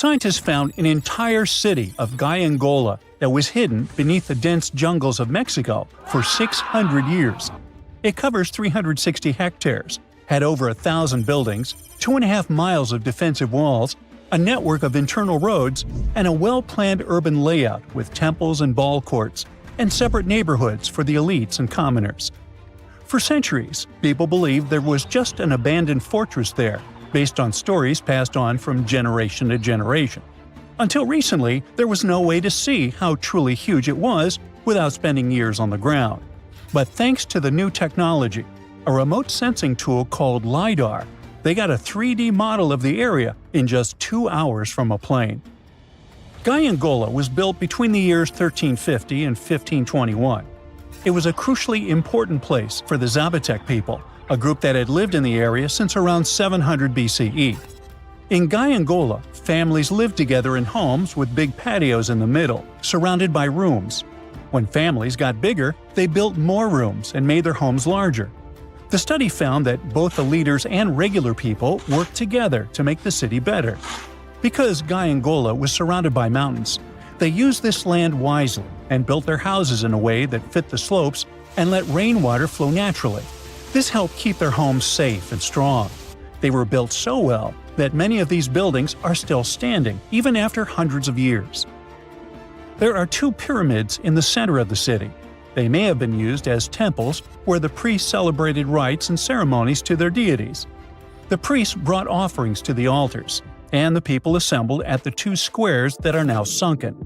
Scientists found an entire city of Gyangola that was hidden beneath the dense jungles of Mexico for 600 years. It covers 360 hectares, had over 1,000 buildings, 2.5 miles of defensive walls, a network of internal roads, and a well-planned urban layout with temples and ball courts, and separate neighborhoods for the elites and commoners. For centuries, people believed there was just an abandoned fortress there, based on stories passed on from generation to generation. Until recently, there was no way to see how truly huge it was without spending years on the ground. But thanks to the new technology, a remote sensing tool called LiDAR, they got a 3D model of the area in just 2 hours from a plane. Gyangola was built between the years 1350 and 1521. It was a crucially important place for the Zapotec people, a group that had lived in the area since around 700 BCE. In Gyangola, families lived together in homes with big patios in the middle, surrounded by rooms. When families got bigger, they built more rooms and made their homes larger. The study found that both the leaders and regular people worked together to make the city better. Because Gyangola was surrounded by mountains, they used this land wisely and built their houses in a way that fit the slopes and let rainwater flow naturally. This helped keep their homes safe and strong. They were built so well that many of these buildings are still standing, even after hundreds of years. There are 2 pyramids in the center of the city. They may have been used as temples where the priests celebrated rites and ceremonies to their deities. The priests brought offerings to the altars, and the people assembled at the 2 squares that are now sunken.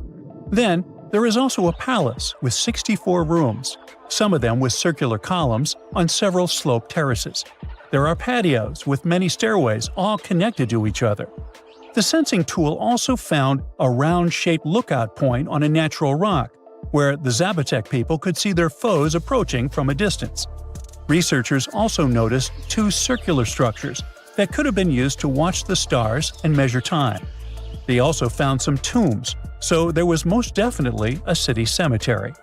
Then, there is also a palace with 64 rooms, some of them with circular columns on several sloped terraces. There are patios with many stairways all connected to each other. The sensing tool also found a round-shaped lookout point on a natural rock, where the Zapotec people could see their foes approaching from a distance. Researchers also noticed 2 circular structures that could have been used to watch the stars and measure time. They also found some tombs, so there was most definitely a city cemetery.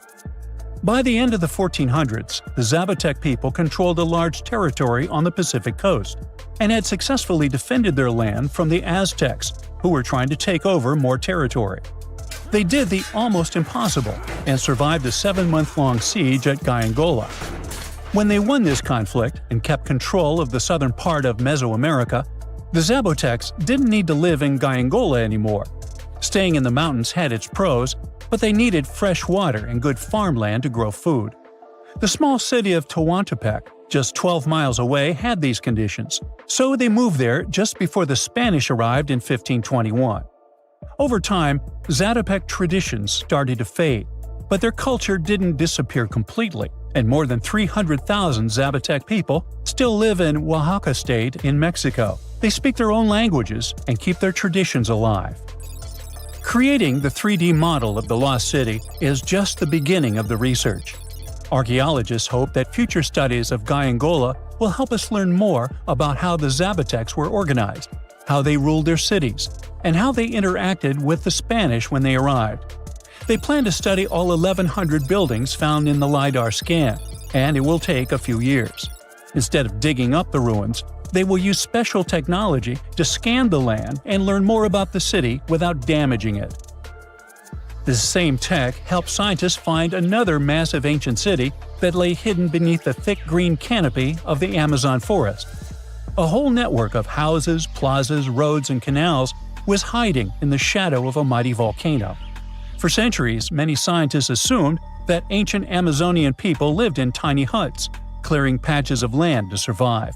By the end of the 1400s, the Zapotec people controlled a large territory on the Pacific coast and had successfully defended their land from the Aztecs, who were trying to take over more territory. They did the almost impossible and survived a 7-month-long siege at Gyangola. When they won this conflict and kept control of the southern part of Mesoamerica, the Zapotecs didn't need to live in Gyangola anymore. Staying in the mountains had its pros, but they needed fresh water and good farmland to grow food. The small city of Tehuantepec, just 12 miles away, had these conditions, so they moved there just before the Spanish arrived in 1521. Over time, Zapotec traditions started to fade, but their culture didn't disappear completely, and more than 300,000 Zapotec people still live in Oaxaca state in Mexico. They speak their own languages and keep their traditions alive. Creating the 3D model of the lost city is just the beginning of the research. Archaeologists hope that future studies of Gyangola will help us learn more about how the Zapotecs were organized, how they ruled their cities, and how they interacted with the Spanish when they arrived. They plan to study all 1,100 buildings found in the LiDAR scan, and it will take a few years. Instead of digging up the ruins, they will use special technology to scan the land and learn more about the city without damaging it. This same tech helped scientists find another massive ancient city that lay hidden beneath the thick green canopy of the Amazon forest. A whole network of houses, plazas, roads, and canals was hiding in the shadow of a mighty volcano. For centuries, many scientists assumed that ancient Amazonian people lived in tiny huts, clearing patches of land to survive.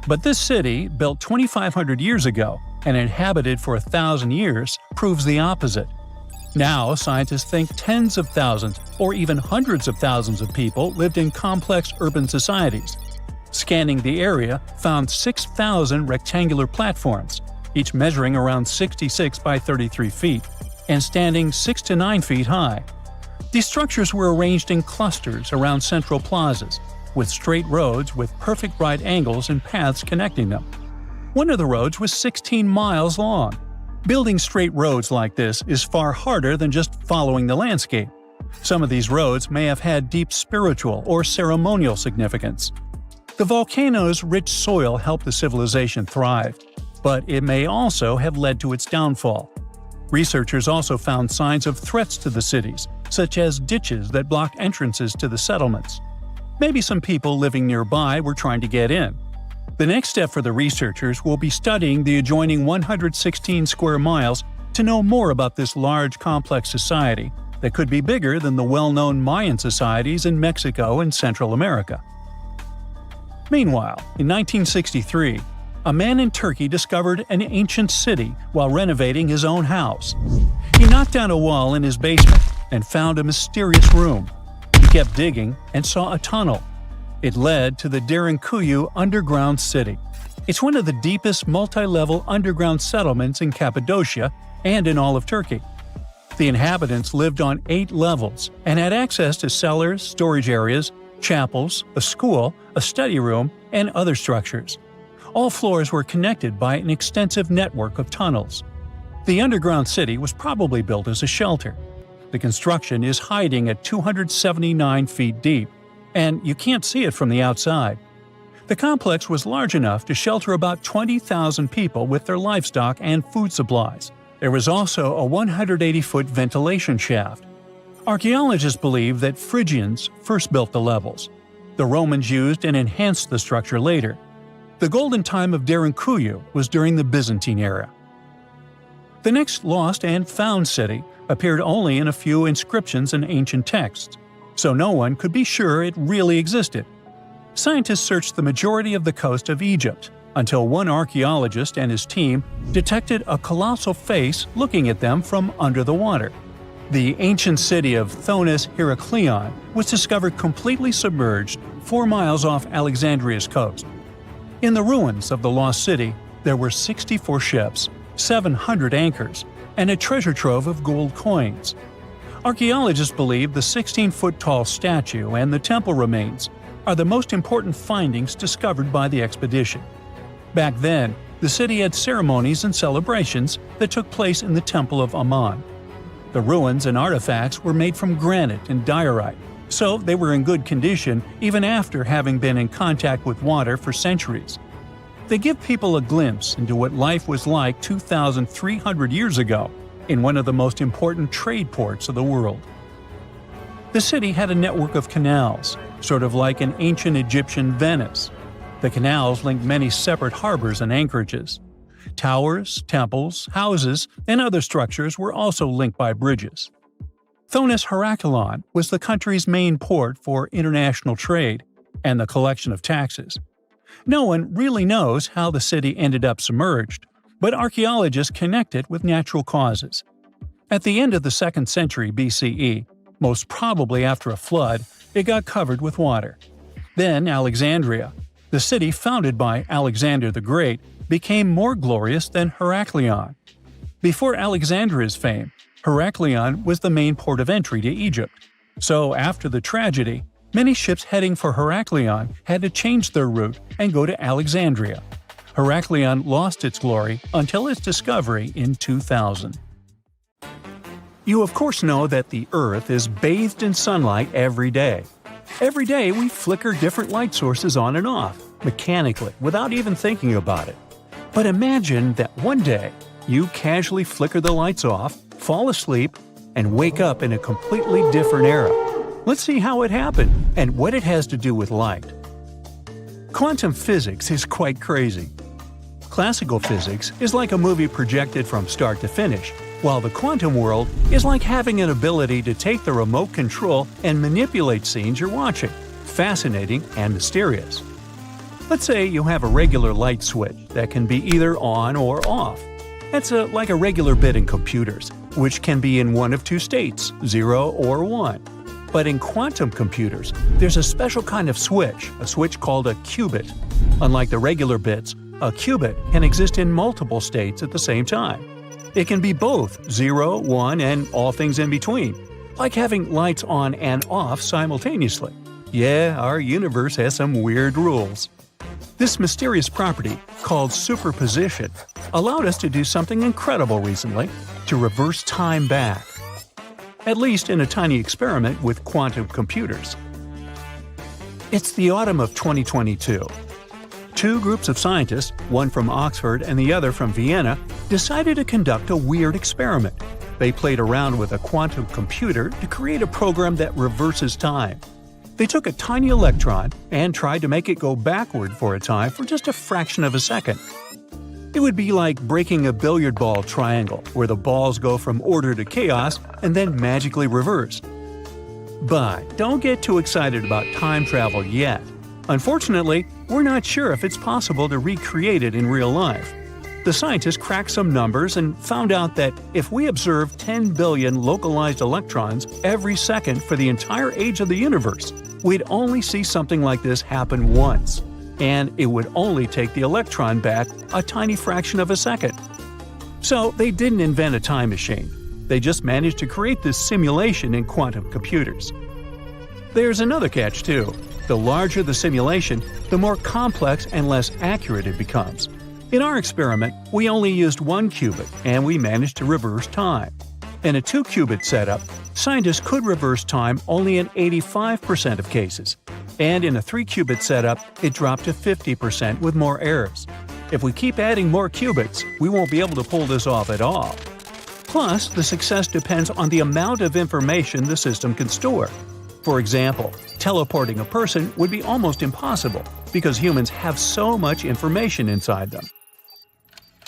But this city, built 2,500 years ago and inhabited for 1,000 years, proves the opposite. Now, scientists think tens of thousands or even hundreds of thousands of people lived in complex urban societies. Scanning the area found 6,000 rectangular platforms, each measuring around 66 by 33 feet, and standing 6 to 9 feet high. These structures were arranged in clusters around central plazas, with straight roads with perfect right angles and paths connecting them. One of the roads was 16 miles long. Building straight roads like this is far harder than just following the landscape. Some of these roads may have had deep spiritual or ceremonial significance. The volcano's rich soil helped the civilization thrive, but it may also have led to its downfall. Researchers also found signs of threats to the cities, such as ditches that blocked entrances to the settlements. Maybe some people living nearby were trying to get in. The next step for the researchers will be studying the adjoining 116 square miles to know more about this large, complex society that could be bigger than the well-known Mayan societies in Mexico and Central America. Meanwhile, in 1963, a man in Turkey discovered an ancient city while renovating his own house. He knocked down a wall in his basement and found a mysterious room. He kept digging and saw a tunnel. It led to the Derinkuyu underground city. It's one of the deepest multi-level underground settlements in Cappadocia and in all of Turkey. The inhabitants lived on 8 levels and had access to cellars, storage areas, chapels, a school, a study room, and other structures. All floors were connected by an extensive network of tunnels. The underground city was probably built as a shelter. The construction is hiding at 279 feet deep, and you can't see it from the outside. The complex was large enough to shelter about 20,000 people with their livestock and food supplies. There was also a 180-foot ventilation shaft. Archaeologists believe that Phrygians first built the levels. The Romans used and enhanced the structure later. The golden time of Derinkuyu was during the Byzantine era. The next lost and found city appeared only in a few inscriptions and ancient texts, so no one could be sure it really existed. Scientists searched the majority of the coast of Egypt until one archaeologist and his team detected a colossal face looking at them from under the water. The ancient city of Thonis-Heracleion was discovered completely submerged 4 miles off Alexandria's coast. In the ruins of the lost city, there were 64 ships, 700 anchors, and a treasure trove of gold coins. Archaeologists believe the 16-foot-tall statue and the temple remains are the most important findings discovered by the expedition. Back then, the city had ceremonies and celebrations that took place in the Temple of Ammon. The ruins and artifacts were made from granite and diorite, so they were in good condition even after having been in contact with water for centuries. They give people a glimpse into what life was like 2,300 years ago in one of the most important trade ports of the world. The city had a network of canals, sort of like an ancient Egyptian Venice. The canals linked many separate harbors and anchorages. Towers, temples, houses, and other structures were also linked by bridges. Thonis-Heracleion was the country's main port for international trade and the collection of taxes. No one really knows how the city ended up submerged, but archaeologists connect it with natural causes. At the end of the 2nd century BCE, most probably after a flood, it got covered with water. Then Alexandria, the city founded by Alexander the Great, became more glorious than Heracleion. Before Alexandria's fame, Heracleion was the main port of entry to Egypt. So after the tragedy, many ships heading for Heracleion had to change their route and go to Alexandria. Heracleion lost its glory until its discovery in 2000. You of course know that the Earth is bathed in sunlight every day. Every day we flicker different light sources on and off, mechanically, without even thinking about it. But imagine that one day, you casually flicker the lights off, fall asleep, and wake up in a completely different era. Let's see how it happened and what it has to do with light. Quantum physics is quite crazy. Classical physics is like a movie projected from start to finish, while the quantum world is like having an ability to take the remote control and manipulate scenes you're watching. Fascinating and mysterious. Let's say you have a regular light switch that can be either on or off. That's like a regular bit in computers, which can be in one of two states, 0 or 1. But in quantum computers, there's a special kind of switch, a switch called a qubit. Unlike the regular bits, a qubit can exist in multiple states at the same time. It can be both 0, 1, and all things in between, like having lights on and off simultaneously. Yeah, our universe has some weird rules. This mysterious property, called superposition, allowed us to do something incredible recently, to reverse time back. At least in a tiny experiment with quantum computers. It's the autumn of 2022. Two groups of scientists, one from Oxford and the other from Vienna, decided to conduct a weird experiment. They played around with a quantum computer to create a program that reverses time. They took a tiny electron and tried to make it go backward for a time for just a fraction of a second. It would be like breaking a billiard ball triangle, where the balls go from order to chaos and then magically reverse. But don't get too excited about time travel yet. Unfortunately, we're not sure if it's possible to recreate it in real life. The scientists cracked some numbers and found out that if we observe 10 billion localized electrons every second for the entire age of the universe, we'd only see something like this happen once. And it would only take the electron back a tiny fraction of a second. So they didn't invent a time machine. They just managed to create this simulation in quantum computers. There's another catch too. The larger the simulation, the more complex and less accurate it becomes. In our experiment, we only used 1 qubit and we managed to reverse time. In a 2-qubit setup, scientists could reverse time only in 85% of cases. And in a 3-qubit setup, it dropped to 50% with more errors. If we keep adding more qubits, we won't be able to pull this off at all. Plus, the success depends on the amount of information the system can store. For example, teleporting a person would be almost impossible because humans have so much information inside them.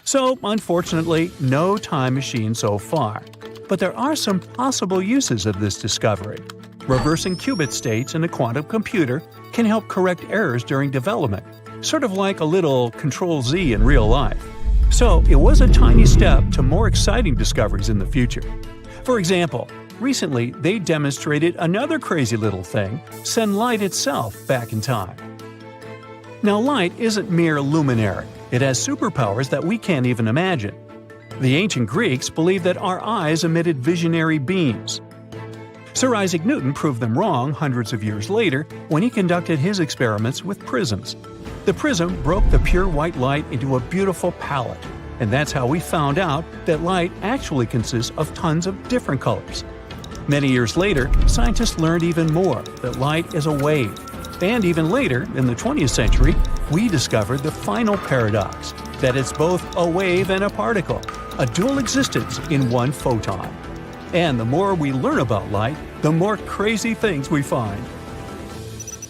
So, unfortunately, no time machine so far. But there are some possible uses of this discovery. Reversing qubit states in a quantum computer can help correct errors during development, sort of like a little Control-Z in real life. So, it was a tiny step to more exciting discoveries in the future. For example, recently they demonstrated another crazy little thing: send light itself back in time. Now, light isn't mere luminary. It has superpowers that we can't even imagine. The ancient Greeks believed that our eyes emitted visionary beams. Sir Isaac Newton proved them wrong hundreds of years later when he conducted his experiments with prisms. The prism broke the pure white light into a beautiful palette, and that's how we found out that light actually consists of tons of different colors. Many years later, scientists learned even more that light is a wave. And even later, in the 20th century, we discovered the final paradox, that it's both a wave and a particle, a dual existence in one photon. And the more we learn about light, the more crazy things we find.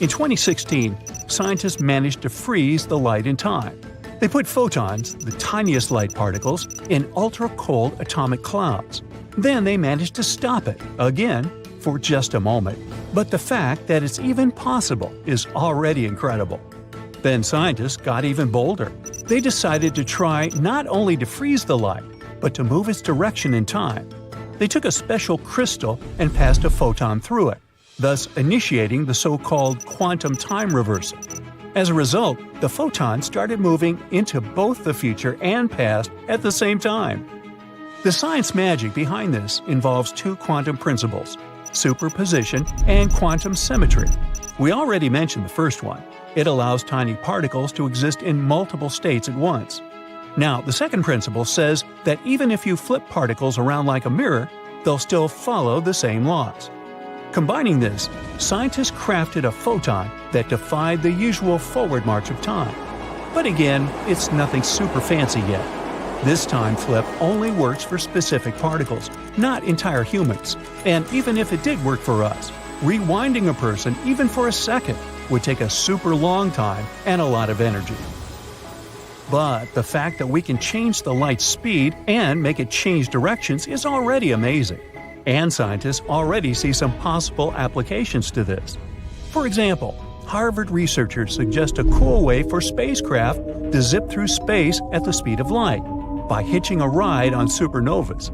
In 2016, scientists managed to freeze the light in time. They put photons, the tiniest light particles, in ultra-cold atomic clouds. Then they managed to stop it, again, for just a moment. But the fact that it's even possible is already incredible. Then scientists got even bolder. They decided to try not only to freeze the light, but to move its direction in time. They took a special crystal and passed a photon through it, thus initiating the so-called quantum time reversal. As a result, the photon started moving into both the future and past at the same time. The science magic behind this involves 2 quantum principles: superposition and quantum symmetry. We already mentioned the first one. It allows tiny particles to exist in multiple states at once. Now, the second principle says that even if you flip particles around like a mirror, they'll still follow the same laws. Combining this, scientists crafted a photon that defied the usual forward march of time. But again, it's nothing super fancy yet. This time flip only works for specific particles, not entire humans. And even if it did work for us, rewinding a person even for a second would take a super long time and a lot of energy. But the fact that we can change the light's speed and make it change directions is already amazing. And scientists already see some possible applications to this. For example, Harvard researchers suggest a cool way for spacecraft to zip through space at the speed of light, by hitching a ride on supernovas.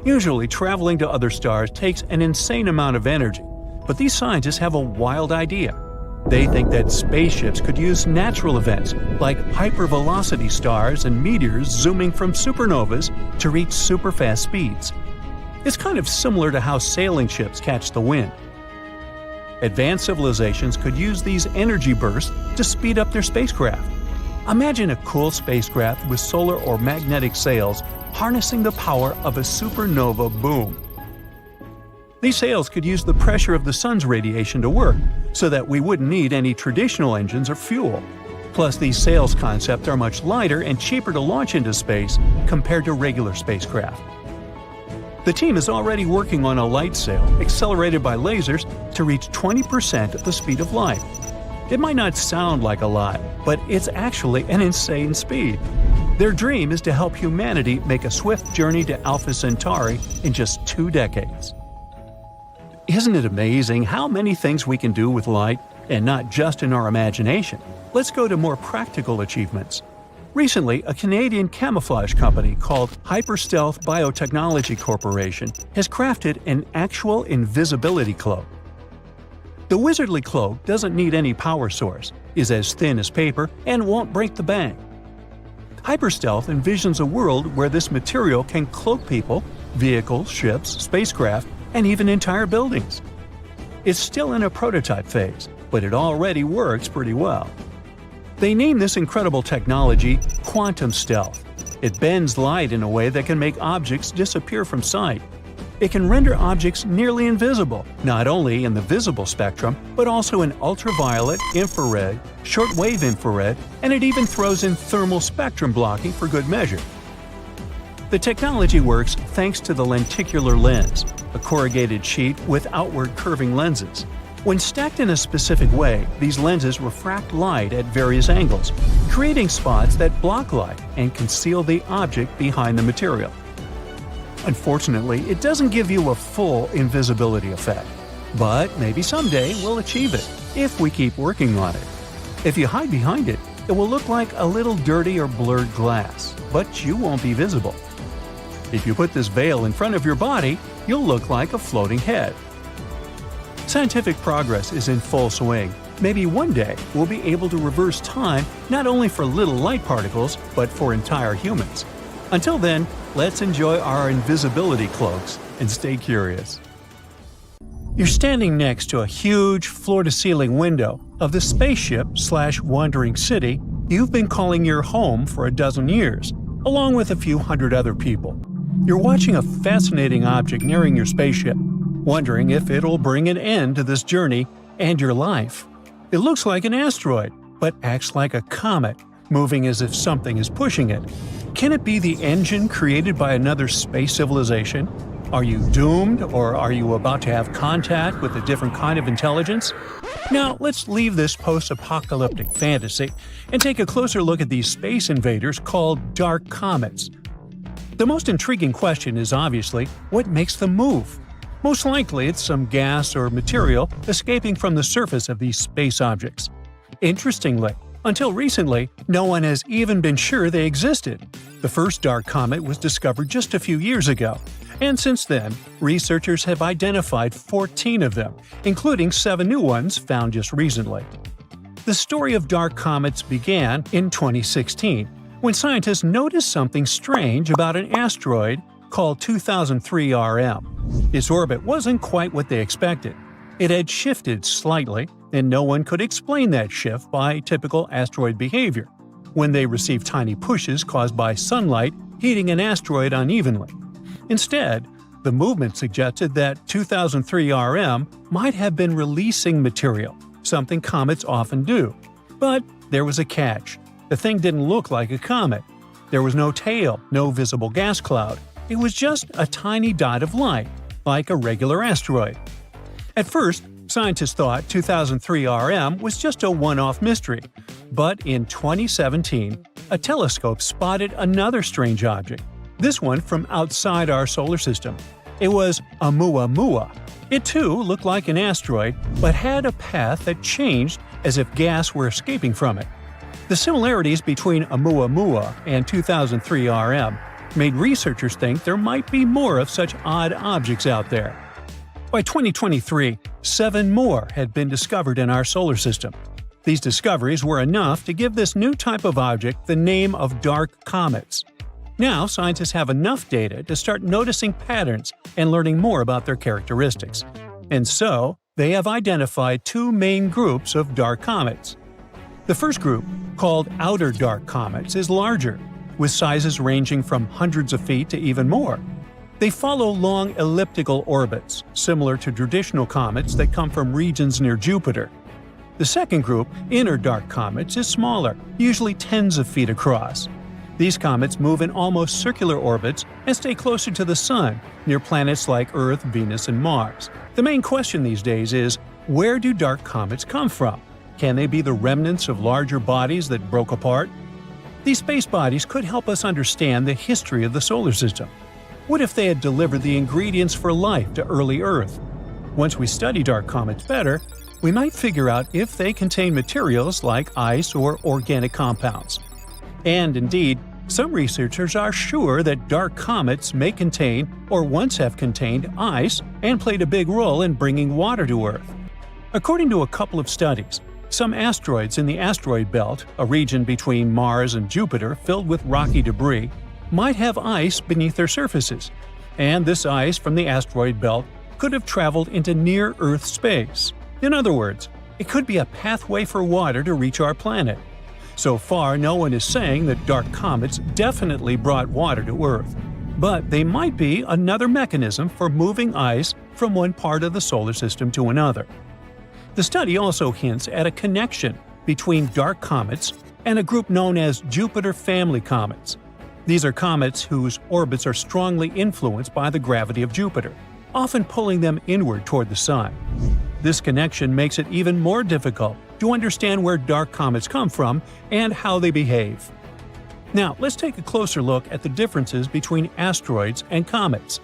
Usually, traveling to other stars takes an insane amount of energy, but these scientists have a wild idea. They think that spaceships could use natural events like hypervelocity stars and meteors zooming from supernovas to reach super-fast speeds. It's kind of similar to how sailing ships catch the wind. Advanced civilizations could use these energy bursts to speed up their spacecraft. Imagine a cool spacecraft with solar or magnetic sails harnessing the power of a supernova boom. These sails could use the pressure of the sun's radiation to work, so that we wouldn't need any traditional engines or fuel. Plus, these sails concepts are much lighter and cheaper to launch into space compared to regular spacecraft. The team is already working on a light sail accelerated by lasers to reach 20% of the speed of light. It might not sound like a lot, but it's actually an insane speed. Their dream is to help humanity make a swift journey to Alpha Centauri in just 2 decades. Isn't it amazing how many things we can do with light, and not just in our imagination? Let's go to more practical achievements. Recently, a Canadian camouflage company called Hyperstealth Biotechnology Corporation has crafted an actual invisibility cloak. The wizardly cloak doesn't need any power source, is as thin as paper, and won't break the bank. Hyperstealth envisions a world where this material can cloak people, vehicles, ships, spacecraft, and even entire buildings. It's still in a prototype phase, but it already works pretty well. They name this incredible technology quantum stealth. It bends light in a way that can make objects disappear from sight. It can render objects nearly invisible, not only in the visible spectrum, but also in ultraviolet, infrared, shortwave infrared, and it even throws in thermal spectrum blocking for good measure. The technology works thanks to the lenticular lens, a corrugated sheet with outward curving lenses. When stacked in a specific way, these lenses refract light at various angles, creating spots that block light and conceal the object behind the material. Unfortunately, it doesn't give you a full invisibility effect, but maybe someday we'll achieve it, if we keep working on it. If you hide behind it, it will look like a little dirty or blurred glass, but you won't be visible. If you put this veil in front of your body, you'll look like a floating head. Scientific progress is in full swing. Maybe one day we'll be able to reverse time not only for little light particles, but for entire humans. Until then, let's enjoy our invisibility cloaks and stay curious. You're standing next to a huge floor-to-ceiling window of the spaceship/wandering city you've been calling your home for a dozen years, along with a few hundred other people. You're watching a fascinating object nearing your spaceship, wondering if it'll bring an end to this journey and your life. It looks like an asteroid, but acts like a comet, moving as if something is pushing it. Can it be the engine created by another space civilization? Are you doomed, or are you about to have contact with a different kind of intelligence? Now, let's leave this post-apocalyptic fantasy and take a closer look at these space invaders called dark comets. The most intriguing question is obviously, what makes them move? Most likely it's some gas or material escaping from the surface of these space objects. Interestingly, until recently, no one has even been sure they existed. The first dark comet was discovered just a few years ago, and since then, researchers have identified 14 of them, including 7 new ones found just recently. The story of dark comets began in 2016, when scientists noticed something strange about an asteroid called 2003 RM. Its orbit wasn't quite what they expected. It had shifted slightly, and no one could explain that shift by typical asteroid behavior, when they received tiny pushes caused by sunlight heating an asteroid unevenly. Instead, the movement suggested that 2003 RM might have been releasing material, something comets often do. But there was a catch. The thing didn't look like a comet. There was no tail, no visible gas cloud. It was just a tiny dot of light, like a regular asteroid. At first, scientists thought 2003 RM was just a one-off mystery, but in 2017, a telescope spotted another strange object, this one from outside our solar system. It was Oumuamua. It too looked like an asteroid, but had a path that changed as if gas were escaping from it. The similarities between Oumuamua and 2003 RM made researchers think there might be more of such odd objects out there. By 2023, 7 more had been discovered in our solar system. These discoveries were enough to give this new type of object the name of dark comets. Now, scientists have enough data to start noticing patterns and learning more about their characteristics. And so, they have identified 2 main groups of dark comets. The first group, called outer dark comets, is larger, with sizes ranging from hundreds of feet to even more. They follow long elliptical orbits, similar to traditional comets that come from regions near Jupiter. The second group, inner dark comets, is smaller, usually tens of feet across. These comets move in almost circular orbits and stay closer to the Sun, near planets like Earth, Venus, and Mars. The main question these days is, where do dark comets come from? Can they be the remnants of larger bodies that broke apart? These space bodies could help us understand the history of the solar system. What if they had delivered the ingredients for life to early Earth? Once we study dark comets better, we might figure out if they contain materials like ice or organic compounds. And indeed, some researchers are sure that dark comets may contain or once have contained ice and played a big role in bringing water to Earth. According to a couple of studies, some asteroids in the asteroid belt, a region between Mars and Jupiter filled with rocky debris, might have ice beneath their surfaces. And this ice from the asteroid belt could have traveled into near-Earth space. In other words, it could be a pathway for water to reach our planet. So far, no one is saying that dark comets definitely brought water to Earth, but they might be another mechanism for moving ice from one part of the solar system to another. The study also hints at a connection between dark comets and a group known as Jupiter family comets. These are comets whose orbits are strongly influenced by the gravity of Jupiter, often pulling them inward toward the Sun. This connection makes it even more difficult to understand where dark comets come from and how they behave. Now, let's take a closer look at the differences between asteroids and comets.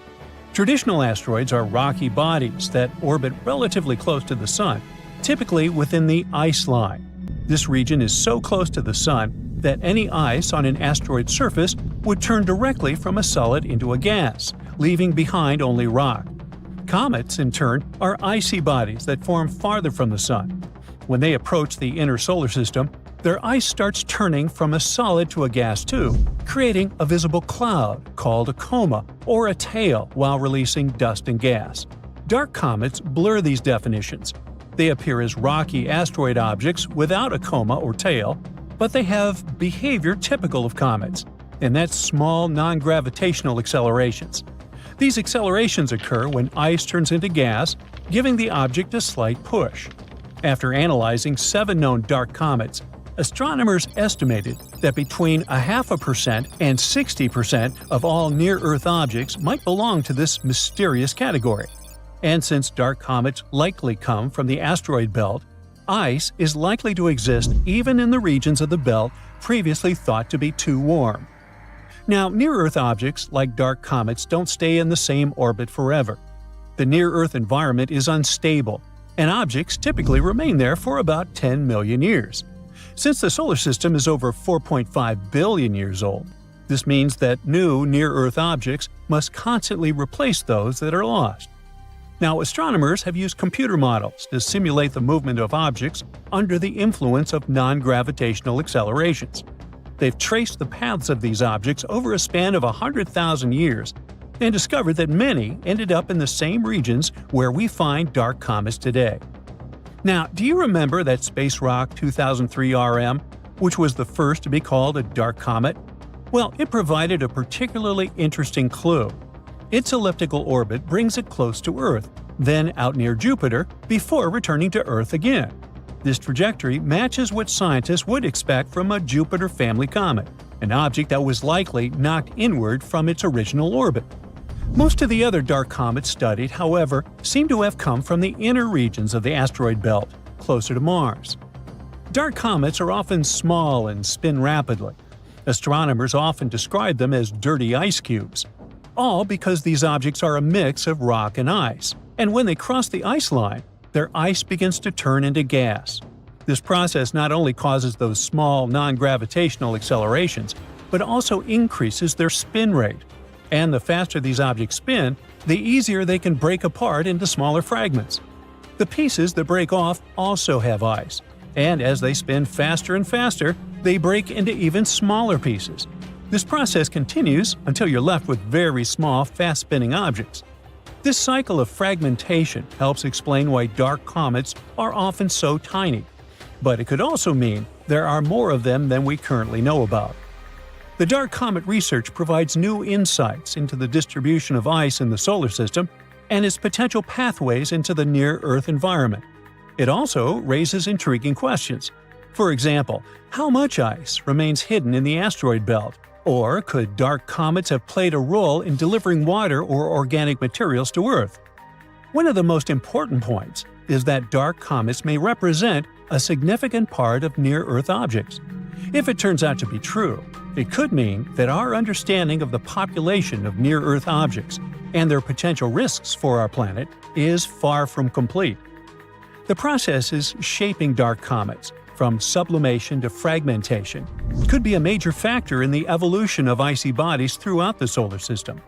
Traditional asteroids are rocky bodies that orbit relatively close to the Sun, typically within the ice line. This region is so close to the Sun that any ice on an asteroid surface would turn directly from a solid into a gas, leaving behind only rock. Comets, in turn, are icy bodies that form farther from the Sun. When they approach the inner solar system, their ice starts turning from a solid to a gas tube, creating a visible cloud called a coma or a tail while releasing dust and gas. Dark comets blur these definitions. They appear as rocky asteroid objects without a coma or tail, but they have behavior typical of comets, and that's small non-gravitational accelerations. These accelerations occur when ice turns into gas, giving the object a slight push. After analyzing 7 known dark comets, astronomers estimated that between 0.5% and 60% of all near-Earth objects might belong to this mysterious category. And since dark comets likely come from the asteroid belt, ice is likely to exist even in the regions of the belt previously thought to be too warm. Now, near-Earth objects like dark comets don't stay in the same orbit forever. The near-Earth environment is unstable, and objects typically remain there for about 10 million years. Since the solar system is over 4.5 billion years old, this means that new near-Earth objects must constantly replace those that are lost. Now, astronomers have used computer models to simulate the movement of objects under the influence of non-gravitational accelerations. They've traced the paths of these objects over a span of 100,000 years and discovered that many ended up in the same regions where we find dark comets today. Now, do you remember that space rock 2003 RM, which was the first to be called a dark comet? Well, it provided a particularly interesting clue. Its elliptical orbit brings it close to Earth, then out near Jupiter, before returning to Earth again. This trajectory matches what scientists would expect from a Jupiter family comet, an object that was likely knocked inward from its original orbit. Most of the other dark comets studied, however, seem to have come from the inner regions of the asteroid belt, closer to Mars. Dark comets are often small and spin rapidly. Astronomers often describe them as dirty ice cubes, all because these objects are a mix of rock and ice, and when they cross the ice line, their ice begins to turn into gas. This process not only causes those small non-gravitational accelerations, but also increases their spin rate. And the faster these objects spin, the easier they can break apart into smaller fragments. The pieces that break off also have ice, and as they spin faster and faster, they break into even smaller pieces. This process continues until you're left with very small, fast-spinning objects. This cycle of fragmentation helps explain why dark comets are often so tiny. But it could also mean there are more of them than we currently know about. The dark comet research provides new insights into the distribution of ice in the solar system and its potential pathways into the near-Earth environment. It also raises intriguing questions. For example, how much ice remains hidden in the asteroid belt? Or could dark comets have played a role in delivering water or organic materials to Earth? One of the most important points is that dark comets may represent a significant part of near-Earth objects. If it turns out to be true, it could mean that our understanding of the population of near-Earth objects and their potential risks for our planet is far from complete. The processes shaping dark comets, from sublimation to fragmentation, could be a major factor in the evolution of icy bodies throughout the solar system.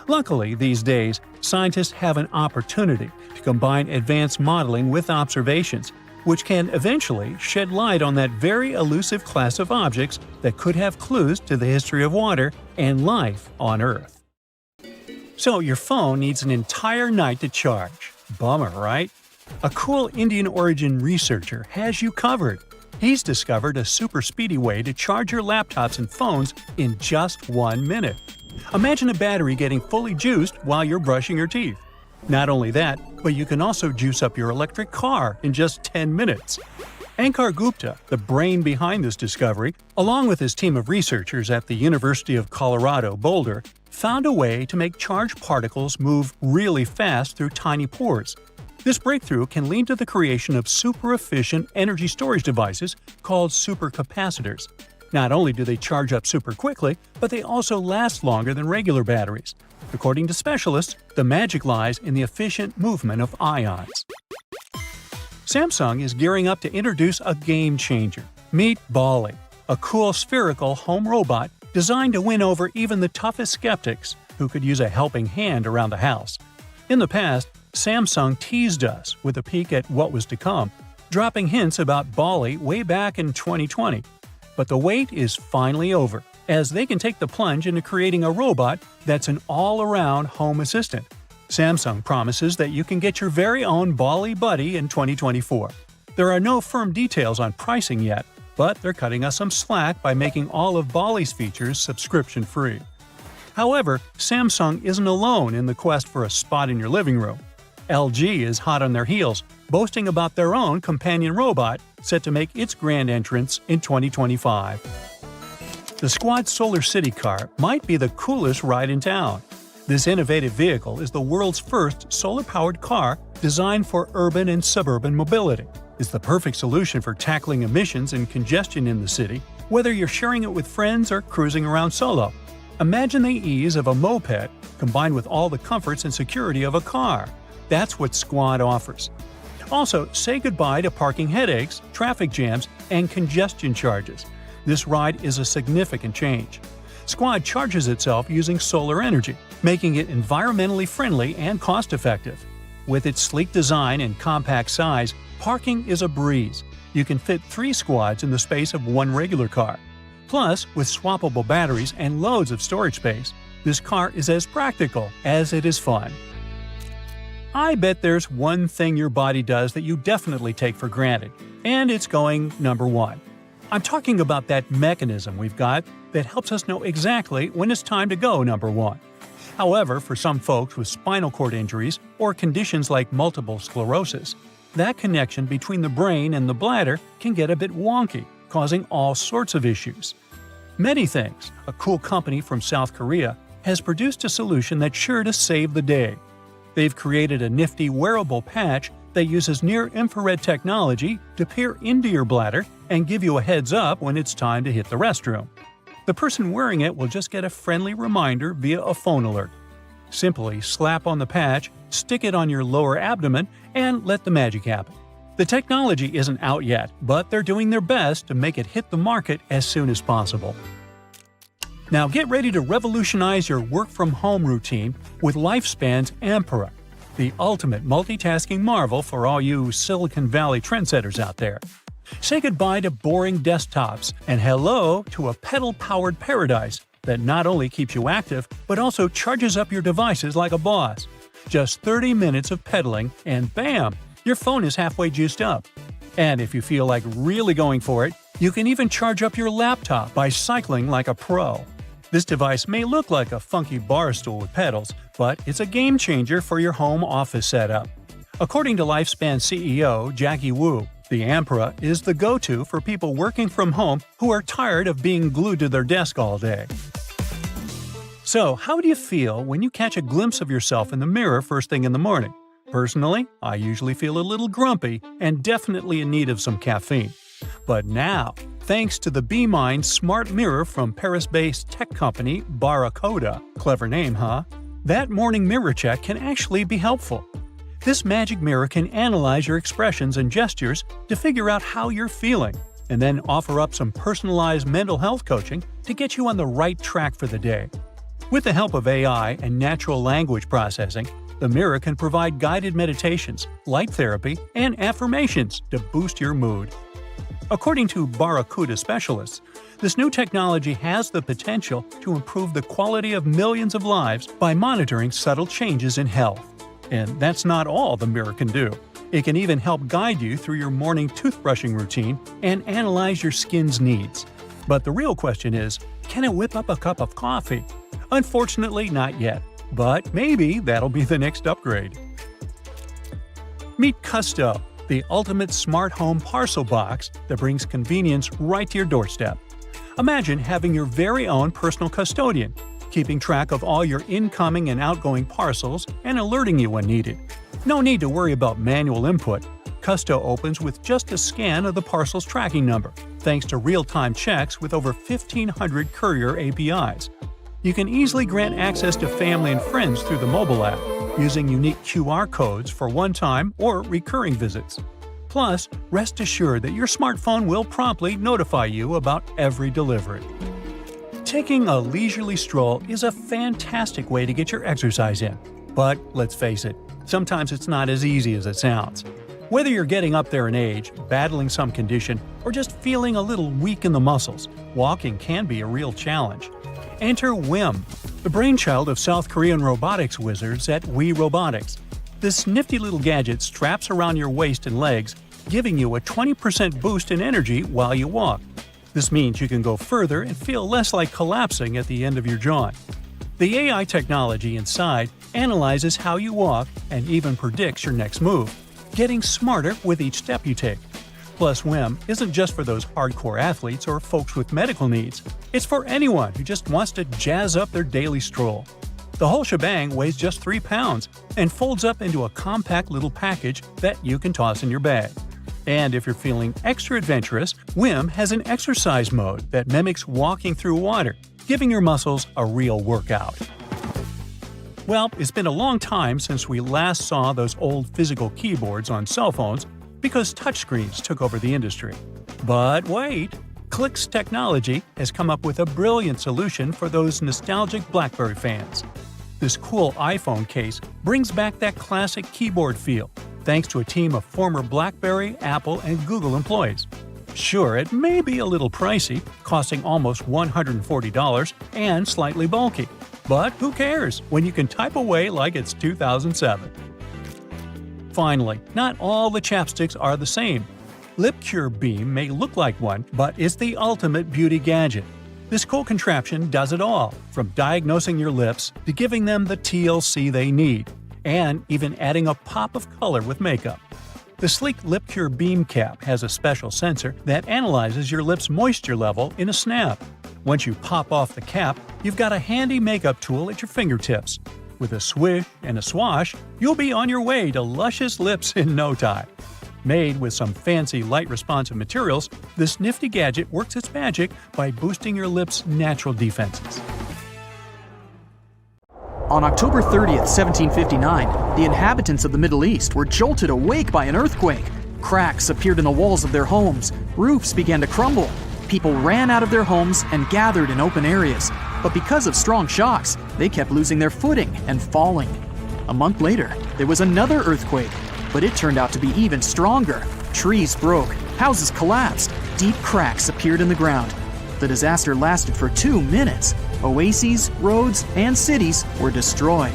Luckily, these days, scientists have an opportunity to combine advanced modeling with observations, which can eventually shed light on that very elusive class of objects that could have clues to the history of water and life on Earth. So your phone needs an entire night to charge. Bummer, right? A cool Indian origin researcher has you covered. He's discovered a super speedy way to charge your laptops and phones in just 1 minute. Imagine a battery getting fully juiced while you're brushing your teeth. Not only that, but you can also juice up your electric car in just 10 minutes. Ankar Gupta, the brain behind this discovery, along with his team of researchers at the University of Colorado Boulder, found a way to make charged particles move really fast through tiny pores. This breakthrough can lead to the creation of super-efficient energy storage devices called supercapacitors. Not only do they charge up super quickly, but they also last longer than regular batteries. According to specialists, the magic lies in the efficient movement of ions. Samsung is gearing up to introduce a game-changer. Meet Baalbek, a cool spherical home robot designed to win over even the toughest skeptics who could use a helping hand around the house. In the past, Samsung teased us with a peek at what was to come, dropping hints about Baalbek way back in 2020. But the wait is finally over, as they can take the plunge into creating a robot that's an all-around home assistant. Samsung promises that you can get your very own Baalbek buddy in 2024. There are no firm details on pricing yet, but they're cutting us some slack by making all of Baalbek's features subscription-free. However, Samsung isn't alone in the quest for a spot in your living room. LG is hot on their heels, boasting about their own companion robot set to make its grand entrance in 2025. The Squad Solar City car might be the coolest ride in town. This innovative vehicle is the world's first solar-powered car designed for urban and suburban mobility. It's the perfect solution for tackling emissions and congestion in the city, whether you're sharing it with friends or cruising around solo. Imagine the ease of a moped combined with all the comforts and security of a car. That's what Squad offers. Also, say goodbye to parking headaches, traffic jams, and congestion charges. This ride is a significant change. Squad charges itself using solar energy, making it environmentally friendly and cost-effective. With its sleek design and compact size, parking is a breeze. You can fit 3 Squads in the space of 1 regular car. Plus, with swappable batteries and loads of storage space, this car is as practical as it is fun. I bet there's one thing your body does that you definitely take for granted, and it's going number 1. I'm talking about that mechanism we've got that helps us know exactly when it's time to go number 1. However, for some folks with spinal cord injuries or conditions like multiple sclerosis, that connection between the brain and the bladder can get a bit wonky, causing all sorts of issues. ManyThings, a cool company from South Korea, has produced a solution that's sure to save the day. They've created a nifty wearable patch that uses near-infrared technology to peer into your bladder and give you a heads up when it's time to hit the restroom. The person wearing it will just get a friendly reminder via a phone alert. Simply slap on the patch, stick it on your lower abdomen, and let the magic happen. The technology isn't out yet, but they're doing their best to make it hit the market as soon as possible. Now get ready to revolutionize your work-from-home routine with Lifespan's Ampera, the ultimate multitasking marvel for all you Silicon Valley trendsetters out there. Say goodbye to boring desktops and hello to a pedal-powered paradise that not only keeps you active, but also charges up your devices like a boss. Just 30 minutes of pedaling and bam! Your phone is halfway juiced up. And if you feel like really going for it, you can even charge up your laptop by cycling like a pro. This device may look like a funky bar stool with pedals, but it's a game changer for your home office setup. According to Lifespan CEO Jackie Wu, the Ampera is the go-to for people working from home who are tired of being glued to their desk all day. So, how do you feel when you catch a glimpse of yourself in the mirror first thing in the morning? Personally, I usually feel a little grumpy and definitely in need of some caffeine. But now, thanks to the BeMind smart mirror from Paris-based tech company Barracuda, clever name, huh? That morning mirror check can actually be helpful. This magic mirror can analyze your expressions and gestures to figure out how you're feeling, and then offer up some personalized mental health coaching to get you on the right track for the day. With the help of AI and natural language processing, the mirror can provide guided meditations, light therapy, and affirmations to boost your mood. According to Barracuda specialists, this new technology has the potential to improve the quality of millions of lives by monitoring subtle changes in health. And that's not all the mirror can do. It can even help guide you through your morning toothbrushing routine and analyze your skin's needs. But the real question is, can it whip up a cup of coffee? Unfortunately, not yet. But maybe that'll be the next upgrade. Meet Custo, the ultimate smart home parcel box that brings convenience right to your doorstep. Imagine having your very own personal custodian, keeping track of all your incoming and outgoing parcels and alerting you when needed. No need to worry about manual input. Custo opens with just a scan of the parcel's tracking number, thanks to real-time checks with over 1,500 courier APIs. You can easily grant access to family and friends through the mobile app, using unique QR codes for one-time or recurring visits. Plus, rest assured that your smartphone will promptly notify you about every delivery. Taking a leisurely stroll is a fantastic way to get your exercise in. But let's face it, sometimes it's not as easy as it sounds. Whether you're getting up there in age, battling some condition, or just feeling a little weak in the muscles, walking can be a real challenge. Enter WIM, the brainchild of South Korean robotics wizards at Robotics. This nifty little gadget straps around your waist and legs, giving you a 20% boost in energy while you walk. This means you can go further and feel less like collapsing at the end of your jaunt. The AI technology inside analyzes how you walk and even predicts your next move, getting smarter with each step you take. Plus, WIM isn't just for those hardcore athletes or folks with medical needs. It's for anyone who just wants to jazz up their daily stroll. The whole shebang weighs just 3 pounds and folds up into a compact little package that you can toss in your bag. And if you're feeling extra adventurous, WIM has an exercise mode that mimics walking through water, giving your muscles a real workout. Well, it's been a long time since we last saw those old physical keyboards on cell phones because touchscreens took over the industry. But wait! Click's technology has come up with a brilliant solution for those nostalgic BlackBerry fans. This cool iPhone case brings back that classic keyboard feel, thanks to a team of former BlackBerry, Apple, and Google employees. Sure, it may be a little pricey, costing almost $140 and slightly bulky. But who cares when you can type away like it's 2007? Finally, not all the chapsticks are the same. Lip Cure Beam may look like one, but it's the ultimate beauty gadget. This cool contraption does it all, from diagnosing your lips to giving them the TLC they need, and even adding a pop of color with makeup. The sleek Lip Cure Beam Cap has a special sensor that analyzes your lips' moisture level in a snap. Once you pop off the cap, you've got a handy makeup tool at your fingertips. With a swish and a swash, you'll be on your way to luscious lips in no time. Made with some fancy light-responsive materials, this nifty gadget works its magic by boosting your lips' natural defenses. On October 30th, 1759, the inhabitants of the Middle East were jolted awake by an earthquake. Cracks appeared in the walls of their homes, roofs began to crumble. People ran out of their homes and gathered in open areas. But because of strong shocks, they kept losing their footing and falling. A month later, there was another earthquake, but it turned out to be even stronger. Trees broke, houses collapsed, deep cracks appeared in the ground. The disaster lasted for 2 minutes. Oases, roads, and cities were destroyed.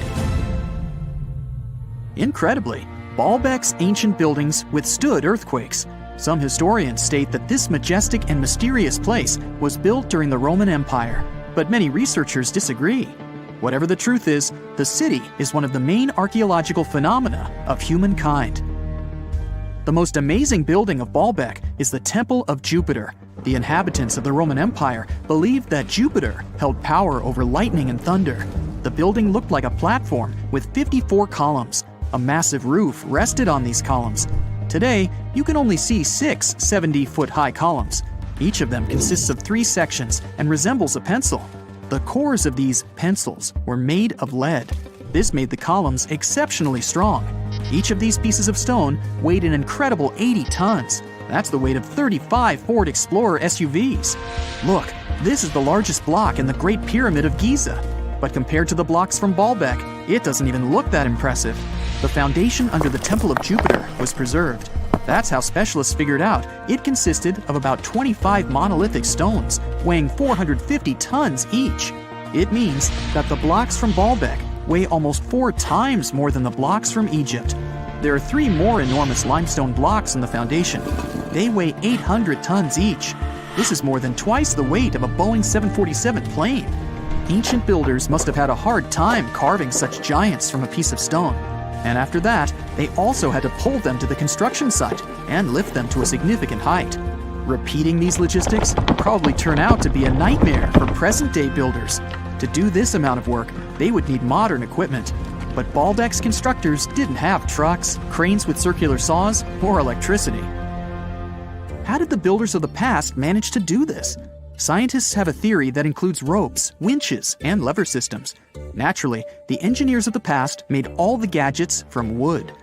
Incredibly, Baalbek's ancient buildings withstood earthquakes. Some historians state that this majestic and mysterious place was built during the Roman Empire, but many researchers disagree. Whatever the truth is, the city is one of the main archaeological phenomena of humankind. The most amazing building of Baalbek is the Temple of Jupiter. The inhabitants of the Roman Empire believed that Jupiter held power over lightning and thunder. The building looked like a platform with 54 columns. A massive roof rested on these columns. Today, you can only see 6 70-foot-high columns. Each of them consists of 3 sections and resembles a pencil. The cores of these pencils were made of lead. This made the columns exceptionally strong. Each of these pieces of stone weighed an incredible 80 tons. That's the weight of 35 Ford Explorer SUVs. Look, this is the largest block in the Great Pyramid of Giza. But compared to the blocks from Baalbek, it doesn't even look that impressive. The foundation under the Temple of Jupiter was preserved. That's how specialists figured out it consisted of about 25 monolithic stones, weighing 450 tons each. It means that the blocks from Baalbek weigh almost 4 times more than the blocks from Egypt. There are 3 more enormous limestone blocks in the foundation. They weigh 800 tons each. This is more than twice the weight of a Boeing 747 plane. Ancient builders must have had a hard time carving such giants from a piece of stone. And after that, they also had to pull them to the construction site and lift them to a significant height. Repeating these logistics would probably turn out to be a nightmare for present-day builders. To do this amount of work, they would need modern equipment. But Baalbek's constructors didn't have trucks, cranes with circular saws, or electricity. How did the builders of the past manage to do this? Scientists have a theory that includes ropes, winches, and lever systems. Naturally, the engineers of the past made all the gadgets from wood.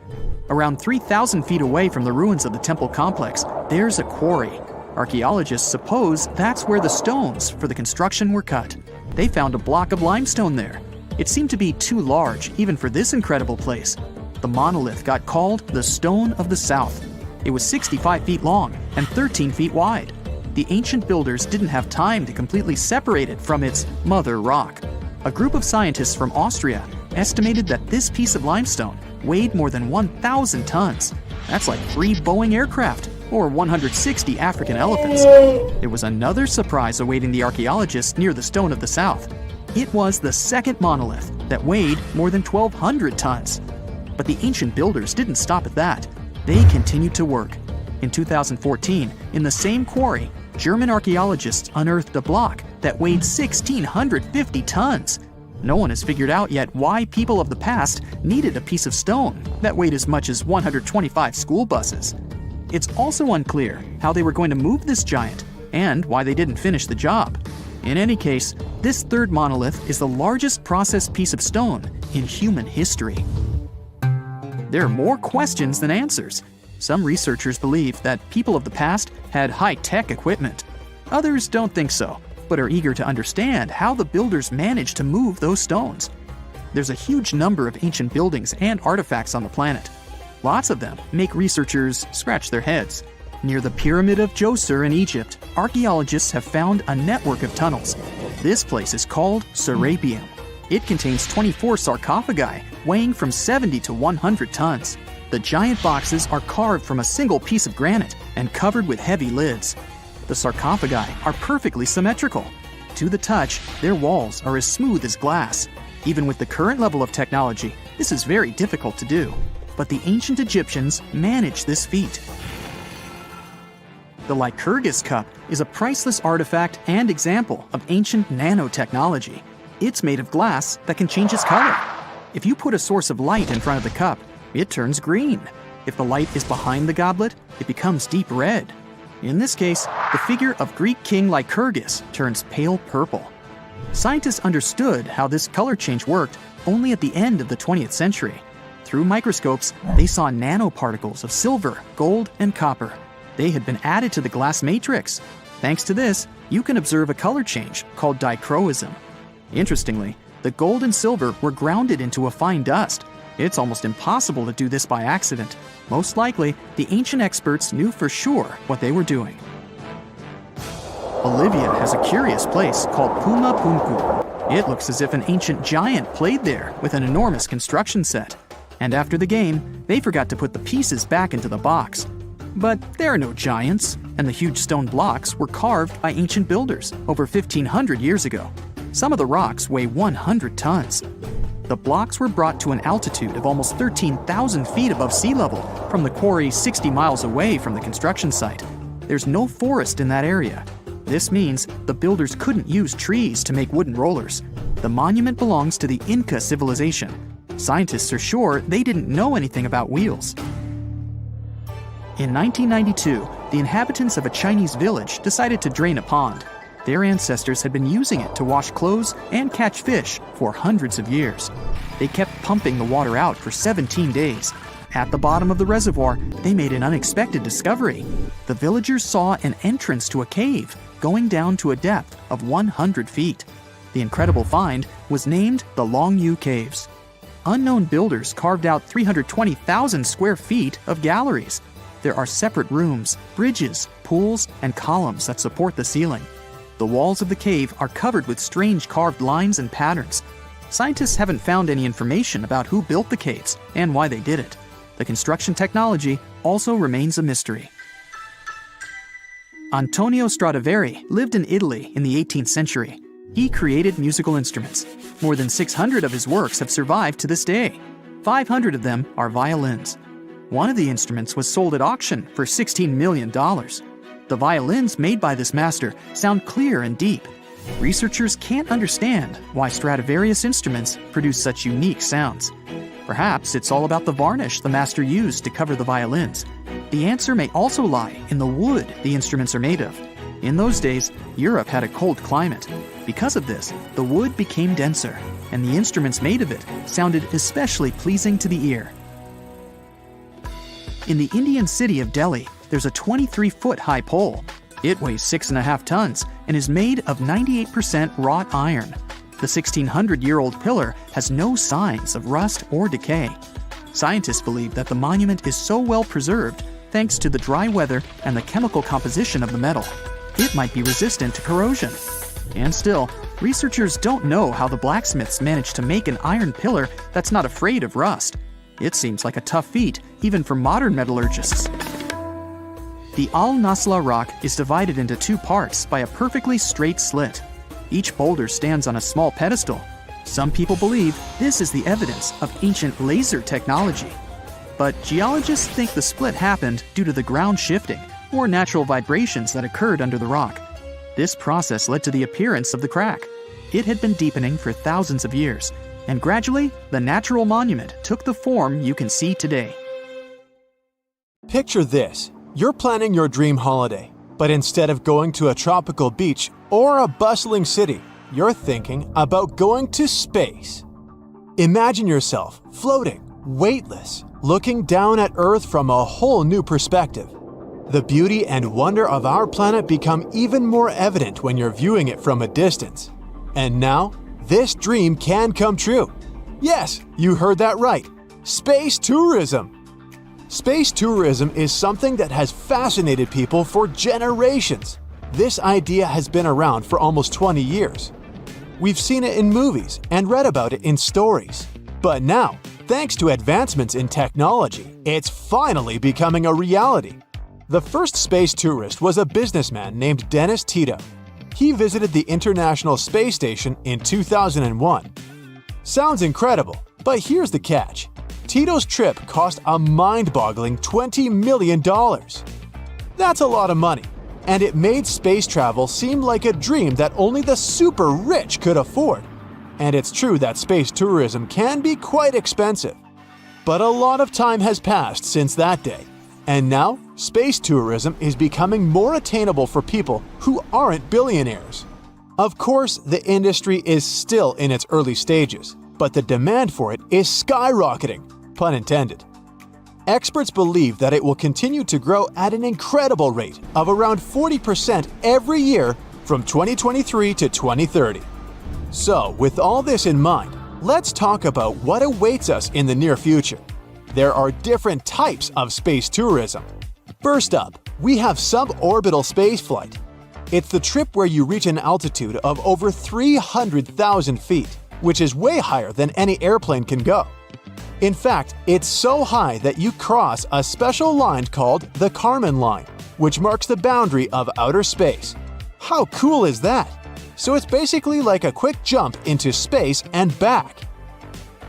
Around 3,000 feet away from the ruins of the temple complex, there's a quarry. Archaeologists suppose that's where the stones for the construction were cut. They found a block of limestone there. It seemed to be too large even for this incredible place. The monolith got called the Stone of the South. It was 65 feet long and 13 feet wide. The ancient builders didn't have time to completely separate it from its mother rock. A group of scientists from Austria estimated that this piece of limestone weighed more than 1,000 tons. That's like 3 Boeing aircraft or 160 African elephants. There was another surprise awaiting the archaeologists near the Stone of the South. It was the second monolith that weighed more than 1,200 tons. But the ancient builders didn't stop at that. They continued to work. In 2014, in the same quarry, German archaeologists unearthed a block that weighed 1,650 tons. No one has figured out yet why people of the past needed a piece of stone that weighed as much as 125 school buses. It's also unclear how they were going to move this giant and why they didn't finish the job. In any case, this third monolith is the largest processed piece of stone in human history. There are more questions than answers. Some researchers believe that people of the past had high-tech equipment. Others don't think so, but are eager to understand how the builders managed to move those stones. There's a huge number of ancient buildings and artifacts on the planet. Lots of them make researchers scratch their heads. Near the Pyramid of Djoser in Egypt, archaeologists have found a network of tunnels. This place is called Serapeum. It contains 24 sarcophagi weighing from 70 to 100 tons. The giant boxes are carved from a single piece of granite and covered with heavy lids. The sarcophagi are perfectly symmetrical. To the touch, their walls are as smooth as glass. Even with the current level of technology, this is very difficult to do. But the ancient Egyptians managed this feat. The Lycurgus cup is a priceless artifact and example of ancient nanotechnology. It's made of glass that can change its color. If you put a source of light in front of the cup, it turns green. If the light is behind the goblet, it becomes deep red. In this case, the figure of Greek king Lycurgus turns pale purple. Scientists understood how this color change worked only at the end of the 20th century. Through microscopes, they saw nanoparticles of silver, gold, and copper. They had been added to the glass matrix. Thanks to this, you can observe a color change called dichroism. Interestingly, the gold and silver were grounded into a fine dust. It's almost impossible to do this by accident. Most likely, the ancient experts knew for sure what they were doing. Bolivia has a curious place called Puma Punku. It looks as if an ancient giant played there with an enormous construction set. And after the game, they forgot to put the pieces back into the box. But there are no giants, and the huge stone blocks were carved by ancient builders over 1,500 years ago. Some of the rocks weigh 100 tons. The blocks were brought to an altitude of almost 13,000 feet above sea level from the quarry 60 miles away from the construction site. There's no forest in that area. This means the builders couldn't use trees to make wooden rollers. The monument belongs to the Inca civilization. Scientists are sure they didn't know anything about wheels. In 1992, the inhabitants of a Chinese village decided to drain a pond. Their ancestors had been using it to wash clothes and catch fish for hundreds of years. They kept pumping the water out for 17 days. At the bottom of the reservoir, they made an unexpected discovery. The villagers saw an entrance to a cave going down to a depth of 100 feet. The incredible find was named the Longyu Caves. Unknown builders carved out 320,000 square feet of galleries. There are separate rooms, bridges, pools, and columns that support the ceiling. The walls of the cave are covered with strange carved lines and patterns. Scientists haven't found any information about who built the caves and why they did it. The construction technology also remains a mystery. Antonio Stradivari lived in Italy in the 18th century. He created musical instruments. More than 600 of his works have survived to this day. 500 of them are violins. One of the instruments was sold at auction for $16 million. The violins made by this master sound clear and deep. Researchers can't understand why Stradivarius instruments produce such unique sounds. Perhaps it's all about the varnish the master used to cover the violins. The answer may also lie in the wood the instruments are made of. In those days, Europe had a cold climate. Because of this, the wood became denser, and the instruments made of it sounded especially pleasing to the ear. In the Indian city of Delhi, there's a 23-foot high pole. It weighs 6.5 tons and is made of 98% wrought iron. The 1,600-year-old pillar has no signs of rust or decay. Scientists believe that the monument is so well preserved thanks to the dry weather and the chemical composition of the metal. It might be resistant to corrosion. And still, researchers don't know how the blacksmiths managed to make an iron pillar that's not afraid of rust. It seems like a tough feat, even for modern metallurgists. The Al-Nasla rock is divided into two parts by a perfectly straight slit. Each boulder stands on a small pedestal. Some people believe this is the evidence of ancient laser technology. But geologists think the split happened due to the ground shifting or natural vibrations that occurred under the rock. This process led to the appearance of the crack. It had been deepening for thousands of years, and gradually, the natural monument took the form you can see today. Picture this. You're planning your dream holiday, but instead of going to a tropical beach or a bustling city, you're thinking about going to space. Imagine yourself floating, weightless, looking down at Earth from a whole new perspective. The beauty and wonder of our planet become even more evident when you're viewing it from a distance. And now, this dream can come true. Yes, you heard that right. Space tourism. Space tourism is something that has fascinated people for generations. This idea has been around for almost 20 years. We've seen it in movies and read about it in stories. But now, thanks to advancements in technology, it's finally becoming a reality. The first space tourist was a businessman named Dennis Tito. He visited the International Space Station in 2001. Sounds incredible, but here's the catch. Tito's trip cost a mind-boggling $20 million. That's a lot of money, and it made space travel seem like a dream that only the super rich could afford. And it's true that space tourism can be quite expensive. But a lot of time has passed since that day, and now space tourism is becoming more attainable for people who aren't billionaires. Of course, the industry is still in its early stages, but the demand for it is skyrocketing, pun intended. Experts believe that it will continue to grow at an incredible rate of around 40% every year from 2023 to 2030. So, with all this in mind, let's talk about what awaits us in the near future. There are different types of space tourism. First up, we have suborbital spaceflight. It's the trip where you reach an altitude of over 300,000 feet, which is way higher than any airplane can go. In fact, it's so high that you cross a special line called the Kármán line, which marks the boundary of outer space. How cool is that? so it's basically like a quick jump into space and back.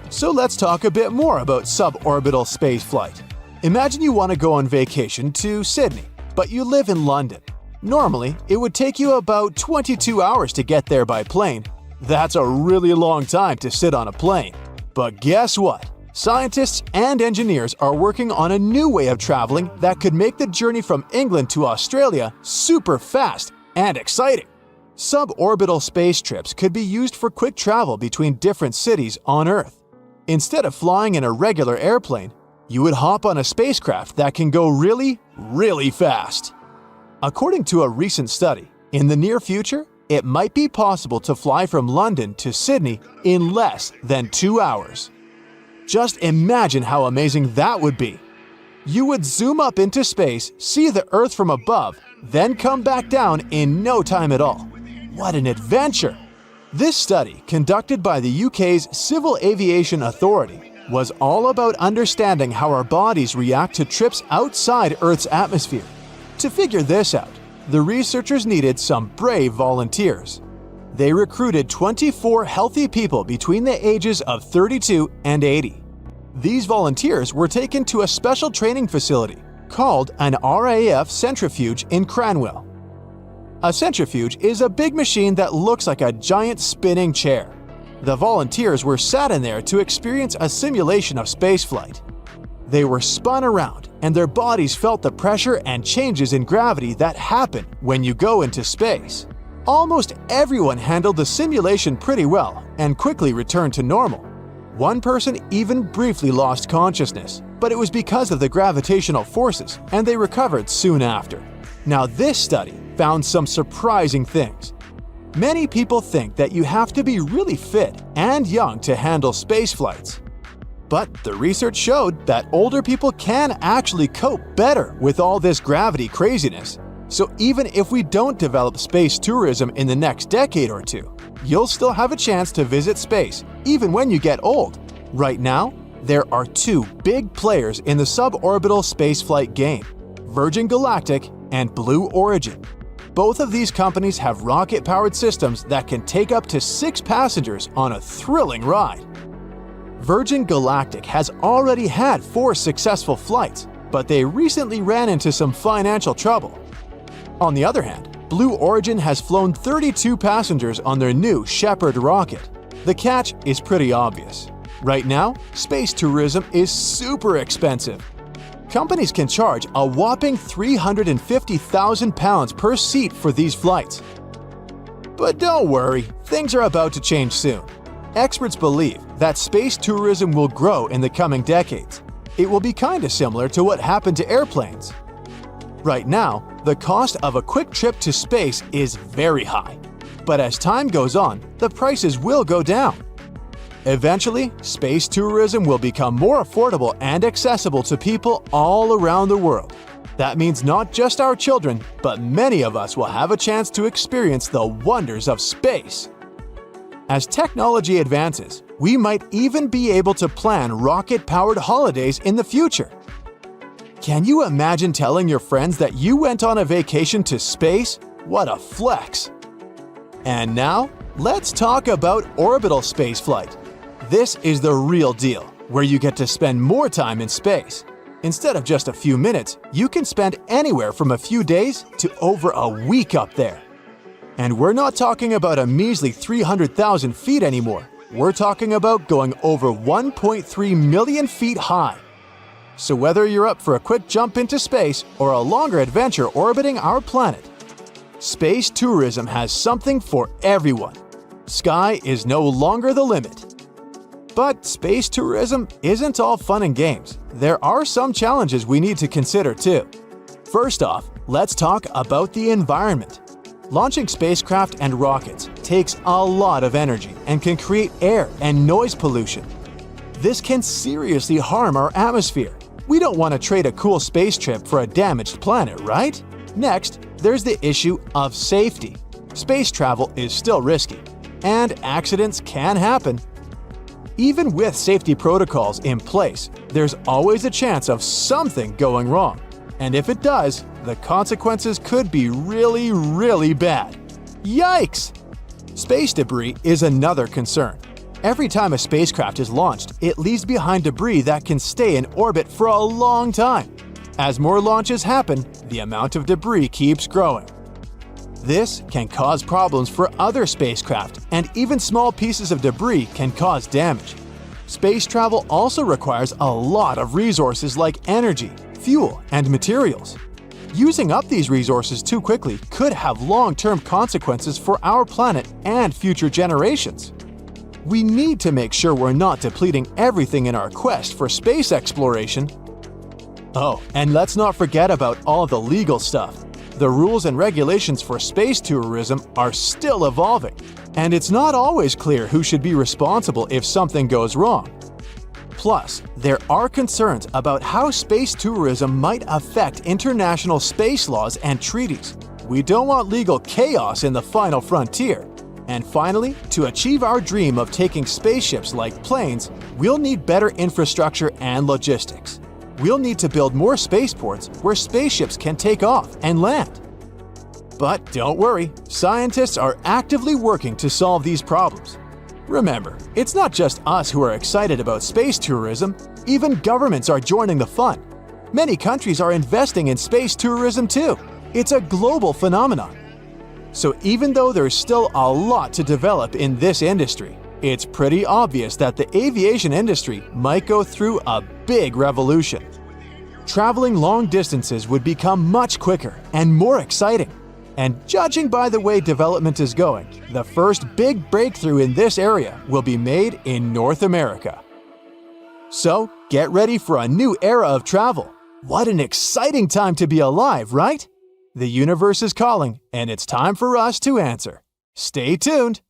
So let's talk a bit more about suborbital spaceflight. Imagine you want to go on vacation to Sydney, but you live in London. Normally, it would take you about 22 hours to get there by plane. That's a really long time to sit on a plane. But guess what? Scientists and engineers are working on a new way of traveling that could make the journey from England to Australia super fast and exciting. Suborbital space trips could be used for quick travel between different cities on Earth. Instead of flying in a regular airplane, you would hop on a spacecraft that can go really, really fast. According to a recent study, in the near future, it might be possible to fly from London to Sydney in less than 2 hours. Just imagine how amazing that would be. You would zoom up into space, see the Earth from above, then come back down in no time at all. What an adventure! This study, conducted by the UK's Civil Aviation Authority, was all about understanding how our bodies react to trips outside Earth's atmosphere. To figure this out, the researchers needed some brave volunteers. They recruited 24 healthy people between the ages of 32 and 80. These volunteers were taken to a special training facility called an RAF centrifuge in Cranwell. A centrifuge is a big machine that looks like a giant spinning chair. The volunteers were sat in there to experience a simulation of spaceflight. They were spun around, and their bodies felt the pressure and changes in gravity that happen when you go into space. Almost everyone handled the simulation pretty well and quickly returned to normal. One person even briefly lost consciousness, but it was because of the gravitational forces, and they recovered soon after. Now, this study found some surprising things. Many people think that you have to be really fit and young to handle space flights. But the research showed that older people can actually cope better with all this gravity craziness. So even if we don't develop space tourism in the next decade or two, you'll still have a chance to visit space even when you get old. Right now, there are two big players in the suborbital spaceflight game: Virgin Galactic and Blue Origin. Both of these companies have rocket-powered systems that can take up to 6 passengers on a thrilling ride. Virgin Galactic has already had 4 successful flights, but they recently ran into some financial trouble. On the other hand, Blue Origin has flown 32 passengers on their new Shepard rocket. The catch is pretty obvious. Right now, space tourism is super expensive. Companies can charge a whopping £350,000 per seat for these flights. But don't worry, things are about to change soon. Experts believe that space tourism will grow in the coming decades. It will be kinda similar to what happened to airplanes. Right now, the cost of a quick trip to space is very high. But as time goes on, the prices will go down. Eventually, space tourism will become more affordable and accessible to people all around the world. That means not just our children, but many of us will have a chance to experience the wonders of space. As technology advances, we might even be able to plan rocket-powered holidays in the future. Can you imagine telling your friends that you went on a vacation to space? What a flex! And now, let's talk about orbital spaceflight. This is the real deal, where you get to spend more time in space. Instead of just a few minutes, you can spend anywhere from a few days to over a week up there. And we're not talking about a measly 300,000 feet anymore. We're talking about going over 1.3 million feet high. So whether you're up for a quick jump into space or a longer adventure orbiting our planet, space tourism has something for everyone. Sky is no longer the limit. But space tourism isn't all fun and games. There are some challenges we need to consider too. First off, let's talk about the environment. Launching spacecraft and rockets takes a lot of energy and can create air and noise pollution. This can seriously harm our atmosphere. We don't want to trade a cool space trip for a damaged planet, right? Next, there's the issue of safety. Space travel is still risky, and accidents can happen. Even with safety protocols in place, there's always a chance of something going wrong. And if it does, the consequences could be really, really bad. Yikes! Space debris is another concern. Every time a spacecraft is launched, it leaves behind debris that can stay in orbit for a long time. As more launches happen, the amount of debris keeps growing. This can cause problems for other spacecraft, and even small pieces of debris can cause damage. Space travel also requires a lot of resources like energy, fuel, and materials. Using up these resources too quickly could have long-term consequences for our planet and future generations. We need to make sure we're not depleting everything in our quest for space exploration. Oh, and let's not forget about all the legal stuff. The rules and regulations for space tourism are still evolving, and it's not always clear who should be responsible if something goes wrong. Plus, there are concerns about how space tourism might affect international space laws and treaties. We don't want legal chaos in the final frontier. And finally, to achieve our dream of taking spaceships like planes, we'll need better infrastructure and logistics. We'll need to build more spaceports where spaceships can take off and land. But don't worry, scientists are actively working to solve these problems. Remember, it's not just us who are excited about space tourism, even governments are joining the fun. Many countries are investing in space tourism too. It's a global phenomenon. So even though there's still a lot to develop in this industry, it's pretty obvious that the aviation industry might go through a big revolution. Traveling long distances would become much quicker and more exciting. And judging by the way development is going, the first big breakthrough in this area will be made in North America. So, get ready for a new era of travel. What an exciting time to be alive, right? The universe is calling, and it's time for us to answer. Stay tuned!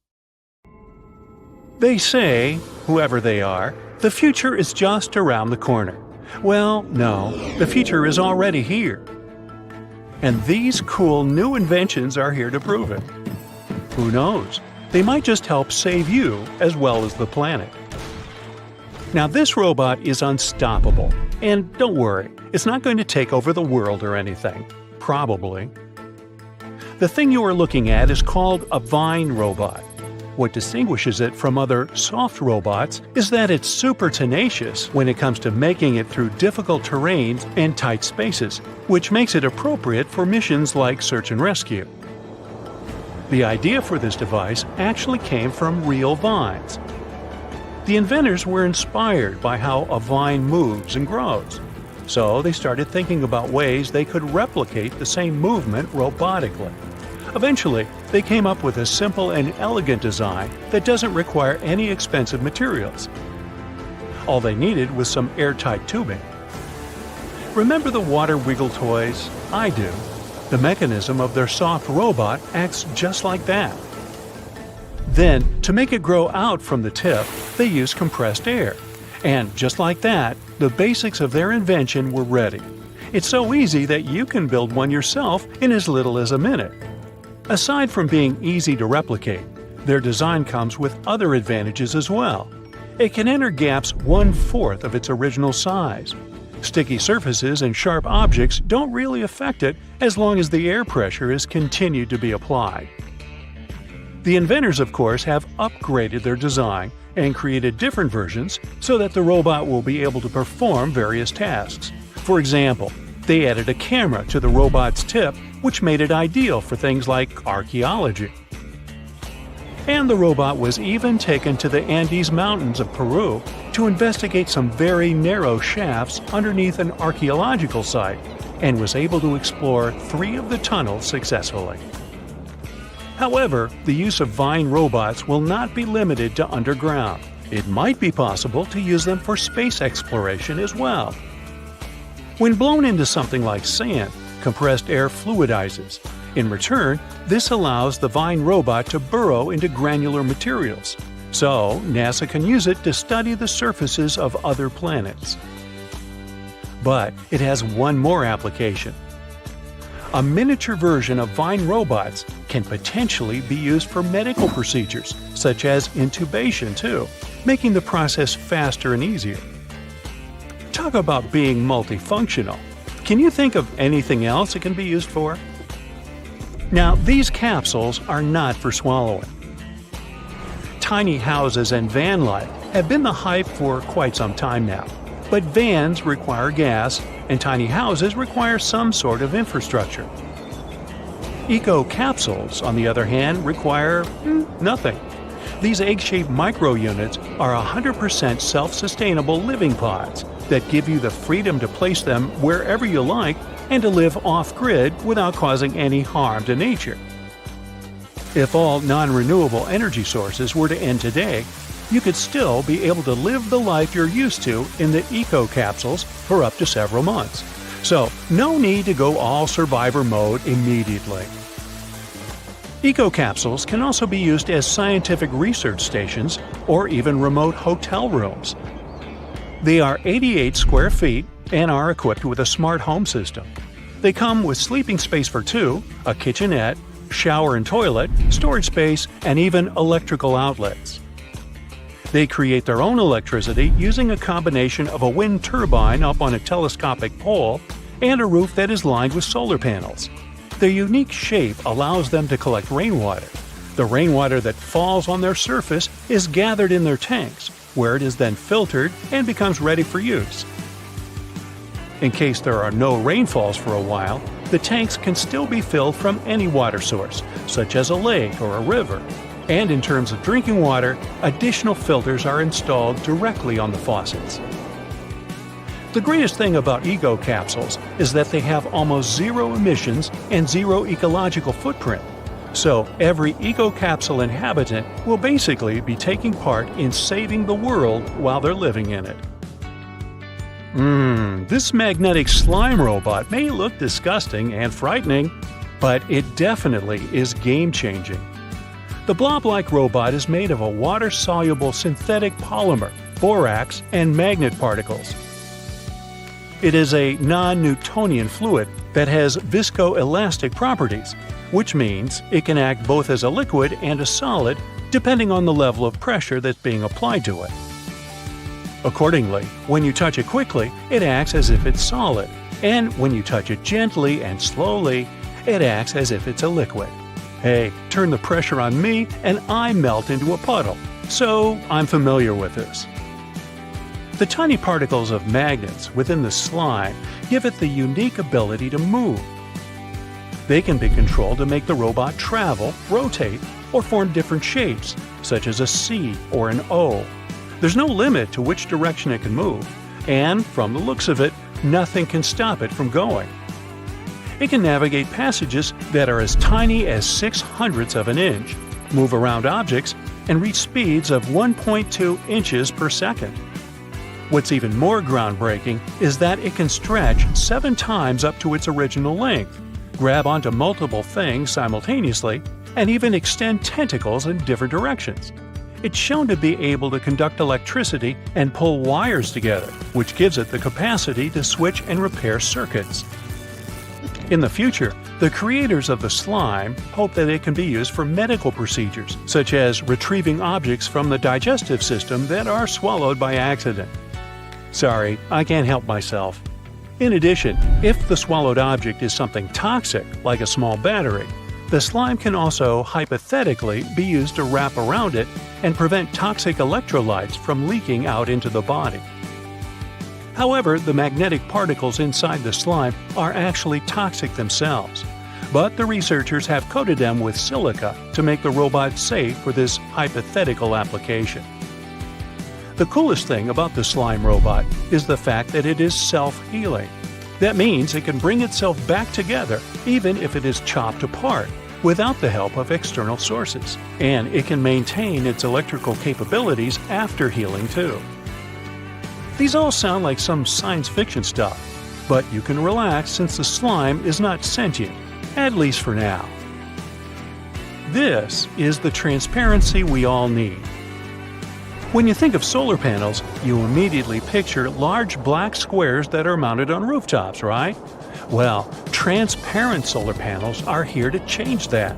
They say, whoever they are, the future is just around the corner. Well, no, the future is already here. And these cool new inventions are here to prove it. Who knows? They might just help save you as well as the planet. Now this robot is unstoppable. And don't worry, it's not going to take over the world or anything. Probably. The thing you are looking at is called a vine robot. What distinguishes it from other soft robots is that it's super tenacious when it comes to making it through difficult terrains and tight spaces, which makes it appropriate for missions like search and rescue. The idea for this device actually came from real vines. The inventors were inspired by how a vine moves and grows, so they started thinking about ways they could replicate the same movement robotically. Eventually, they came up with a simple and elegant design that doesn't require any expensive materials. All they needed was some airtight tubing. Remember the water wiggle toys? I do. The mechanism of their soft robot acts just like that. Then, to make it grow out from the tip, they used compressed air. And just like that, the basics of their invention were ready. It's so easy that you can build one yourself in as little as a minute. Aside from being easy to replicate, their design comes with other advantages as well. It can enter gaps 1/4 of its original size. Sticky surfaces and sharp objects don't really affect it as long as the air pressure is continued to be applied. The inventors, of course, have upgraded their design and created different versions so that the robot will be able to perform various tasks. For example, they added a camera to the robot's tip, which made it ideal for things like archaeology. And the robot was even taken to the Andes Mountains of Peru to investigate some very narrow shafts underneath an archaeological site, and was able to explore 3 of the tunnels successfully. However, the use of vine robots will not be limited to underground. It might be possible to use them for space exploration as well. When blown into something like sand, compressed air fluidizes. In return, this allows the vine robot to burrow into granular materials. So, NASA can use it to study the surfaces of other planets. But it has one more application. A miniature version of vine robots can potentially be used for medical procedures, such as intubation too, making the process faster and easier. Talk about being multifunctional. Can you think of anything else it can be used for? Now, these capsules are not for swallowing. tiny houses and van life have been the hype for quite some time now. But vans require gas, and tiny houses require some sort of infrastructure. Eco-capsules, on the other hand, require nothing. These egg-shaped micro-units are 100% self-sustainable living pods that give you the freedom to place them wherever you like and to live off-grid without causing any harm to nature. If all non-renewable energy sources were to end today, you could still be able to live the life you're used to in the eco-capsules for up to several months. So, no need to go all survivor mode immediately. Eco-capsules can also be used as scientific research stations or even remote hotel rooms. They are 88 square feet and are equipped with a smart home system. They come with sleeping space for two, a kitchenette, shower and toilet, storage space, and even electrical outlets. They create their own electricity using a combination of a wind turbine up on a telescopic pole and a roof that is lined with solar panels. Their unique shape allows them to collect rainwater. The rainwater that falls on their surface is gathered in their tanks, where it is then filtered and becomes ready for use. In case there are no rainfalls for a while, the tanks can still be filled from any water source, such as a lake or a river. And in terms of drinking water, additional filters are installed directly on the faucets. The greatest thing about eco-capsules is that they have almost zero emissions and zero ecological footprint. So every eco-capsule inhabitant will basically be taking part in saving the world while they're living in it. This magnetic slime robot may look disgusting and frightening, but it definitely is game-changing. The blob-like robot is made of a water-soluble synthetic polymer, borax, and magnet particles. It is a non-Newtonian fluid that has viscoelastic properties, which means it can act both as a liquid and a solid depending on the level of pressure that's being applied to it. Accordingly, when you touch it quickly, it acts as if it's solid, and when you touch it gently and slowly, it acts as if it's a liquid. Hey, turn the pressure on me and I melt into a puddle, so I'm familiar with this. The tiny particles of magnets within the slime give it the unique ability to move. They can be controlled to make the robot travel, rotate, or form different shapes, such as a C or an O. There's no limit to which direction it can move, and from the looks of it, nothing can stop it from going. It can navigate passages that are as tiny as 0.06 of an inch, move around objects, and reach speeds of 1.2 inches per second. What's even more groundbreaking is that it can stretch 7 times up to its original length, grab onto multiple things simultaneously, and even extend tentacles in different directions. It's shown to be able to conduct electricity and pull wires together, which gives it the capacity to switch and repair circuits. In the future, the creators of the slime hope that it can be used for medical procedures, such as retrieving objects from the digestive system that are swallowed by accident. Sorry, I can't help myself. In addition, if the swallowed object is something toxic, like a small battery, the slime can also hypothetically be used to wrap around it and prevent toxic electrolytes from leaking out into the body. However, the magnetic particles inside the slime are actually toxic themselves, but the researchers have coated them with silica to make the robot safe for this hypothetical application. The coolest thing about the slime robot is the fact that it is self-healing. That means it can bring itself back together even if it is chopped apart, without the help of external sources, and it can maintain its electrical capabilities after healing too. These all sound like some science fiction stuff, but you can relax since the slime is not sentient, at least for now. This is the transparency we all need. When you think of solar panels, you immediately picture large black squares that are mounted on rooftops, right? Well, transparent solar panels are here to change that.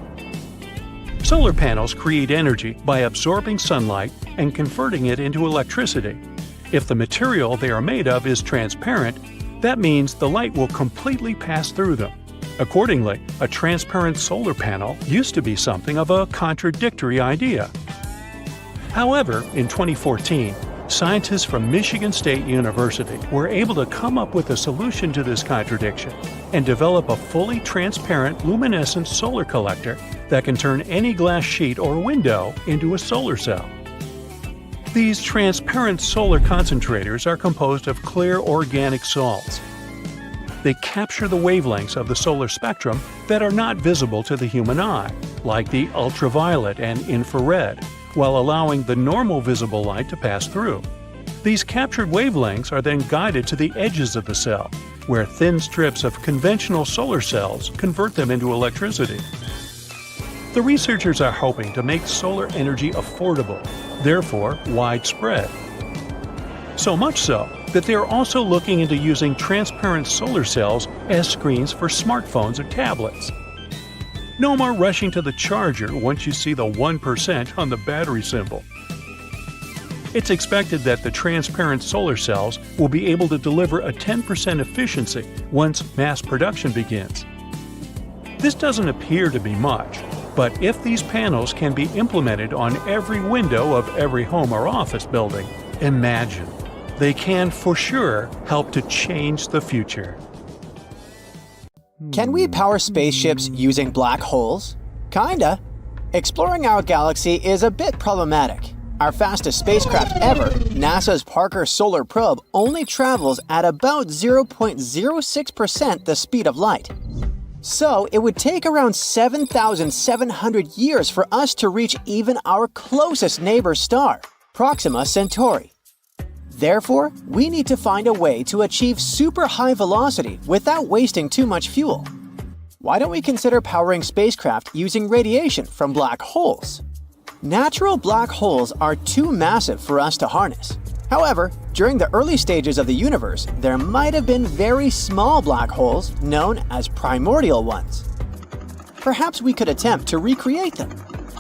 Solar panels create energy by absorbing sunlight and converting it into electricity. If the material they are made of is transparent, that means the light will completely pass through them. Accordingly, a transparent solar panel used to be something of a contradictory idea. However, in 2014, scientists from Michigan State University were able to come up with a solution to this contradiction and develop a fully transparent luminescent solar collector that can turn any glass sheet or window into a solar cell. These transparent solar concentrators are composed of clear organic salts. They capture the wavelengths of the solar spectrum that are not visible to the human eye, like the ultraviolet and infrared, while allowing the normal visible light to pass through. These captured wavelengths are then guided to the edges of the cell, where thin strips of conventional solar cells convert them into electricity. The researchers are hoping to make solar energy affordable, therefore widespread. So much so that they are also looking into using transparent solar cells as screens for smartphones or tablets. No more rushing to the charger once you see the 1% on the battery symbol. It's expected that the transparent solar cells will be able to deliver a 10% efficiency once mass production begins. This doesn't appear to be much, but if these panels can be implemented on every window of every home or office building, imagine. They can for sure help to change the future. Can we power spaceships using black holes? Kinda. Exploring our galaxy is a bit problematic. Our fastest spacecraft ever, NASA's Parker Solar Probe, only travels at about 0.06% the speed of light. So it would take around 7,700 years for us to reach even our closest neighbor star, Proxima Centauri. Therefore, we need to find a way to achieve super high velocity without wasting too much fuel. Why don't we consider powering spacecraft using radiation from black holes? Natural black holes are too massive for us to harness. However, during the early stages of the universe, there might have been very small black holes known as primordial ones. Perhaps we could attempt to recreate them.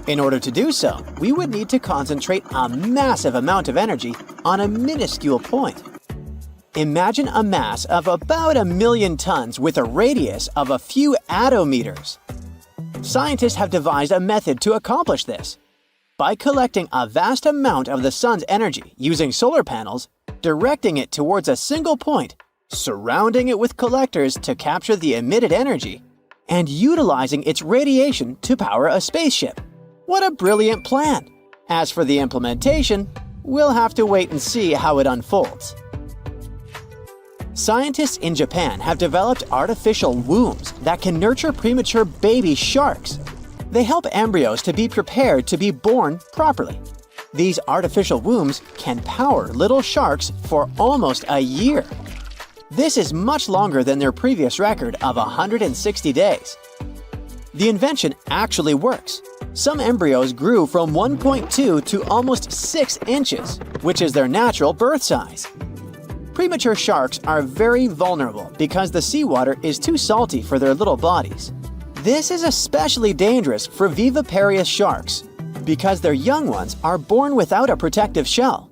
In order to do so, we would need to concentrate a massive amount of energy on a minuscule point. Imagine a mass of about 1 million tons with a radius of a few attometers. Scientists have devised a method to accomplish this. By collecting a vast amount of the sun's energy using solar panels, directing it towards a single point, surrounding it with collectors to capture the emitted energy, and utilizing its radiation to power a spaceship. What a brilliant plan! As for the implementation, we'll have to wait and see how it unfolds. Scientists in Japan have developed artificial wombs that can nurture premature baby sharks. They help embryos to be prepared to be born properly. These artificial wombs can power little sharks for almost a year. This is much longer than their previous record of 160 days. The invention actually works. Some embryos grew from 1.2 to almost 6 inches, which is their natural birth size. Premature sharks are very vulnerable because the seawater is too salty for their little bodies. This is especially dangerous for viviparous sharks because their young ones are born without a protective shell.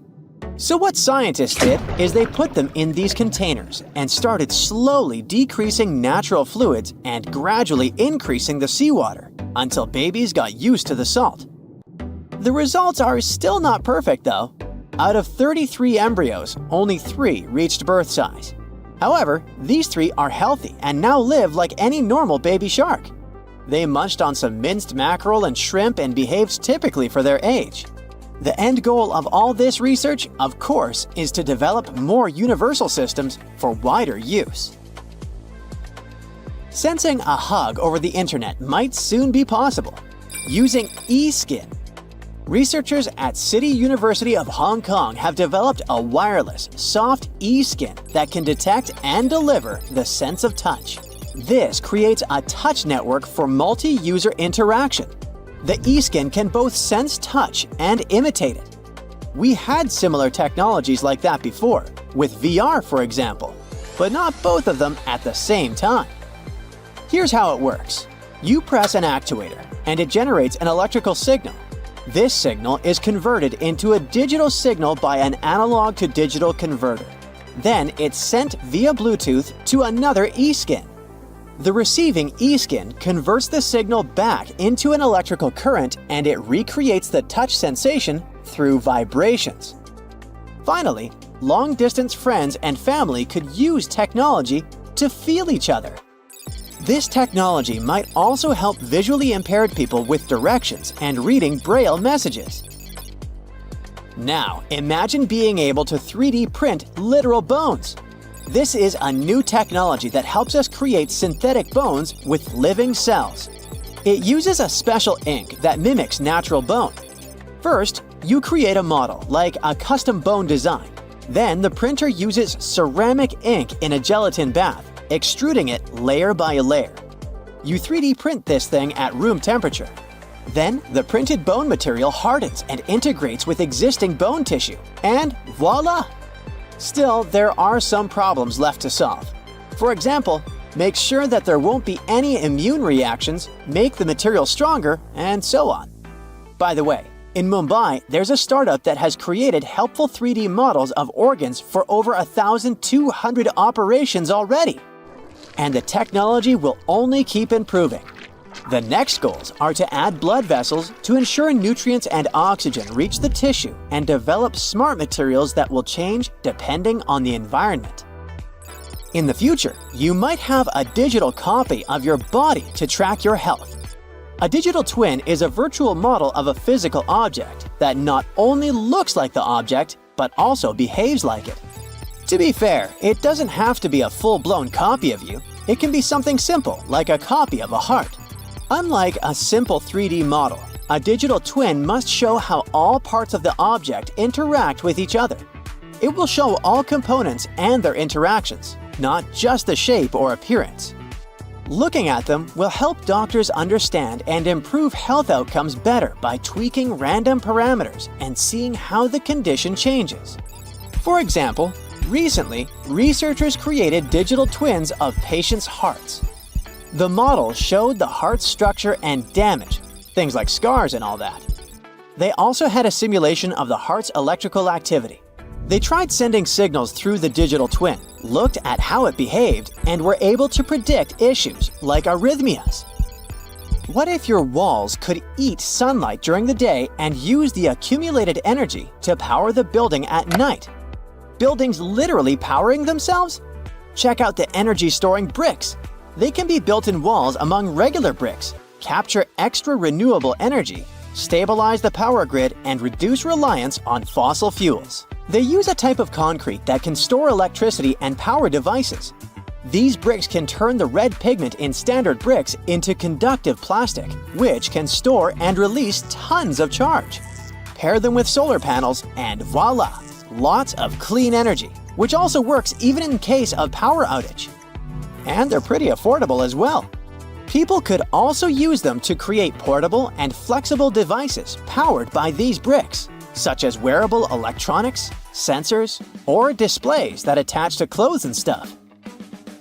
So what scientists did is they put them in these containers and started slowly decreasing natural fluids and gradually increasing the seawater until babies got used to the salt. The results are still not perfect though. Out of 33 embryos, only 3 reached birth size. However, these 3 are healthy and now live like any normal baby shark. They munched on some minced mackerel and shrimp and behaved typically for their age. The end goal of all this research, of course, is to develop more universal systems for wider use. Sensing a hug over the internet might soon be possible. Using e-skin. Researchers at City University of Hong Kong have developed a wireless, soft e-skin that can detect and deliver the sense of touch. This creates a touch network for multi-user interaction. The e-skin can both sense touch and imitate it. We had similar technologies like that before, with VR for example, but not both of them at the same time. Here's how it works. You press an actuator, and it generates an electrical signal. This signal is converted into a digital signal by an analog to digital converter. Then it's sent via Bluetooth to another e-skin. The receiving e-skin converts the signal back into an electrical current and it recreates the touch sensation through vibrations. Finally, long-distance friends and family could use technology to feel each other. This technology might also help visually impaired people with directions and reading Braille messages. Now, imagine being able to 3D print literal bones. This is a new technology that helps us create synthetic bones with living cells. It uses a special ink that mimics natural bone. First, you create a model, like a custom bone design. Then the printer uses ceramic ink in a gelatin bath, extruding it layer by layer. You 3D print this thing at room temperature. Then, the printed bone material hardens and integrates with existing bone tissue, and voila! Still, there are some problems left to solve. For example, make sure that there won't be any immune reactions, make the material stronger, and so on. By the way, in Mumbai, there's a startup that has created helpful 3D models of organs for over 1,200 operations already. And the technology will only keep improving. The next goals are to add blood vessels to ensure nutrients and oxygen reach the tissue and develop smart materials that will change depending on the environment. In the future, you might have a digital copy of your body to track your health. A digital twin is a virtual model of a physical object that not only looks like the object, but also behaves like it. To be fair, it doesn't have to be a full-blown copy of you. It can be something simple, like a copy of a heart. Unlike a simple 3D model, a digital twin must show how all parts of the object interact with each other. It will show all components and their interactions, not just the shape or appearance. Looking at them will help doctors understand and improve health outcomes better by tweaking random parameters and seeing how the condition changes. For example, recently, researchers created digital twins of patients' hearts. The model showed the heart's structure and damage, things like scars and all that. They also had a simulation of the heart's electrical activity. They tried sending signals through the digital twin, looked at how it behaved, and were able to predict issues like arrhythmias. What if your walls could eat sunlight during the day and use the accumulated energy to power the building at night? Buildings literally powering themselves? Check out the energy-storing bricks. They can be built in walls among regular bricks, capture extra renewable energy, stabilize the power grid, and reduce reliance on fossil fuels. They use a type of concrete that can store electricity and power devices. These bricks can turn the red pigment in standard bricks into conductive plastic, which can store and release tons of charge. Pair them with solar panels, and voila! Lots of clean energy, which also works even in case of power outage. And they're pretty affordable as well. People could also use them to create portable and flexible devices powered by these bricks, such as wearable electronics, sensors, or displays that attach to clothes and stuff.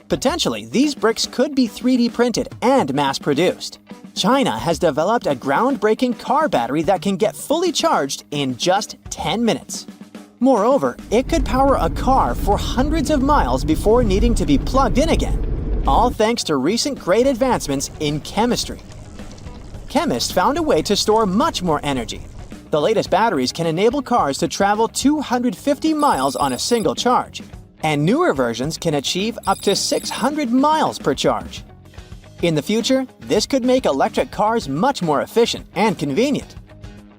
Potentially, these bricks could be 3D printed and mass-produced. China has developed a groundbreaking car battery that can get fully charged in just 10 minutes. Moreover, it could power a car for hundreds of miles before needing to be plugged in again, all thanks to recent great advancements in chemistry. Chemists found a way to store much more energy. The latest batteries can enable cars to travel 250 miles on a single charge, and newer versions can achieve up to 600 miles per charge. In the future, this could make electric cars much more efficient and convenient.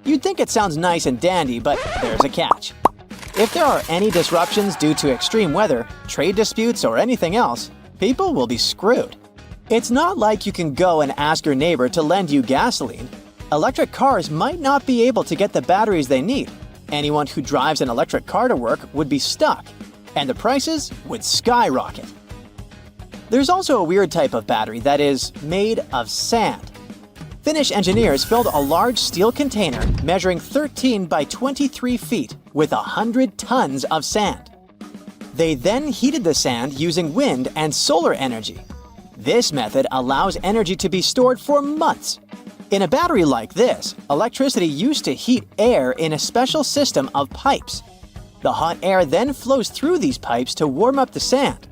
You'd think it sounds nice and dandy, but there's a catch. If there are any disruptions due to extreme weather, trade disputes, or anything else, people will be screwed. It's not like you can go and ask your neighbor to lend you gasoline. Electric cars might not be able to get the batteries they need. Anyone who drives an electric car to work would be stuck, and the prices would skyrocket. There's also a weird type of battery that is made of sand. Finnish engineers filled a large steel container measuring 13 by 23 feet with 100 tons of sand. They then heated the sand using wind and solar energy. This method allows energy to be stored for months. In a battery like this, electricity used to heat air in a special system of pipes. The hot air then flows through these pipes to warm up the sand.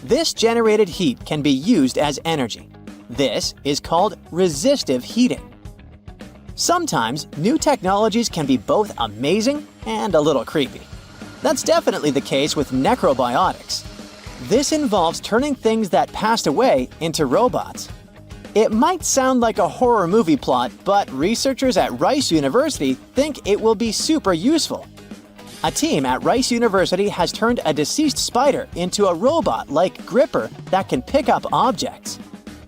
This generated heat can be used as energy. This is called resistive heating. Sometimes new technologies can be both amazing and a little creepy. That's definitely the case with necrobiotics. This involves turning things that passed away into robots. It might sound like a horror movie plot, but researchers at Rice University think it will be super useful. A team at Rice University has turned a deceased spider into a robot-like gripper that can pick up objects.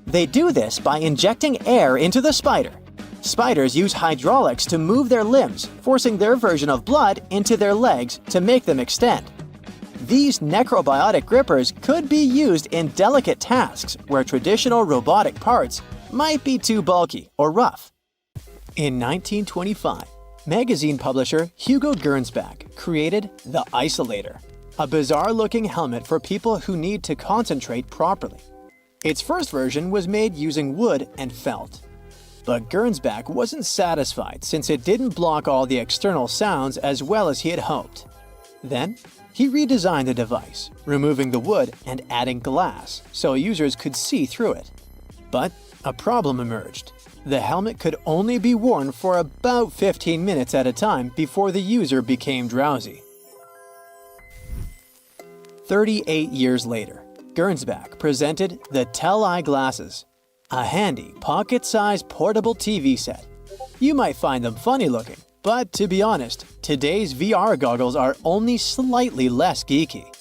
They do this by injecting air into the spider. Spiders use hydraulics to move their limbs, forcing their version of blood into their legs to make them extend. These necrobiotic grippers could be used in delicate tasks where traditional robotic parts might be too bulky or rough. In 1925, magazine publisher Hugo Gernsback created the Isolator, a bizarre-looking helmet for people who need to concentrate properly. Its first version was made using wood and felt. But Gernsback wasn't satisfied since it didn't block all the external sounds as well as he had hoped. Then, he redesigned the device, removing the wood and adding glass so users could see through it. But a problem emerged. The helmet could only be worn for about 15 minutes at a time before the user became drowsy. 38 years later, Gernsback presented the Tell-Eye glasses, a handy, pocket-sized portable TV set. You might find them funny-looking, but to be honest, today's VR goggles are only slightly less geeky.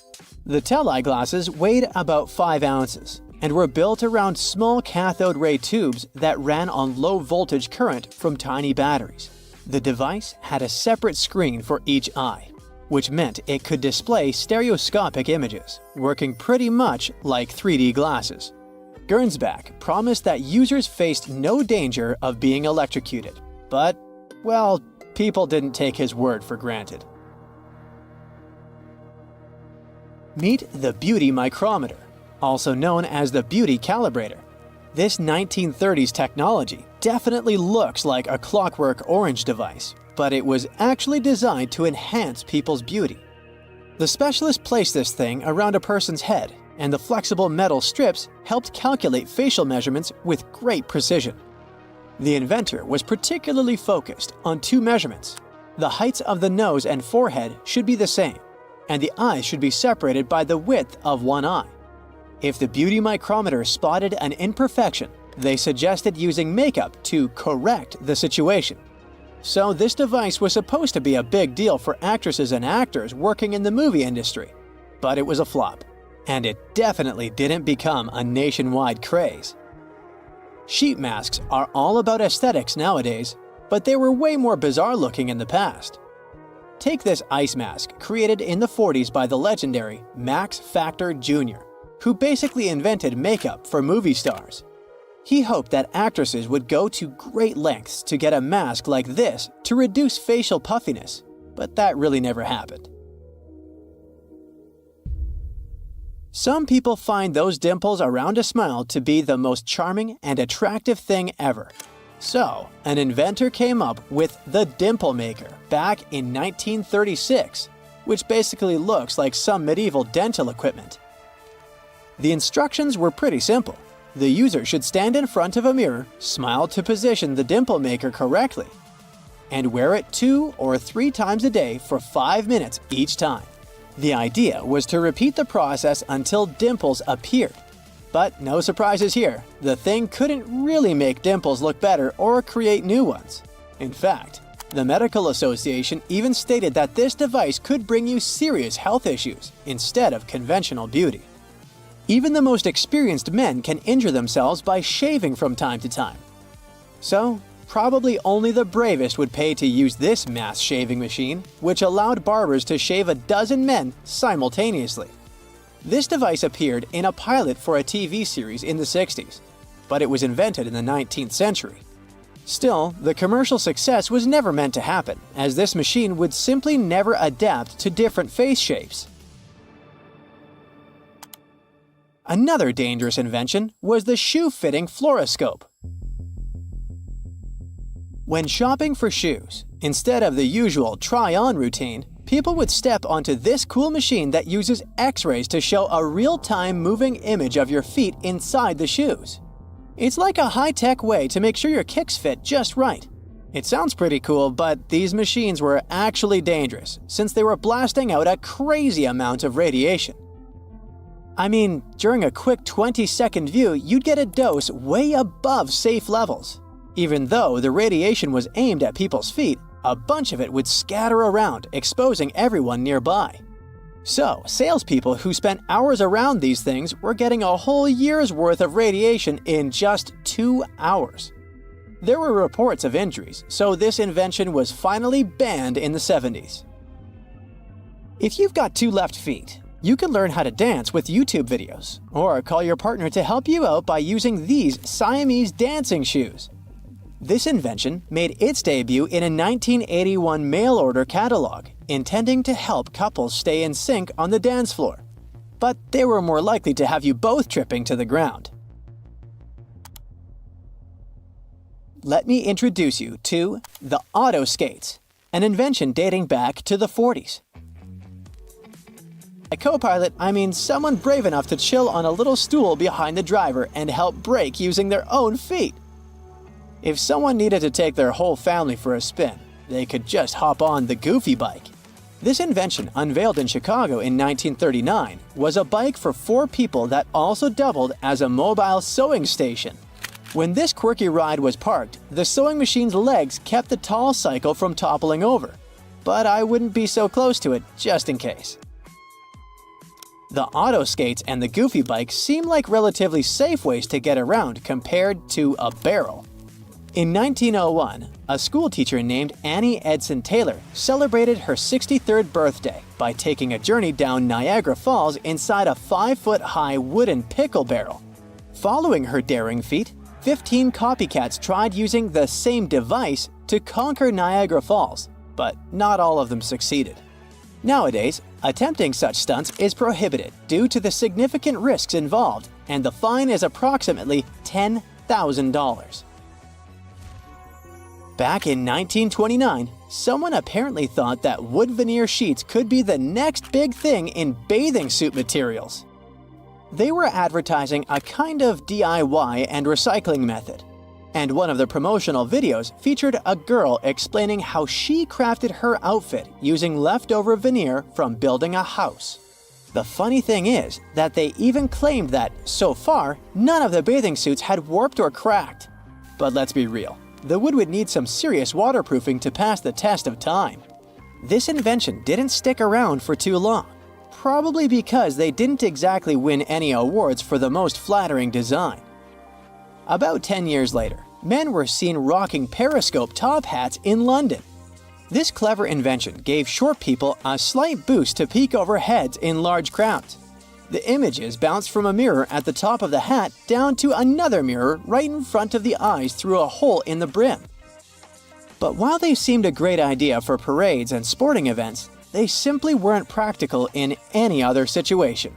The Tell-Eye glasses weighed about 5 ounces and were built around small cathode ray tubes that ran on low-voltage current from tiny batteries. The device had a separate screen for each eye, which meant it could display stereoscopic images, working pretty much like 3D glasses. Gernsback promised that users faced no danger of being electrocuted, but, well, people didn't take his word for granted. Meet the beauty micrometer, also known as the beauty calibrator. This 1930s technology definitely looks like a clockwork orange device, but it was actually designed to enhance people's beauty. The specialist placed this thing around a person's head, and the flexible metal strips helped calculate facial measurements with great precision. The inventor was particularly focused on 2 measurements. The heights of the nose and forehead should be the same, and the eyes should be separated by the width of one eye. If the beauty micrometer spotted an imperfection, they suggested using makeup to correct the situation. So this device was supposed to be a big deal for actresses and actors working in the movie industry, but it was a flop, and it definitely didn't become a nationwide craze. Sheet masks are all about aesthetics nowadays, but they were way more bizarre looking in the past. Take this ice mask created in the 40s by the legendary Max Factor Jr., who basically invented makeup for movie stars. He hoped that actresses would go to great lengths to get a mask like this to reduce facial puffiness, but that really never happened. Some people find those dimples around a smile to be the most charming and attractive thing ever. So, an inventor came up with the Dimple Maker back in 1936, which basically looks like some medieval dental equipment. The instructions were pretty simple. The user should stand in front of a mirror, smile to position the Dimple Maker correctly, and wear it 2 or 3 times a day for 5 minutes each time. The idea was to repeat the process until dimples appeared. But no surprises here, the thing couldn't really make dimples look better or create new ones. In fact, the Medical Association even stated that this device could bring you serious health issues instead of conventional beauty. Even the most experienced men can injure themselves by shaving from time to time. So, probably only the bravest would pay to use this mass shaving machine, which allowed barbers to shave a dozen men simultaneously. This device appeared in a pilot for a TV series in the 60s, but it was invented in the 19th century. Still, the commercial success was never meant to happen, as this machine would simply never adapt to different face shapes. Another dangerous invention was the shoe-fitting fluoroscope. When shopping for shoes, instead of the usual try-on routine, people would step onto this cool machine that uses X-rays to show a real-time moving image of your feet inside the shoes. It's like a high-tech way to make sure your kicks fit just right. It sounds pretty cool, but these machines were actually dangerous since they were blasting out a crazy amount of radiation. I mean, during a quick 20-second view, you'd get a dose way above safe levels. Even though the radiation was aimed at people's feet, a bunch of it would scatter around, exposing everyone nearby. So, salespeople who spent hours around these things were getting a whole year's worth of radiation in just 2 hours. There were reports of injuries, so this invention was finally banned in the 70s. If you've got 2 left feet, you can learn how to dance with YouTube videos, or call your partner to help you out by using these Siamese dancing shoes. This invention made its debut in a 1981 mail-order catalog, intending to help couples stay in sync on the dance floor. But they were more likely to have you both tripping to the ground. Let me introduce you to the auto skates, an invention dating back to the 40s. A co-pilot, I mean someone brave enough to chill on a little stool behind the driver and help brake using their own feet. If someone needed to take their whole family for a spin, they could just hop on the Goofy bike. This invention, unveiled in Chicago in 1939, was a bike for 4 people that also doubled as a mobile sewing station. When this quirky ride was parked, the sewing machine's legs kept the tall cycle from toppling over. But I wouldn't be so close to it, just in case. The auto skates and the Goofy bike seem like relatively safe ways to get around compared to a barrel. In 1901, a schoolteacher named Annie Edson Taylor celebrated her 63rd birthday by taking a journey down Niagara Falls inside a 5-foot-high wooden pickle barrel. Following her daring feat, 15 copycats tried using the same device to conquer Niagara Falls, but not all of them succeeded. Nowadays, attempting such stunts is prohibited due to the significant risks involved, and the fine is approximately $10,000. Back in 1929, someone apparently thought that wood veneer sheets could be the next big thing in bathing suit materials. They were advertising a kind of DIY and recycling method, and one of the promotional videos featured a girl explaining how she crafted her outfit using leftover veneer from building a house. The funny thing is that they even claimed that, so far, none of the bathing suits had warped or cracked. But let's be real, the wood would need some serious waterproofing to pass the test of time. This invention didn't stick around for too long, probably because they didn't exactly win any awards for the most flattering design. About 10 years later, men were seen rocking periscope top hats in London. This clever invention gave short people a slight boost to peek over heads in large crowds. The images bounced from a mirror at the top of the hat down to another mirror right in front of the eyes through a hole in the brim. But while they seemed a great idea for parades and sporting events, they simply weren't practical in any other situation.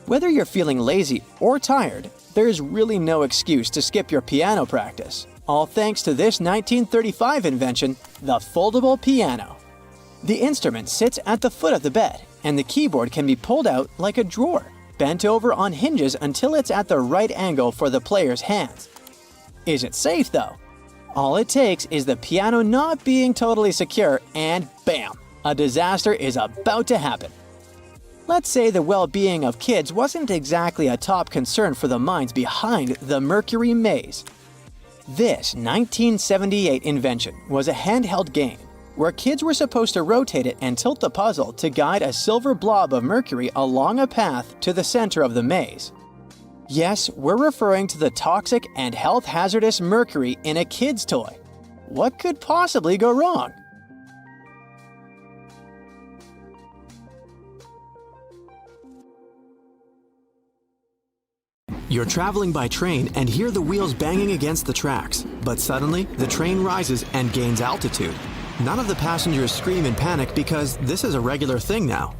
Whether you're feeling lazy or tired, there's really no excuse to skip your piano practice, all thanks to this 1935 invention, the foldable piano. The instrument sits at the foot of the bed, and the keyboard can be pulled out like a drawer, bent over on hinges until it's at the right angle for the player's hands. Is it safe though? All it takes is the piano not being totally secure, and bam! A disaster is about to happen. Let's say the well-being of kids wasn't exactly a top concern for the minds behind the Mercury maze. This 1978 invention was a handheld game where kids were supposed to rotate it and tilt the puzzle to guide a silver blob of mercury along a path to the center of the maze. Yes, we're referring to the toxic and health hazardous mercury in a kid's toy. What could possibly go wrong? You're traveling by train and hear the wheels banging against the tracks, but suddenly the train rises and gains altitude. None of the passengers scream in panic because this is a regular thing now.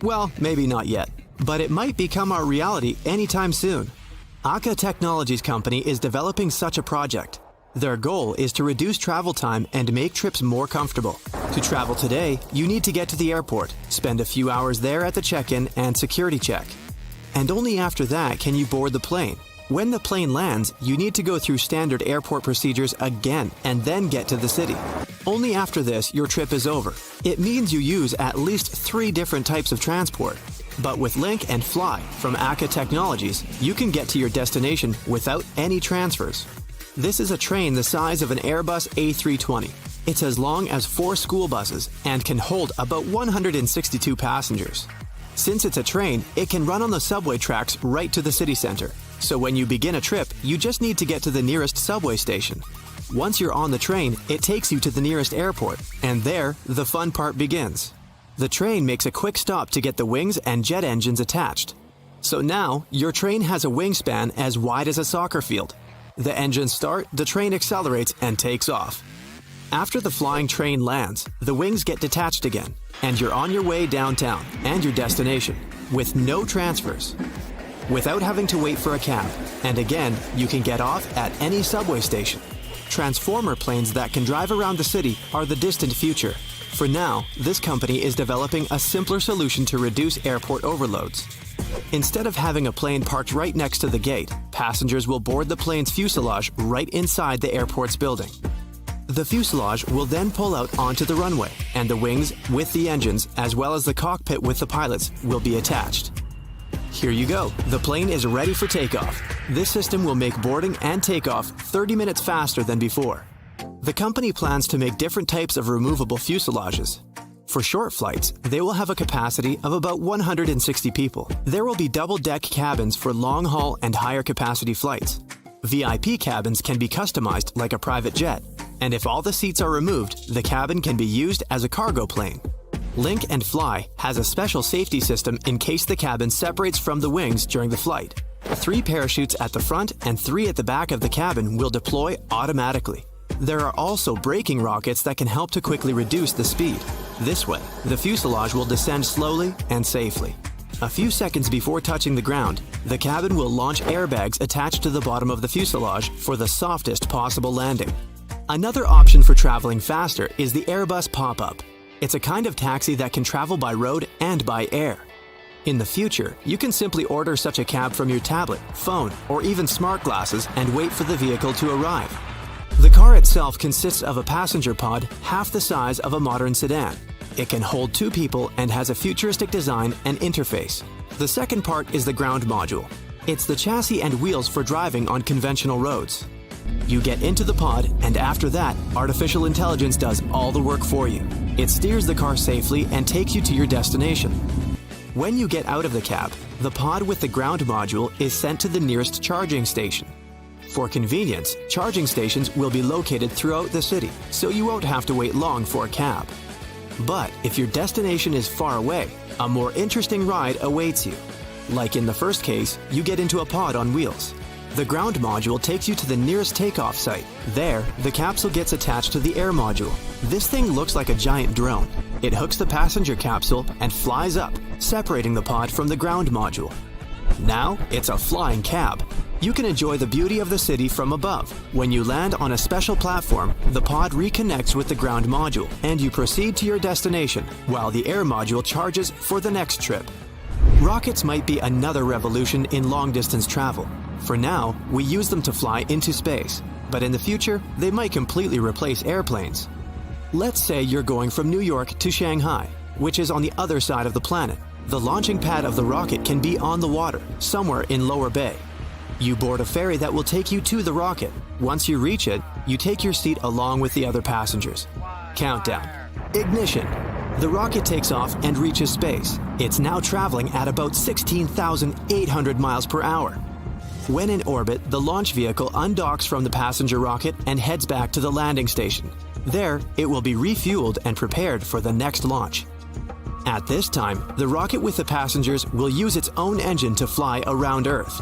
Well, maybe not yet, but it might become our reality anytime soon. Aka Technologies Company is developing such a project. Their goal is to reduce travel time and make trips more comfortable. To travel today, you need to get to the airport, spend a few hours there at the check-in and security check. And only after that can you board the plane, When the plane lands, you need to go through standard airport procedures again and then get to the city. Only after this, your trip is over. It means you use at least 3 different types of transport. But with Link and Fly from Akka Technologies, you can get to your destination without any transfers. This is a train the size of an Airbus A320. It's as long as 4 school buses and can hold about 162 passengers. Since it's a train, it can run on the subway tracks right to the city center. So when you begin a trip, you just need to get to the nearest subway station. Once you're on the train, it takes you to the nearest airport, and there, the fun part begins. The train makes a quick stop to get the wings and jet engines attached. So now, your train has a wingspan as wide as a soccer field. The engines start, the train accelerates, and takes off. After the flying train lands, the wings get detached again, and you're on your way downtown and your destination, with no transfers. Without having to wait for a cab, and again, you can get off at any subway station. Transformer planes that can drive around the city are the distant future. For now, this company is developing a simpler solution to reduce airport overloads. Instead of having a plane parked right next to the gate, passengers will board the plane's fuselage right inside the airport's building. The fuselage will then pull out onto the runway, and the wings with the engines, as well as the cockpit with the pilots, will be attached. Here you go. The plane is ready for takeoff. This system will make boarding and takeoff 30 minutes faster than before. The company plans to make different types of removable fuselages. For short flights, they will have a capacity of about 160 people. There will be double-deck cabins for long-haul and higher capacity flights. VIP cabins can be customized like a private jet. And if all the seats are removed, the cabin can be used as a cargo plane. Link and Fly has a special safety system in case the cabin separates from the wings during the flight. 3 parachutes at the front and 3 at the back of the cabin will deploy automatically. There are also braking rockets that can help to quickly reduce the speed. This way, the fuselage will descend slowly and safely. A few seconds before touching the ground, the cabin will launch airbags attached to the bottom of the fuselage for the softest possible landing. Another option for traveling faster is the Airbus Pop-Up. It's a kind of taxi that can travel by road and by air. In the future, you can simply order such a cab from your tablet, phone, or even smart glasses and wait for the vehicle to arrive. The car itself consists of a passenger pod half the size of a modern sedan. It can hold 2 people and has a futuristic design and interface. The second part is the ground module. It's the chassis and wheels for driving on conventional roads. You get into the pod, and after that, artificial intelligence does all the work for you. It steers the car safely and takes you to your destination. When you get out of the cab, the pod with the ground module is sent to the nearest charging station. For convenience, charging stations will be located throughout the city, so you won't have to wait long for a cab. But if your destination is far away, a more interesting ride awaits you. Like in the first case, you get into a pod on wheels. The ground module takes you to the nearest takeoff site. There, the capsule gets attached to the air module. This thing looks like a giant drone. It hooks the passenger capsule and flies up, separating the pod from the ground module. Now, it's a flying cab. You can enjoy the beauty of the city from above. When you land on a special platform, the pod reconnects with the ground module, and you proceed to your destination, while the air module charges for the next trip. Rockets might be another revolution in long-distance travel. For now, we use them to fly into space, but in the future, they might completely replace airplanes. Let's say you're going from New York to Shanghai, which is on the other side of the planet. The launching pad of the rocket can be on the water, somewhere in Lower Bay. You board a ferry that will take you to the rocket. Once you reach it, you take your seat along with the other passengers. Countdown. Ignition. The rocket takes off and reaches space. It's now traveling at about 16,800 miles per hour. When in orbit, the launch vehicle undocks from the passenger rocket and heads back to the landing station. There, it will be refueled and prepared for the next launch. At this time, the rocket with the passengers will use its own engine to fly around Earth.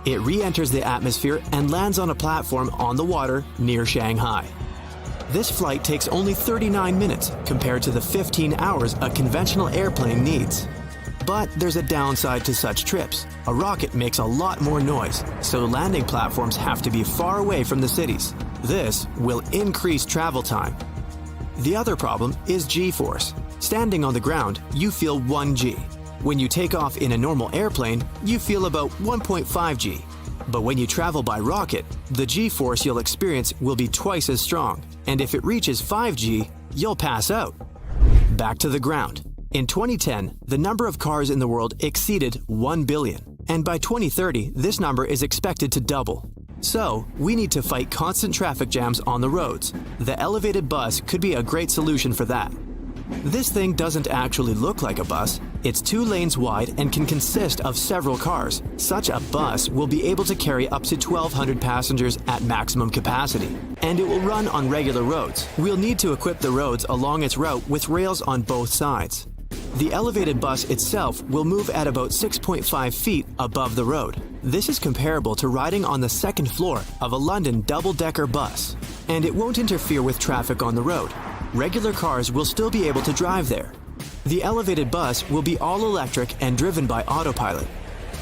It re-enters the atmosphere and lands on a platform on the water near Shanghai. This flight takes only 39 minutes compared to the 15 hours a conventional airplane needs. But there's a downside to such trips. A rocket makes a lot more noise, so landing platforms have to be far away from the cities. This will increase travel time. The other problem is G-force. Standing on the ground, you feel 1 G. When you take off in a normal airplane, you feel about 1.5 G. But when you travel by rocket, the G-force you'll experience will be twice as strong, and if it reaches 5G, you'll pass out. Back to the ground. In 2010, the number of cars in the world exceeded 1 billion, and by 2030, this number is expected to double. So, we need to fight constant traffic jams on the roads. The elevated bus could be a great solution for that. This thing doesn't actually look like a bus. It's 2 lanes wide and can consist of several cars. Such a bus will be able to carry up to 1,200 passengers at maximum capacity, and it will run on regular roads. We'll need to equip the roads along its route with rails on both sides. The elevated bus itself will move at about 6.5 feet above the road. This is comparable to riding on the second floor of a London double-decker bus, and it won't interfere with traffic on the road. Regular cars will still be able to drive there. The elevated bus will be all electric and driven by autopilot.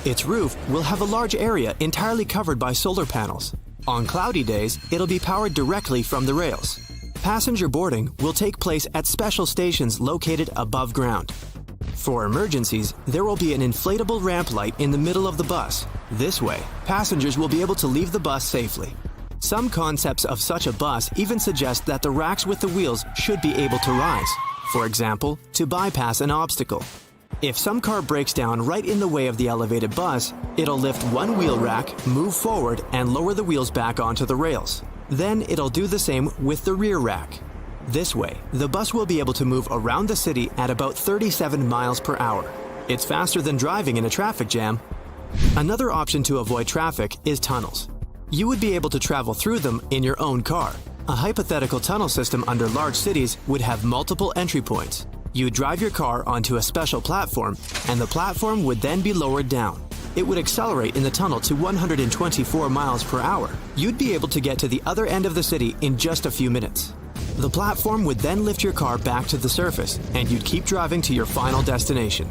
Its roof will have a large area entirely covered by solar panels. On cloudy days, it'll be powered directly from the rails. Passenger boarding will take place at special stations located above ground. For emergencies, there will be an inflatable ramp light in the middle of the bus. This way, passengers will be able to leave the bus safely. Some concepts of such a bus even suggest that the racks with the wheels should be able to rise, for example, to bypass an obstacle. If some car breaks down right in the way of the elevated bus, it'll lift one wheel rack, move forward, and lower the wheels back onto the rails. Then it'll do the same with the rear rack. This way, the bus will be able to move around the city at about 37 miles per hour. It's faster than driving in a traffic jam. Another option to avoid traffic is tunnels. You would be able to travel through them in your own car. A hypothetical tunnel system under large cities would have multiple entry points. You would drive your car onto a special platform, and the platform would then be lowered down. It would accelerate in the tunnel to 124 miles per hour. You'd be able to get to the other end of the city in just a few minutes. The platform would then lift your car back to the surface, and you'd keep driving to your final destination.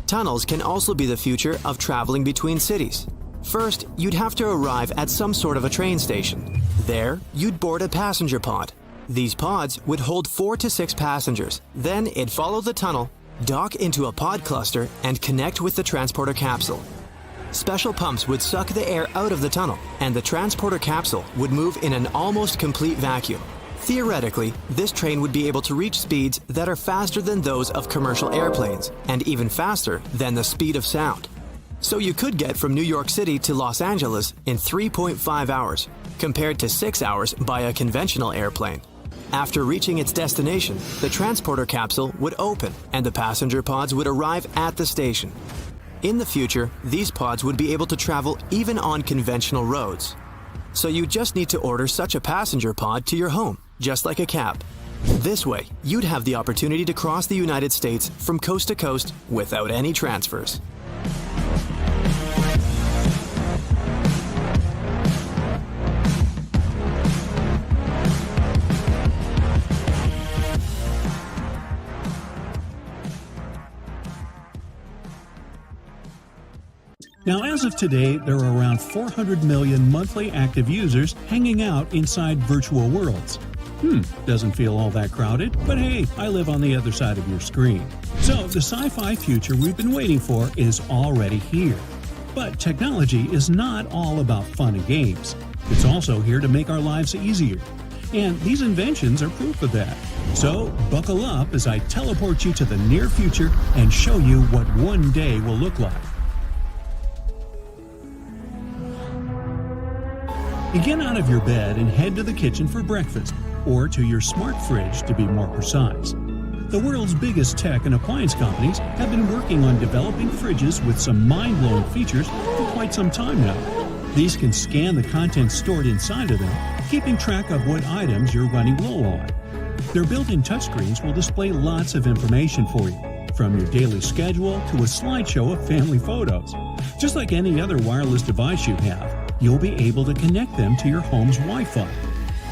Tunnels can also be the future of traveling between cities. First, you'd have to arrive at some sort of a train station. There, you'd board a passenger pod. These pods would hold 4 to 6 passengers. Then it'd follow the tunnel, dock into a pod cluster, and connect with the transporter capsule. Special pumps would suck the air out of the tunnel, and the transporter capsule would move in an almost complete vacuum. Theoretically, this train would be able to reach speeds that are faster than those of commercial airplanes, and even faster than the speed of sound. So you could get from New York City to Los Angeles in 3.5 hours, compared to 6 hours by a conventional airplane. After reaching its destination, the transporter capsule would open and the passenger pods would arrive at the station. In the future, these pods would be able to travel even on conventional roads. So you just need to order such a passenger pod to your home, just like a cab. This way, you'd have the opportunity to cross the United States from coast to coast without any transfers. Now, as of today, there are around 400 million monthly active users hanging out inside virtual worlds. Doesn't feel all that crowded, but hey, I live on the other side of your screen. So, the sci-fi future we've been waiting for is already here. But technology is not all about fun and games. It's also here to make our lives easier. And these inventions are proof of that. So, buckle up as I teleport you to the near future and show you what one day will look like. You get out of your bed and head to the kitchen for breakfast, or to your smart fridge to be more precise. The world's biggest tech and appliance companies have been working on developing fridges with some mind-blowing features for quite some time now. These can scan the contents stored inside of them, keeping track of what items you're running low on. Their built-in touchscreens will display lots of information for you, from your daily schedule to a slideshow of family photos. Just like any other wireless device you have, you'll be able to connect them to your home's Wi-Fi.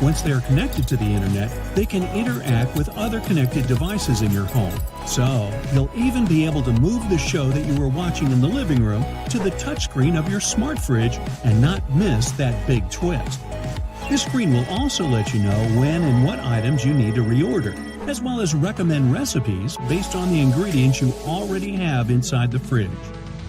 Once they are connected to the internet, they can interact with other connected devices in your home. So, you'll even be able to move the show that you were watching in the living room to the touchscreen of your smart fridge and not miss that big twist. This screen will also let you know when and what items you need to reorder, as well as recommend recipes based on the ingredients you already have inside the fridge.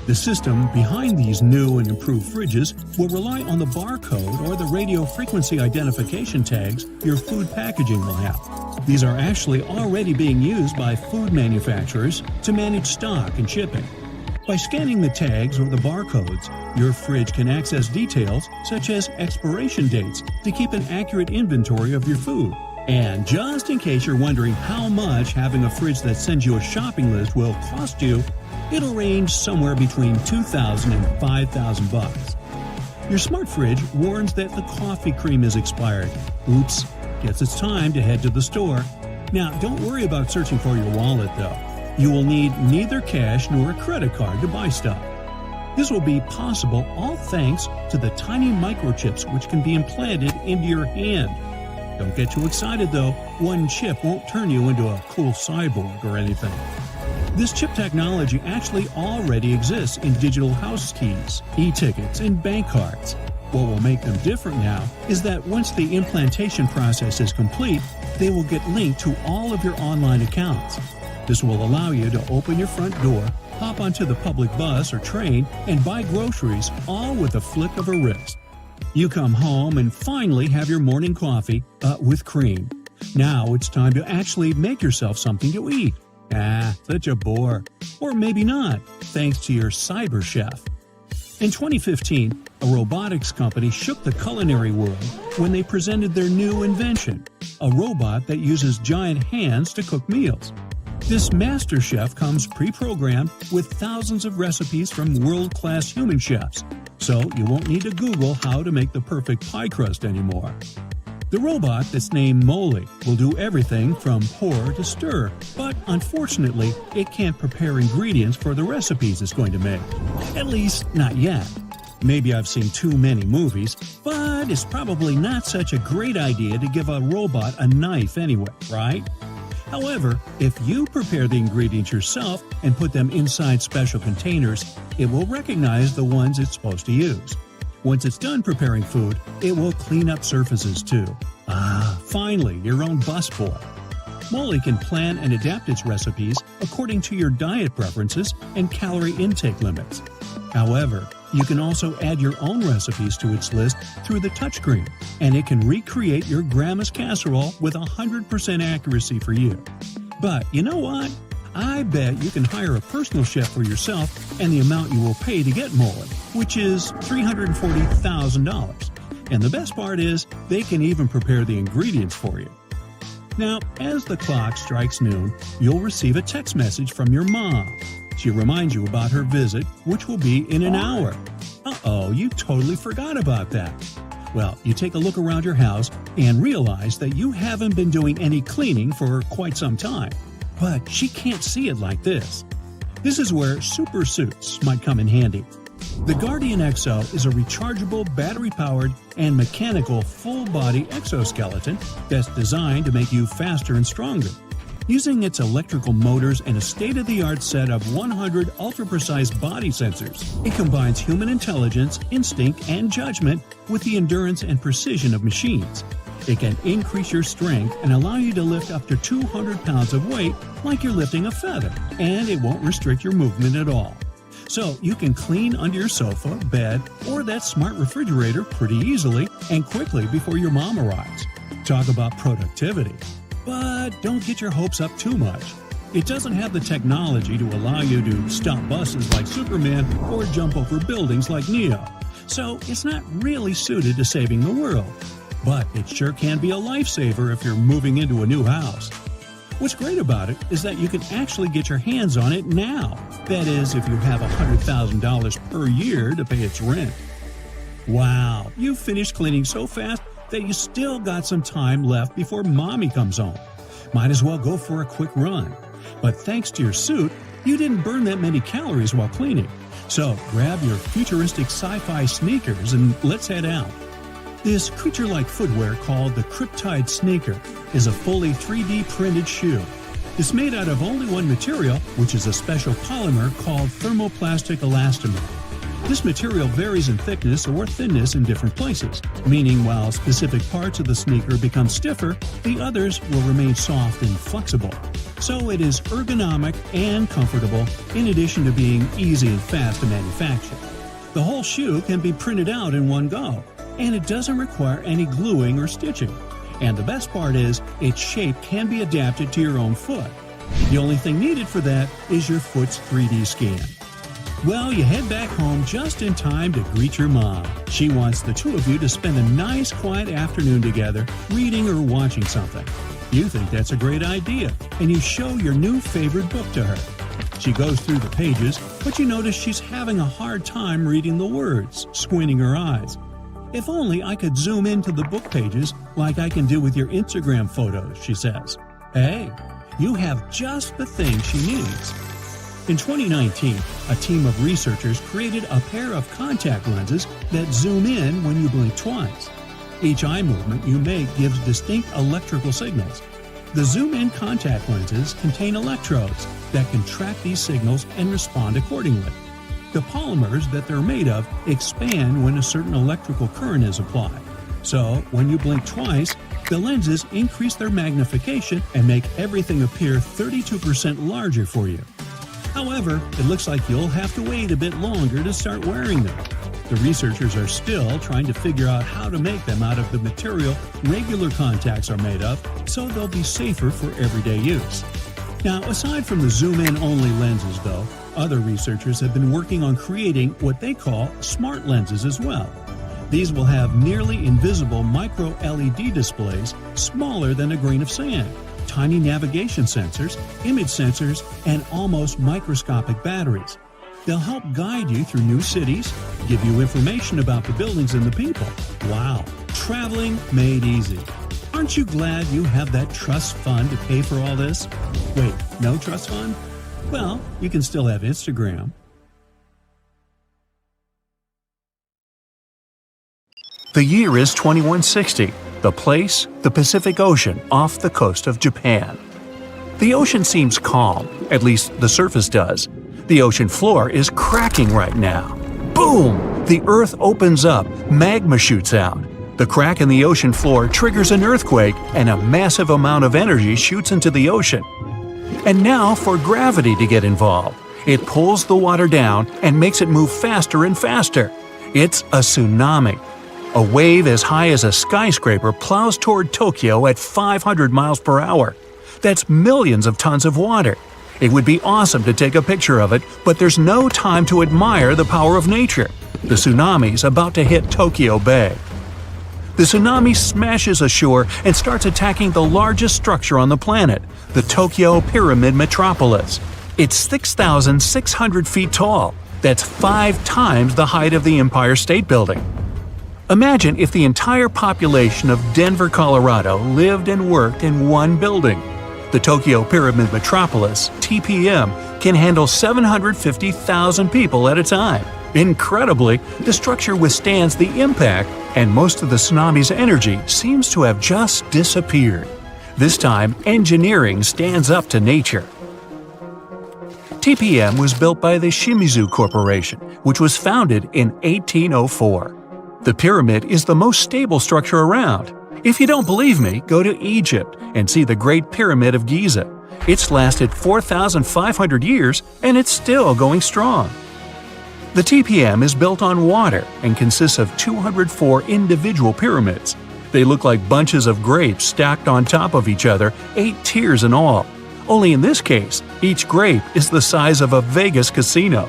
The system behind these new and improved fridges will rely on the barcode or the radio frequency identification tags your food packaging will have. These are actually already being used by food manufacturers to manage stock and shipping. By scanning the tags or the barcodes, your fridge can access details such as expiration dates to keep an accurate inventory of your food. And just in case you're wondering how much having a fridge that sends you a shopping list will cost you, it'll range somewhere between $2,000 and $5,000. Your smart fridge warns that the coffee cream is expired. Oops, guess it's time to head to the store. Now, don't worry about searching for your wallet though. You will need neither cash nor a credit card to buy stuff. This will be possible all thanks to the tiny microchips which can be implanted into your hand. Don't get too excited though, one chip won't turn you into a cool cyborg or anything. This chip technology actually already exists in digital house keys, e-tickets, and bank cards. What will make them different now is that once the implantation process is complete, they will get linked to all of your online accounts. This will allow you to open your front door, hop onto the public bus or train, and buy groceries all with a flick of a wrist. You come home and finally have your morning coffee, with cream. Now it's time to actually make yourself something to eat. Such a bore. Or maybe not, thanks to your cyber chef. In 2015, a robotics company shook the culinary world when they presented their new invention, a robot that uses giant hands to cook meals. This master chef comes pre-programmed with thousands of recipes from world-class human chefs, so you won't need to Google how to make the perfect pie crust anymore. The robot that's named Molly will do everything from pour to stir, but unfortunately, it can't prepare ingredients for the recipes it's going to make. At least, not yet. Maybe I've seen too many movies, but it's probably not such a great idea to give a robot a knife anyway, right? However, if you prepare the ingredients yourself and put them inside special containers, it will recognize the ones it's supposed to use. Once it's done preparing food, it will clean up surfaces too. Finally, your own busboy. Molly can plan and adapt its recipes according to your diet preferences and calorie intake limits. However, you can also add your own recipes to its list through the touchscreen, and it can recreate your grandma's casserole with 100% accuracy for you. But you know what? I bet you can hire a personal chef for yourself, and the amount you will pay to get Molly, which is $340,000. And the best part is, they can even prepare the ingredients for you. Now, as the clock strikes noon, you'll receive a text message from your mom. She reminds you about her visit, which will be in an hour. You totally forgot about that. Well, you take a look around your house and realize that you haven't been doing any cleaning for quite some time. But she can't see it like this. This is where super suits might come in handy. The Guardian Exo is a rechargeable, battery-powered, and mechanical full-body exoskeleton that's designed to make you faster and stronger. Using its electrical motors and a state-of-the-art set of 100 ultra-precise body sensors, it combines human intelligence, instinct, and judgment with the endurance and precision of machines. It can increase your strength and allow you to lift up to 200 pounds of weight like you're lifting a feather, and it won't restrict your movement at all. So you can clean under your sofa, bed, or that smart refrigerator pretty easily and quickly before your mom arrives. Talk about productivity. But don't get your hopes up too much. It doesn't have the technology to allow you to stop buses like Superman or jump over buildings like Neo. So it's not really suited to saving the world. But it sure can be a lifesaver if you're moving into a new house. What's great about it is that you can actually get your hands on it now. That is, if you have $100,000 per year to pay its rent. Wow, you finished cleaning so fast that you still got some time left before mommy comes home. Might as well go for a quick run. But thanks to your suit, you didn't burn that many calories while cleaning. So grab your futuristic sci-fi sneakers and let's head out. This creature-like footwear called the Cryptide Sneaker is a fully 3D printed shoe. It's made out of only one material, which is a special polymer called thermoplastic elastomer. This material varies in thickness or thinness in different places, meaning while specific parts of the sneaker become stiffer, the others will remain soft and flexible. So it is ergonomic and comfortable, in addition to being easy and fast to manufacture. The whole shoe can be printed out in one go, and it doesn't require any gluing or stitching. And the best part is, its shape can be adapted to your own foot. The only thing needed for that is your foot's 3D scan. Well, you head back home just in time to greet your mom. She wants the two of you to spend a nice, quiet afternoon together, reading or watching something. You think that's a great idea, and you show your new favorite book to her. She goes through the pages, but you notice she's having a hard time reading the words, squinting her eyes. If only I could zoom into the book pages like I can do with your Instagram photos, she says. Hey, you have just the thing she needs. In 2019, a team of researchers created a pair of contact lenses that zoom in when you blink twice. Each eye movement you make gives distinct electrical signals. The zoom-in contact lenses contain electrodes that can track these signals and respond accordingly. The polymers that they're made of expand when a certain electrical current is applied. So, when you blink twice, the lenses increase their magnification and make everything appear 32% larger for you. However, it looks like you'll have to wait a bit longer to start wearing them. The researchers are still trying to figure out how to make them out of the material regular contacts are made of, so they'll be safer for everyday use. Now, aside from the zoom-in only lenses though, other researchers have been working on creating what they call smart lenses as well. These will have nearly invisible micro-LED displays smaller than a grain of sand, tiny navigation sensors, image sensors, and almost microscopic batteries. They'll help guide you through new cities, give you information about the buildings and the people. Wow, traveling made easy. Aren't you glad you have that trust fund to pay for all this? Wait, no trust fund? Well, you can still have Instagram. The year is 2160. The place, the Pacific Ocean off the coast of Japan. The ocean seems calm, at least the surface does. The ocean floor is cracking right now. Boom! The earth opens up, magma shoots out. The crack in the ocean floor triggers an earthquake, and a massive amount of energy shoots into the ocean. And now for gravity to get involved. It pulls the water down and makes it move faster and faster. It's a tsunami. A wave as high as a skyscraper plows toward Tokyo at 500 miles per hour. That's millions of tons of water. It would be awesome to take a picture of it, but there's no time to admire the power of nature. The tsunami's about to hit Tokyo Bay. The tsunami smashes ashore and starts attacking the largest structure on the planet, the Tokyo Pyramid Metropolis. It's 6,600 feet tall. That's 5 times the height of the Empire State Building. Imagine if the entire population of Denver, Colorado lived and worked in one building. The Tokyo Pyramid Metropolis, TPM, can handle 750,000 people at a time. Incredibly, the structure withstands the impact, and most of the tsunami's energy seems to have just disappeared. This time, engineering stands up to nature. TPM was built by the Shimizu Corporation, which was founded in 1804. The pyramid is the most stable structure around. If you don't believe me, go to Egypt and see the Great Pyramid of Giza. It's lasted 4,500 years and it's still going strong. The TPM is built on water and consists of 204 individual pyramids. They look like bunches of grapes stacked on top of each other, 8 tiers in all. Only in this case, each grape is the size of a Vegas casino.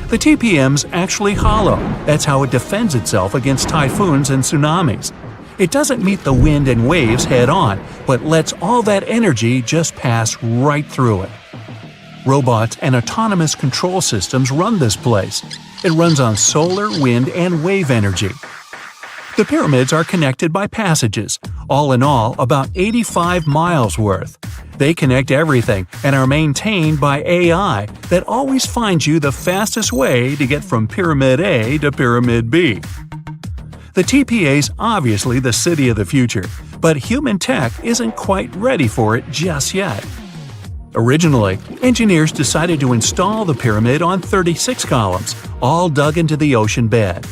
The TPM's actually hollow. That's how it defends itself against typhoons and tsunamis. It doesn't meet the wind and waves head-on, but lets all that energy just pass right through it. Robots and autonomous control systems run this place. It runs on solar, wind, and wave energy. The pyramids are connected by passages, all in all about 85 miles worth. They connect everything and are maintained by AI that always finds you the fastest way to get from Pyramid A to Pyramid B. The TPA's obviously the city of the future, but human tech isn't quite ready for it just yet. Originally, engineers decided to install the pyramid on 36 columns, all dug into the ocean bed.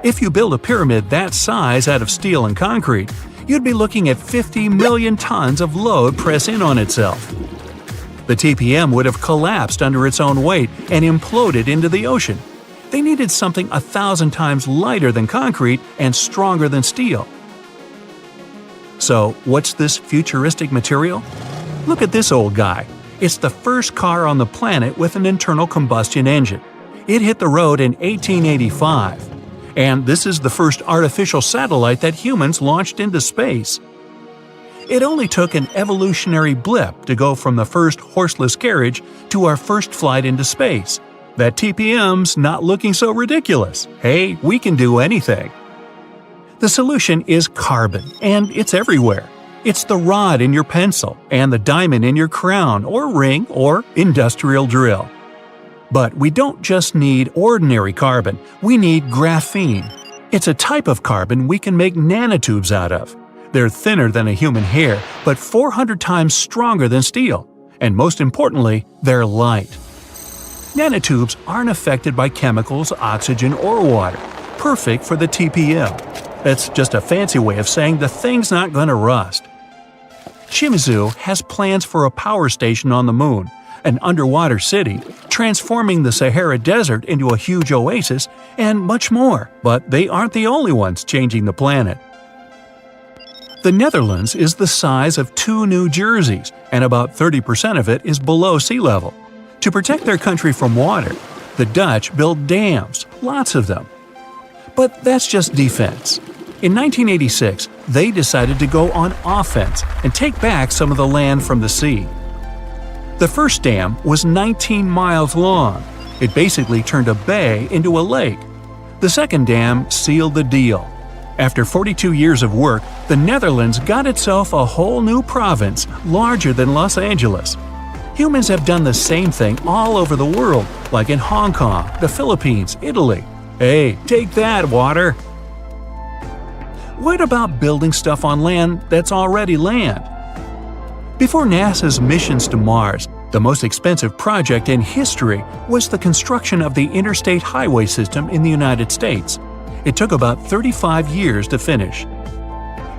If you build a pyramid that size out of steel and concrete, you'd be looking at 50 million tons of load press in on itself. The TPM would have collapsed under its own weight and imploded into the ocean. They needed something 1,000 times lighter than concrete and stronger than steel. So, what's this futuristic material? Look at this old guy. It's the first car on the planet with an internal combustion engine. It hit the road in 1885. And this is the first artificial satellite that humans launched into space. It only took an evolutionary blip to go from the first horseless carriage to our first flight into space. That TPM's not looking so ridiculous. Hey, we can do anything. The solution is carbon, and it's everywhere. It's the rod in your pencil and the diamond in your crown or ring or industrial drill. But we don't just need ordinary carbon, we need graphene. It's a type of carbon we can make nanotubes out of. They're thinner than a human hair, but 400 times stronger than steel. And most importantly, they're light. Nanotubes aren't affected by chemicals, oxygen, or water. Perfect for the TPM. That's just a fancy way of saying the thing's not gonna rust. Shimizu has plans for a power station on the moon, an underwater city, transforming the Sahara Desert into a huge oasis, and much more, but they aren't the only ones changing the planet. The Netherlands is the size of 2 New Jerseys, and about 30% of it is below sea level. To protect their country from water, the Dutch built dams, lots of them. But that's just defense. In 1986, they decided to go on offense and take back some of the land from the sea. The first dam was 19 miles long. It basically turned a bay into a lake. The second dam sealed the deal. After 42 years of work, the Netherlands got itself a whole new province larger than Los Angeles. Humans have done the same thing all over the world, like in Hong Kong, the Philippines, Italy. Hey, take that, water! What about building stuff on land that's already land? Before NASA's missions to Mars, the most expensive project in history was the construction of the interstate highway system in the United States. It took about 35 years to finish.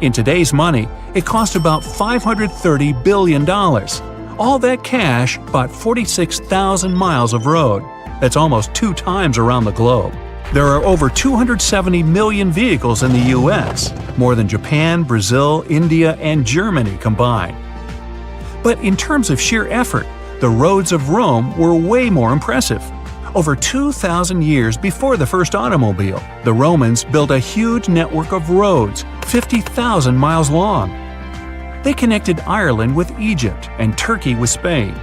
In today's money, it cost about $530 billion. All that cash bought 46,000 miles of road. That's almost 2 times around the globe. There are over 270 million vehicles in the US, more than Japan, Brazil, India, and Germany combined. But in terms of sheer effort, the roads of Rome were way more impressive. Over 2,000 years before the first automobile, the Romans built a huge network of roads, 50,000 miles long. They connected Ireland with Egypt and Turkey with Spain.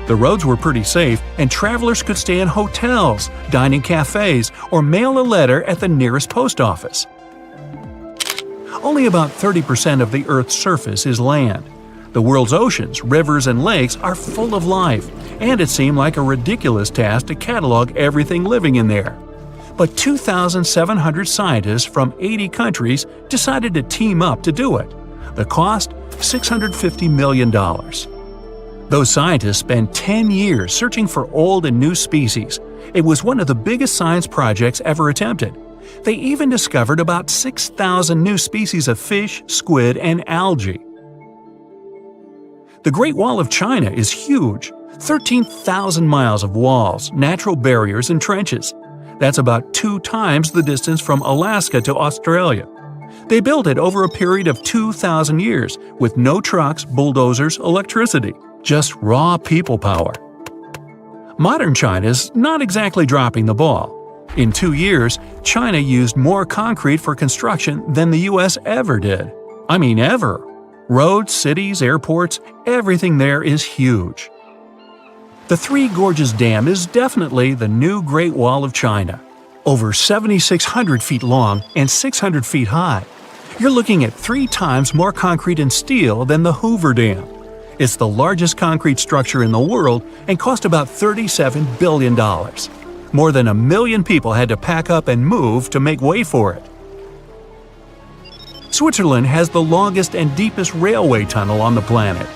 The roads were pretty safe, and travelers could stay in hotels, dine in cafes, or mail a letter at the nearest post office. Only about 30% of the Earth's surface is land. The world's oceans, rivers, and lakes are full of life, and it seemed like a ridiculous task to catalog everything living in there. But 2,700 scientists from 80 countries decided to team up to do it. The cost? $650 million. Those scientists spent 10 years searching for old and new species. It was one of the biggest science projects ever attempted. They even discovered about 6,000 new species of fish, squid, and algae. The Great Wall of China is huge. 13,000 miles of walls, natural barriers, and trenches. That's about 2 times the distance from Alaska to Australia. They built it over a period of 2,000 years, with no trucks, bulldozers, electricity. Just raw people power. Modern China's not exactly dropping the ball. In 2 years, China used more concrete for construction than the US ever did. I mean ever. Roads, cities, airports, everything there is huge. The Three Gorges Dam is definitely the new Great Wall of China. Over 7,600 feet long and 600 feet high. You're looking at 3 times more concrete and steel than the Hoover Dam. It's the largest concrete structure in the world and cost about $37 billion. More than 1 million people had to pack up and move to make way for it. Switzerland has the longest and deepest railway tunnel on the planet.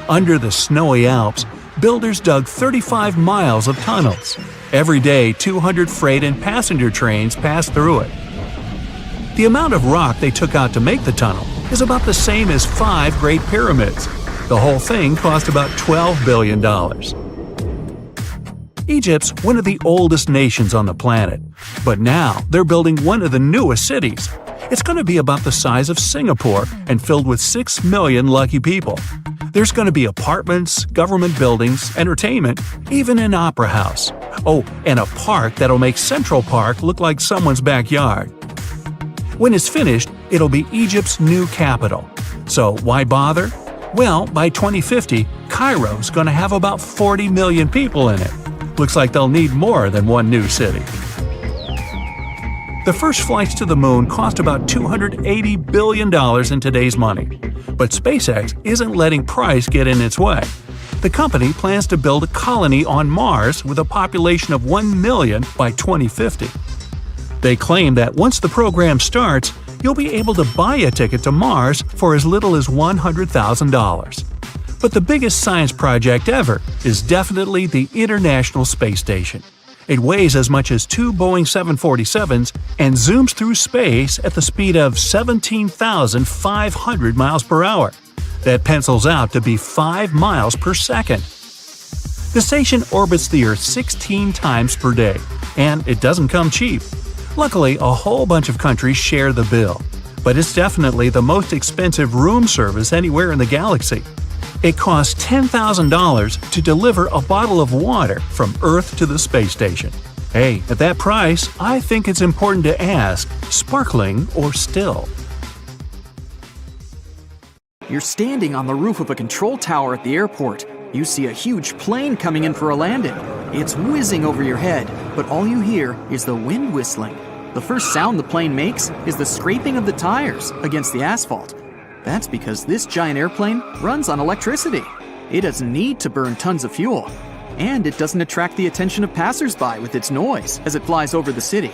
Under the snowy Alps, builders dug 35 miles of tunnels. Every day, 200 freight and passenger trains pass through it. The amount of rock they took out to make the tunnel is about the same as 5 Great Pyramids. The whole thing cost about $12 billion. Egypt's one of the oldest nations on the planet, but now they're building one of the newest cities. It's going to be about the size of Singapore and filled with 6 million lucky people. There's going to be apartments, government buildings, entertainment, even an opera house. Oh, and a park that'll make Central Park look like someone's backyard. When it's finished, it'll be Egypt's new capital. So why bother? Well, by 2050, Cairo's going to have about 40 million people in it. Looks like they'll need more than one new city. The first flights to the moon cost about $280 billion in today's money. But SpaceX isn't letting price get in its way. The company plans to build a colony on Mars with a population of 1 million by 2050. They claim that once the program starts, you'll be able to buy a ticket to Mars for as little as $100,000. But the biggest science project ever is definitely the International Space Station. It weighs as much as 2 Boeing 747s and zooms through space at the speed of 17,500 miles per hour. That pencils out to be 5 miles per second. The station orbits the Earth 16 times per day, and it doesn't come cheap. Luckily, a whole bunch of countries share the bill, but it's definitely the most expensive room service anywhere in the galaxy. It costs $10,000 to deliver a bottle of water from Earth to the space station. Hey, at that price, I think it's important to ask, sparkling or still? You're standing on the roof of a control tower at the airport. You see a huge plane coming in for a landing. It's whizzing over your head, but all you hear is the wind whistling. The first sound the plane makes is the scraping of the tires against the asphalt. That's because this giant airplane runs on electricity. It doesn't need to burn tons of fuel. And it doesn't attract the attention of passersby with its noise as it flies over the city.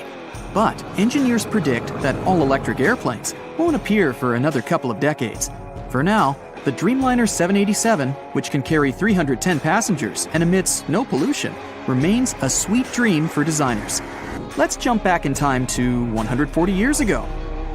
But engineers predict that all-electric airplanes won't appear for another couple of decades. For now, the Dreamliner 787, which can carry 310 passengers and emits no pollution, remains a sweet dream for designers. Let's jump back in time to 140 years ago.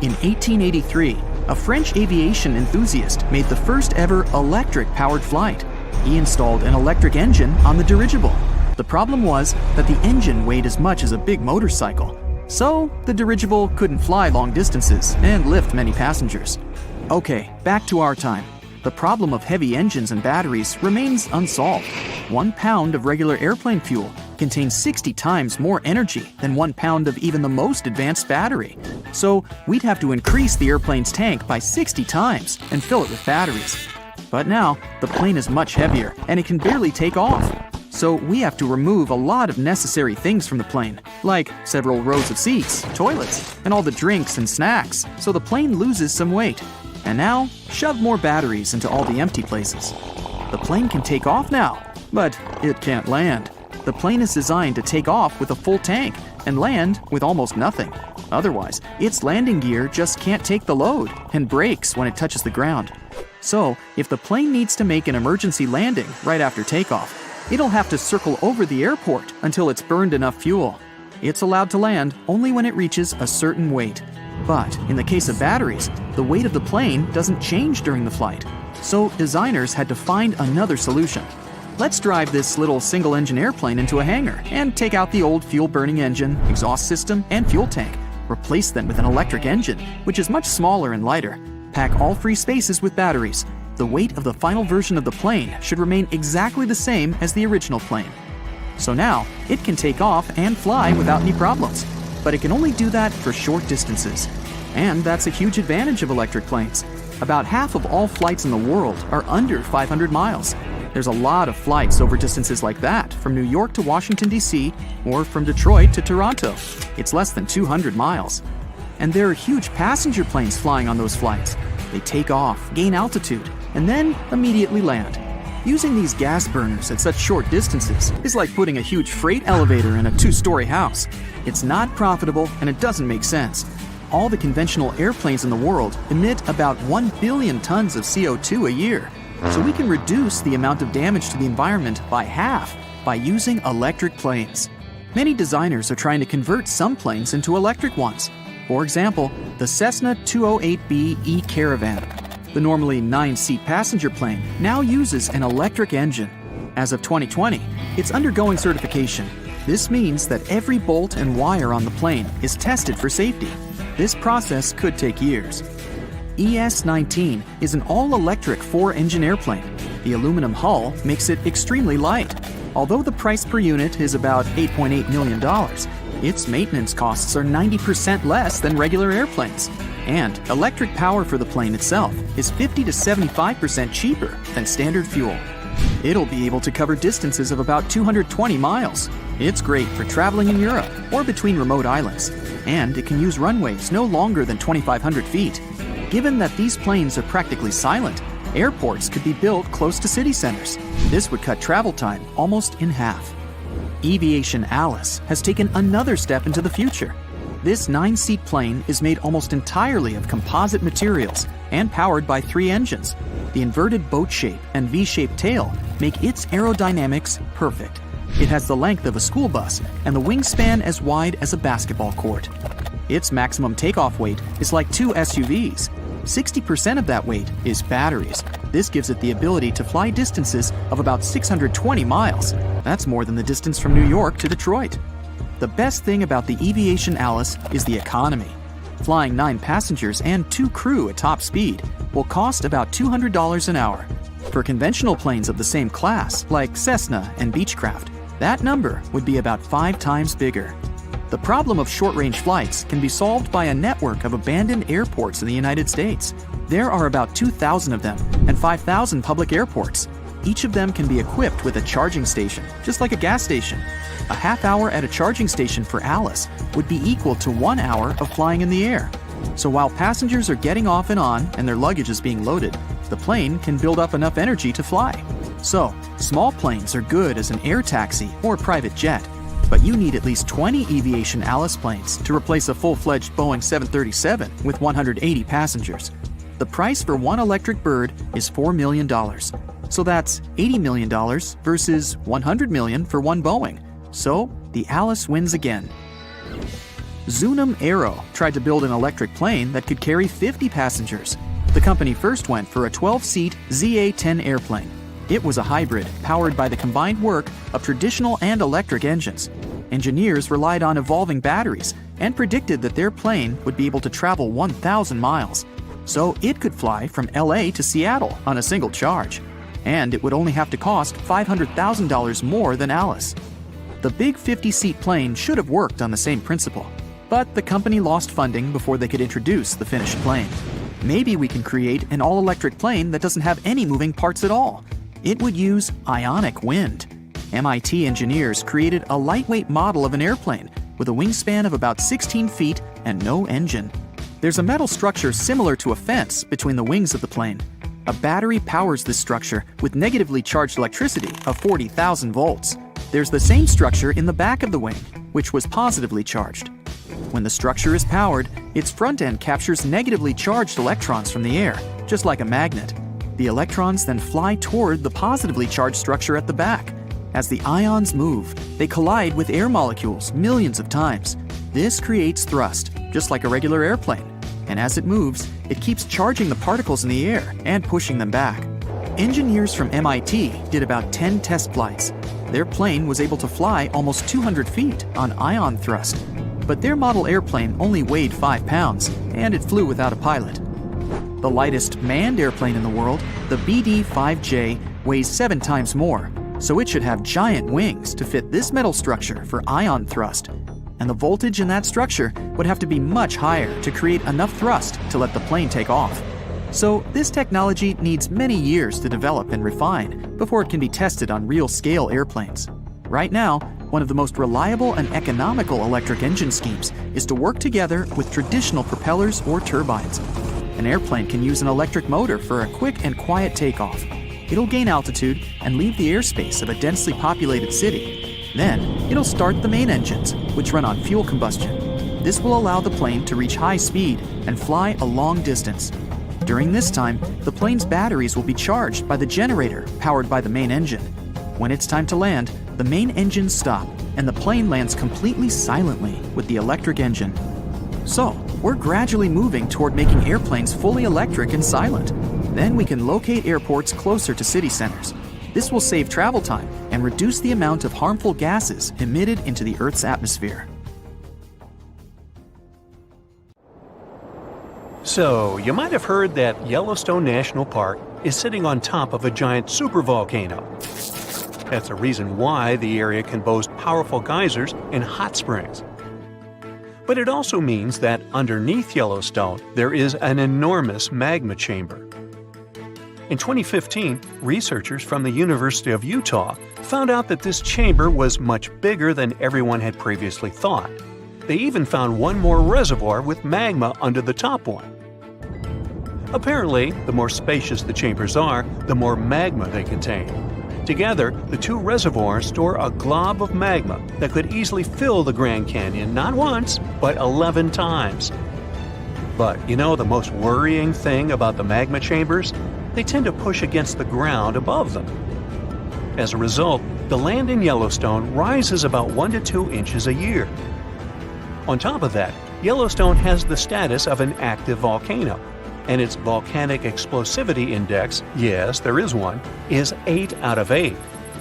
In 1883, a French aviation enthusiast made the first ever electric-powered flight. He installed an electric engine on the dirigible. The problem was that the engine weighed as much as a big motorcycle. So, the dirigible couldn't fly long distances and lift many passengers. Okay, back to our time. The problem of heavy engines and batteries remains unsolved. 1 pound of regular airplane fuel contains 60 times more energy than 1 pound of even the most advanced battery. So we'd have to increase the airplane's tank by 60 times and fill it with batteries. But now, the plane is much heavier and it can barely take off. So we have to remove a lot of necessary things from the plane, like several rows of seats, toilets, and all the drinks and snacks, so the plane loses some weight. And now, shove more batteries into all the empty places. The plane can take off now, but it can't land. The plane is designed to take off with a full tank and land with almost nothing. Otherwise, its landing gear just can't take the load and breaks when it touches the ground. So, if the plane needs to make an emergency landing right after takeoff, it'll have to circle over the airport until it's burned enough fuel. It's allowed to land only when it reaches a certain weight. But in the case of batteries, the weight of the plane doesn't change during the flight. So designers had to find another solution. Let's drive this little single-engine airplane into a hangar and take out the old fuel-burning engine, exhaust system, and fuel tank. Replace them with an electric engine, which is much smaller and lighter. Pack all free spaces with batteries. The weight of the final version of the plane should remain exactly the same as the original plane. So now, it can take off and fly without any problems. But it can only do that for short distances. And that's a huge advantage of electric planes. About half of all flights in the world are under 500 miles. There's a lot of flights over distances like that, from New York to Washington, D.C., or from Detroit to Toronto. It's less than 200 miles. And there are huge passenger planes flying on those flights. They take off, gain altitude, and then immediately land. Using these gas burners at such short distances is like putting a huge freight elevator in a 2-story house. It's not profitable and it doesn't make sense. All the conventional airplanes in the world emit about 1 billion tons of CO2 a year. So we can reduce the amount of damage to the environment by half by using electric planes. Many designers are trying to convert some planes into electric ones. For example, the Cessna 208B E-Caravan. The normally 9-seat passenger plane now uses an electric engine. As of 2020, it's undergoing certification. This means that every bolt and wire on the plane is tested for safety. This process could take years. ES-19 is an all-electric 4-engine airplane. The aluminum hull makes it extremely light. Although the price per unit is about $8.8 million, its maintenance costs are 90% less than regular airplanes. And electric power for the plane itself is 50 to 75% cheaper than standard fuel. It'll be able to cover distances of about 220 miles. It's great for traveling in Europe or between remote islands. And it can use runways no longer than 2,500 feet. Given that these planes are practically silent, airports could be built close to city centers. This would cut travel time almost in half. Aviation Alice has taken another step into the future. This 9-seat plane is made almost entirely of composite materials and powered by 3 engines. The inverted boat shape and V-shaped tail make its aerodynamics perfect. It has the length of a school bus and the wingspan as wide as a basketball court. Its maximum takeoff weight is like 2 SUVs. 60% of that weight is batteries. This gives it the ability to fly distances of about 620 miles. That's more than the distance from New York to Detroit. The best thing about the Aviation Alice is the economy. Flying 9 passengers and 2 crew at top speed will cost about $200 an hour. For conventional planes of the same class, like Cessna and Beechcraft, that number would be about 5 times bigger. The problem of short-range flights can be solved by a network of abandoned airports in the United States. There are about 2,000 of them and 5,000 public airports. Each of them can be equipped with a charging station, just like a gas station. A half hour at a charging station for Alice would be equal to 1 hour of flying in the air. So while passengers are getting off and on and their luggage is being loaded, the plane can build up enough energy to fly. So, small planes are good as an air taxi or private jet. But you need at least 20 Aviation Alice planes to replace a full-fledged Boeing 737 with 180 passengers. The price for one electric bird is $4 million. So that's $80 million versus $100 million for one Boeing. So the Alice wins again. Zunum Aero tried to build an electric plane that could carry 50 passengers. The company first went for a 12-seat ZA-10 airplane. It was a hybrid, powered by the combined work of traditional and electric engines. Engineers relied on evolving batteries and predicted that their plane would be able to travel 1,000 miles. So it could fly from LA to Seattle on a single charge. And it would only have to cost $500,000 more than Alice. The big 50-seat plane should have worked on the same principle. But the company lost funding before they could introduce the finished plane. Maybe we can create an all-electric plane that doesn't have any moving parts at all. It would use ionic wind. MIT engineers created a lightweight model of an airplane with a wingspan of about 16 feet and no engine. There's a metal structure similar to a fence between the wings of the plane. A battery powers this structure with negatively charged electricity of 40,000 volts. There's the same structure in the back of the wing, which was positively charged. When the structure is powered, its front end captures negatively charged electrons from the air, just like a magnet. The electrons then fly toward the positively charged structure at the back. As the ions move, they collide with air molecules millions of times. This creates thrust, just like a regular airplane. And as it moves, it keeps charging the particles in the air and pushing them back. Engineers from MIT did about 10 test flights. Their plane was able to fly almost 200 feet on ion thrust. But their model airplane only weighed 5 pounds, and it flew without a pilot. The lightest manned airplane in the world, the BD-5J, weighs 7 times more, so it should have giant wings to fit this metal structure for ion thrust. And the voltage in that structure would have to be much higher to create enough thrust to let the plane take off. So this technology needs many years to develop and refine before it can be tested on real-scale airplanes. Right now, one of the most reliable and economical electric engine schemes is to work together with traditional propellers or turbines. An airplane can use an electric motor for a quick and quiet takeoff. It'll gain altitude and leave the airspace of a densely populated city. Then, it'll start the main engines, which run on fuel combustion. This will allow the plane to reach high speed and fly a long distance. During this time, the plane's batteries will be charged by the generator powered by the main engine. When it's time to land, the main engines stop, and the plane lands completely silently with the electric engine. So, we're gradually moving toward making airplanes fully electric and silent. Then we can locate airports closer to city centers. This will save travel time and reduce the amount of harmful gases emitted into the Earth's atmosphere. So, you might have heard that Yellowstone National Park is sitting on top of a giant supervolcano. That's the reason why the area can boast powerful geysers and hot springs. But it also means that underneath Yellowstone, there is an enormous magma chamber. In 2015, researchers from the University of Utah found out that this chamber was much bigger than everyone had previously thought. They even found one more reservoir with magma under the top one. Apparently, the more spacious the chambers are, the more magma they contain. Together, the two reservoirs store a glob of magma that could easily fill the Grand Canyon not once, but 11 times. But you know the most worrying thing about the magma chambers? They tend to push against the ground above them. As a result, the land in Yellowstone rises about 1 to 2 inches a year. On top of that, Yellowstone has the status of an active volcano, and its volcanic explosivity index, yes, there is one, is 8 out of 8.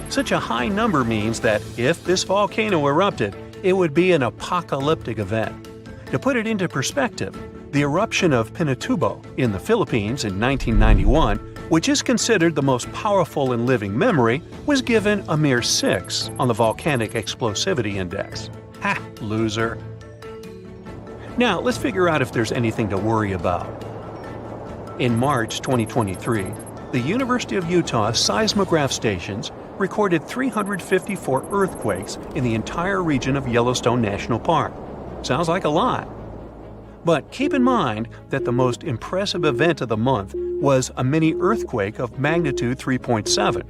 Such a high number means that if this volcano erupted, it would be an apocalyptic event. To put it into perspective, the eruption of Pinatubo in the Philippines in 1991, which is considered the most powerful in living memory, was given a mere 6 on the volcanic explosivity index. Ha! Loser. Now, let's figure out if there's anything to worry about. In March 2023, the University of Utah seismograph stations recorded 354 earthquakes in the entire region of Yellowstone National Park. Sounds like a lot. But keep in mind that the most impressive event of the month was a mini earthquake of magnitude 3.7.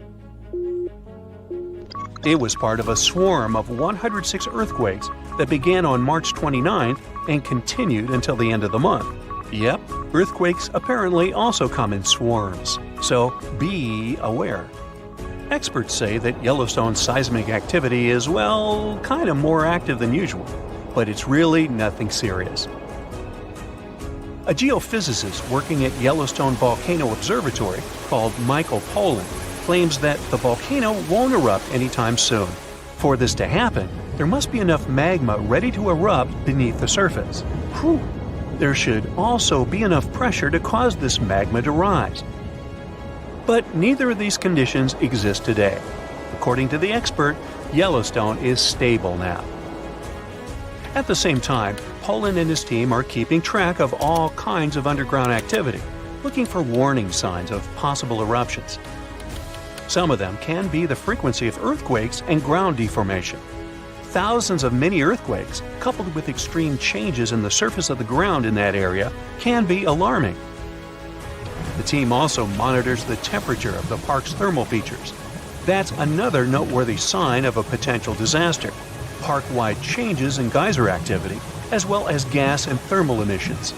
It was part of a swarm of 106 earthquakes that began on March 29th and continued until the end of the month. Yep, earthquakes apparently also come in swarms, so be aware. Experts say that Yellowstone's seismic activity is, well, kind of more active than usual, but it's really nothing serious. A geophysicist working at Yellowstone Volcano Observatory called Michael Pollan claims that the volcano won't erupt anytime soon. For this to happen, there must be enough magma ready to erupt beneath the surface. Whew. There should also be enough pressure to cause this magma to rise. But neither of these conditions exist today. According to the expert, Yellowstone is stable now. At the same time, Pollan and his team are keeping track of all kinds of underground activity, looking for warning signs of possible eruptions. Some of them can be the frequency of earthquakes and ground deformation. Thousands of mini earthquakes, coupled with extreme changes in the surface of the ground in that area, can be alarming. The team also monitors the temperature of the park's thermal features. That's another noteworthy sign of a potential disaster. Park-wide changes in geyser activity, as well as gas and thermal emissions.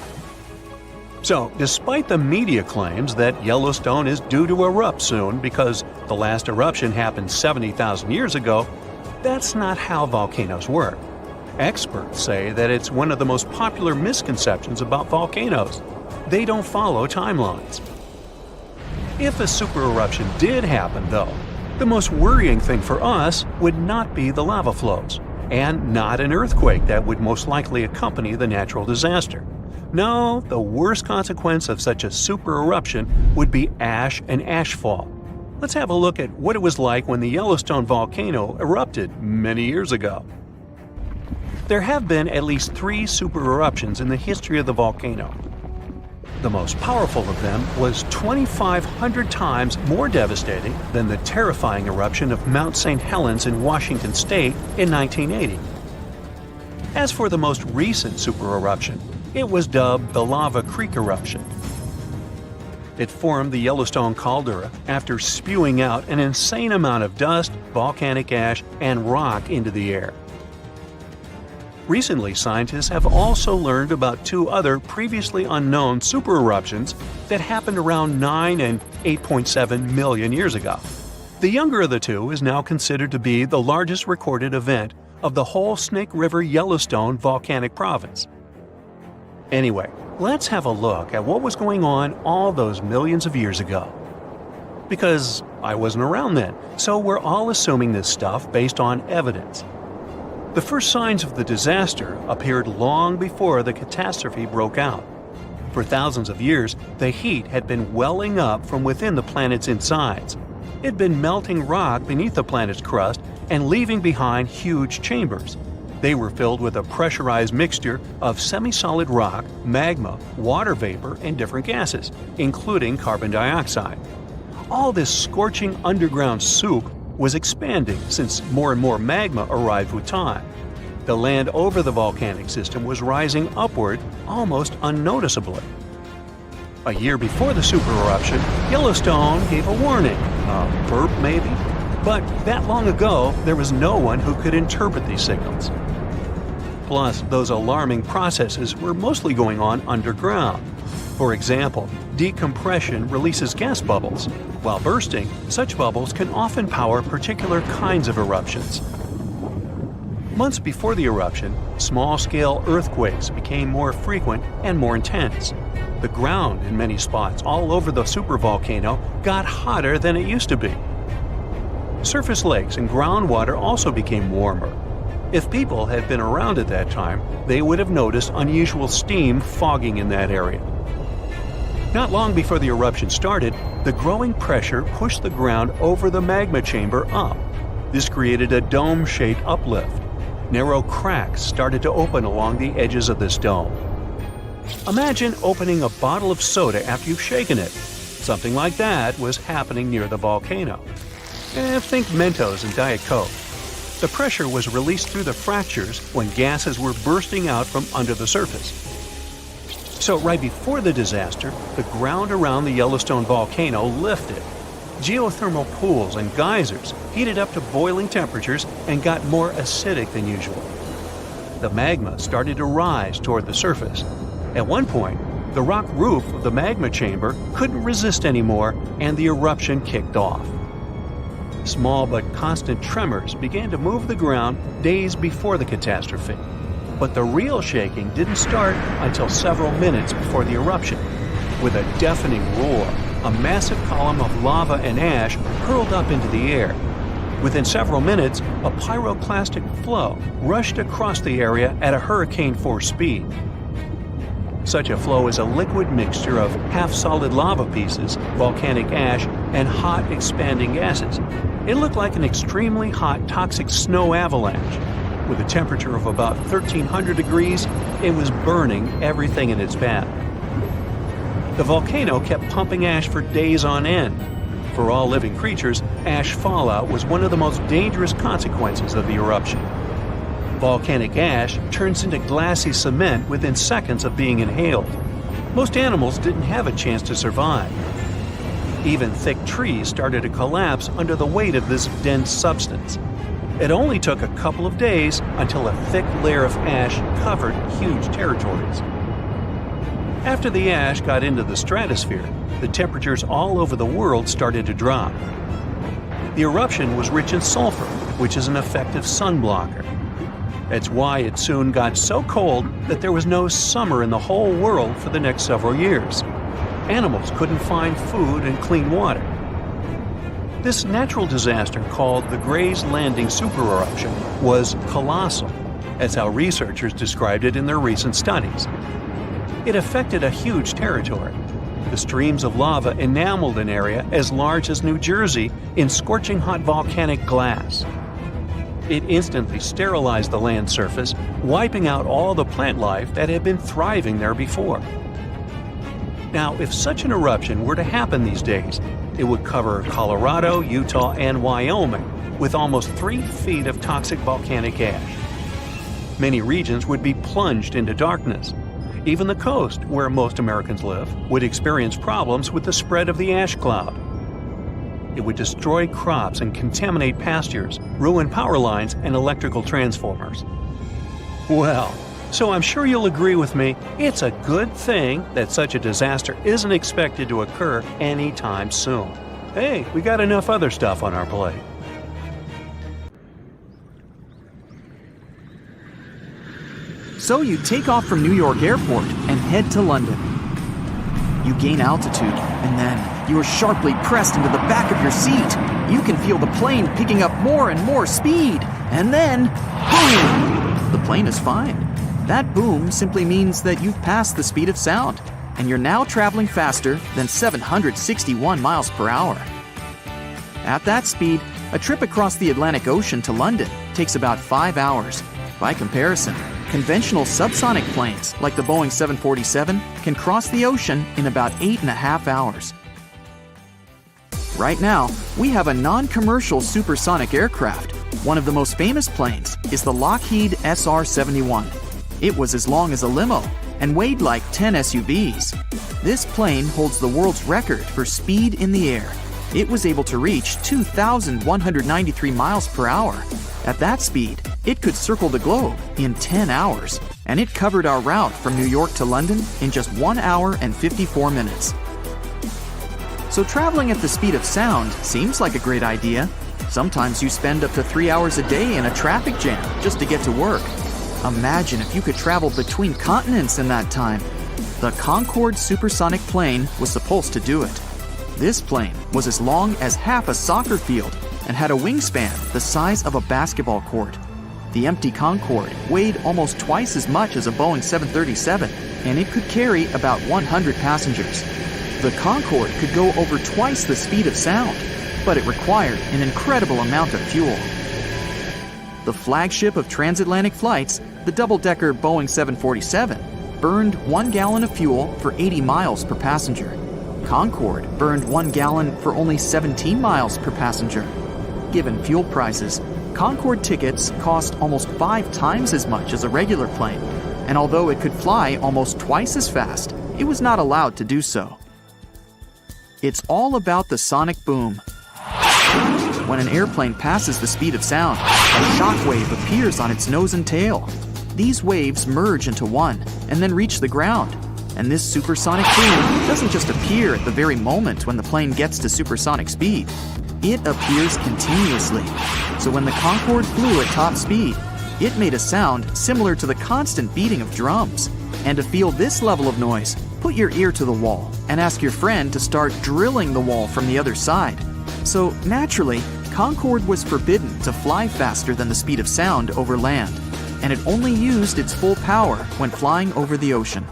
So, despite the media claims that Yellowstone is due to erupt soon because the last eruption happened 70,000 years ago, that's not how volcanoes work. Experts say that it's one of the most popular misconceptions about volcanoes. They don't follow timelines. If a supereruption did happen, though, the most worrying thing for us would not be the lava flows, and not an earthquake that would most likely accompany the natural disaster. No, the worst consequence of such a supereruption would be ash and ashfall. Let's have a look at what it was like when the Yellowstone volcano erupted many years ago. There have been at least 3 supereruptions in the history of the volcano. The most powerful of them was 2,500 times more devastating than the terrifying eruption of Mount St. Helens in Washington state in 1980. As for the most recent supereruption, it was dubbed the Lava Creek eruption. It formed the Yellowstone caldera after spewing out an insane amount of dust, volcanic ash, and rock into the air. Recently, scientists have also learned about two other previously unknown supereruptions that happened around 9 and 8.7 million years ago. The younger of the two is now considered to be the largest recorded event of the whole Snake River Yellowstone volcanic province. Anyway, let's have a look at what was going on all those millions of years ago. Because I wasn't around then, so we're all assuming this stuff based on evidence. The first signs of the disaster appeared long before the catastrophe broke out. For thousands of years, the heat had been welling up from within the planet's insides. It had been melting rock beneath the planet's crust and leaving behind huge chambers. They were filled with a pressurized mixture of semi-solid rock, magma, water vapor, and different gases, including carbon dioxide. All this scorching underground soup was expanding since more and more magma arrived with time. The land over the volcanic system was rising upward almost unnoticeably. A year before the supereruption, Yellowstone gave a warning, a burp maybe, but that long ago there was no one who could interpret these signals. Plus, those alarming processes were mostly going on underground. For example, decompression releases gas bubbles. While bursting, such bubbles can often power particular kinds of eruptions. Months before the eruption, small-scale earthquakes became more frequent and more intense. The ground in many spots all over the supervolcano got hotter than it used to be. Surface lakes and groundwater also became warmer. If people had been around at that time, they would have noticed unusual steam fogging in that area. Not long before the eruption started, the growing pressure pushed the ground over the magma chamber up. This created a dome-shaped uplift. Narrow cracks started to open along the edges of this dome. Imagine opening a bottle of soda after you've shaken it. Something like that was happening near the volcano. Think Mentos and Diet Coke. The pressure was released through the fractures when gases were bursting out from under the surface. So right before the disaster, the ground around the Yellowstone volcano lifted. Geothermal pools and geysers heated up to boiling temperatures and got more acidic than usual. The magma started to rise toward the surface. At one point, the rock roof of the magma chamber couldn't resist anymore, and the eruption kicked off. Small but constant tremors began to move the ground days before the catastrophe. But the real shaking didn't start until several minutes before the eruption. With a deafening roar, a massive column of lava and ash hurled up into the air. Within several minutes, a pyroclastic flow rushed across the area at a hurricane-force speed. Such a flow is a liquid mixture of half-solid lava pieces, volcanic ash, and hot, expanding gases. It looked like an extremely hot, toxic snow avalanche. With a temperature of about 1,300 degrees, it was burning everything in its path. The volcano kept pumping ash for days on end. For all living creatures, ash fallout was one of the most dangerous consequences of the eruption. Volcanic ash turns into glassy cement within seconds of being inhaled. Most animals didn't have a chance to survive. Even thick trees started to collapse under the weight of this dense substance. It only took a couple of days until a thick layer of ash covered huge territories. After the ash got into the stratosphere, the temperatures all over the world started to drop. The eruption was rich in sulfur, which is an effective sunblocker. That's why it soon got so cold that there was no summer in the whole world for the next several years. Animals couldn't find food and clean water. This natural disaster, called the Gray's Landing supereruption, was colossal. That's how researchers described it in their recent studies. It affected a huge territory. The streams of lava enameled an area as large as New Jersey in scorching hot volcanic glass. It instantly sterilized the land surface, wiping out all the plant life that had been thriving there before. Now, if such an eruption were to happen these days, it would cover Colorado, Utah, and Wyoming with almost 3 feet of toxic volcanic ash. Many regions would be plunged into darkness. Even the coast, where most Americans live, would experience problems with the spread of the ash cloud. It would destroy crops and contaminate pastures, ruin power lines and electrical transformers. Well, so I'm sure you'll agree with me, it's a good thing that such a disaster isn't expected to occur anytime soon. Hey, we got enough other stuff on our plate. So you take off from New York Airport and head to London. You gain altitude, and then you are sharply pressed into the back of your seat. You can feel the plane picking up more and more speed, and then, boom! The plane is fine. That boom simply means that you've passed the speed of sound, and you're now traveling faster than 761 miles per hour. At that speed, a trip across the Atlantic Ocean to London takes about 5 hours. By comparison, conventional subsonic planes, like the Boeing 747, can cross the ocean in about 8.5 hours. Right now, we have a non-commercial supersonic aircraft. One of the most famous planes is the Lockheed SR-71. It was as long as a limo and weighed like 10 SUVs. This plane holds the world's record for speed in the air. It was able to reach 2,193 miles per hour. At that speed, it could circle the globe in 10 hours, and it covered our route from New York to London in just 1 hour and 54 minutes. So traveling at the speed of sound seems like a great idea. Sometimes you spend up to 3 hours a day in a traffic jam just to get to work. Imagine if you could travel between continents in that time. The Concorde supersonic plane was supposed to do it. This plane was as long as half a soccer field and had a wingspan the size of a basketball court. The empty Concorde weighed almost twice as much as a Boeing 737, and it could carry about 100 passengers. The Concorde could go over twice the speed of sound, but it required an incredible amount of fuel. The flagship of transatlantic flights, the double-decker Boeing 747, burned 1 gallon of fuel for 80 miles per passenger. Concorde burned 1 gallon for only 17 miles per passenger. Given fuel prices, Concorde tickets cost almost 5 times as much as a regular plane, and although it could fly almost twice as fast, it was not allowed to do so. It's all about the sonic boom. When an airplane passes the speed of sound, a shockwave appears on its nose and tail. These waves merge into one and then reach the ground. And this supersonic boom doesn't just appear at the very moment when the plane gets to supersonic speed. It appears continuously. So when the Concorde flew at top speed, it made a sound similar to the constant beating of drums. And to feel this level of noise, put your ear to the wall and ask your friend to start drilling the wall from the other side. So naturally, Concorde was forbidden to fly faster than the speed of sound over land, and it only used its full power when flying over the ocean.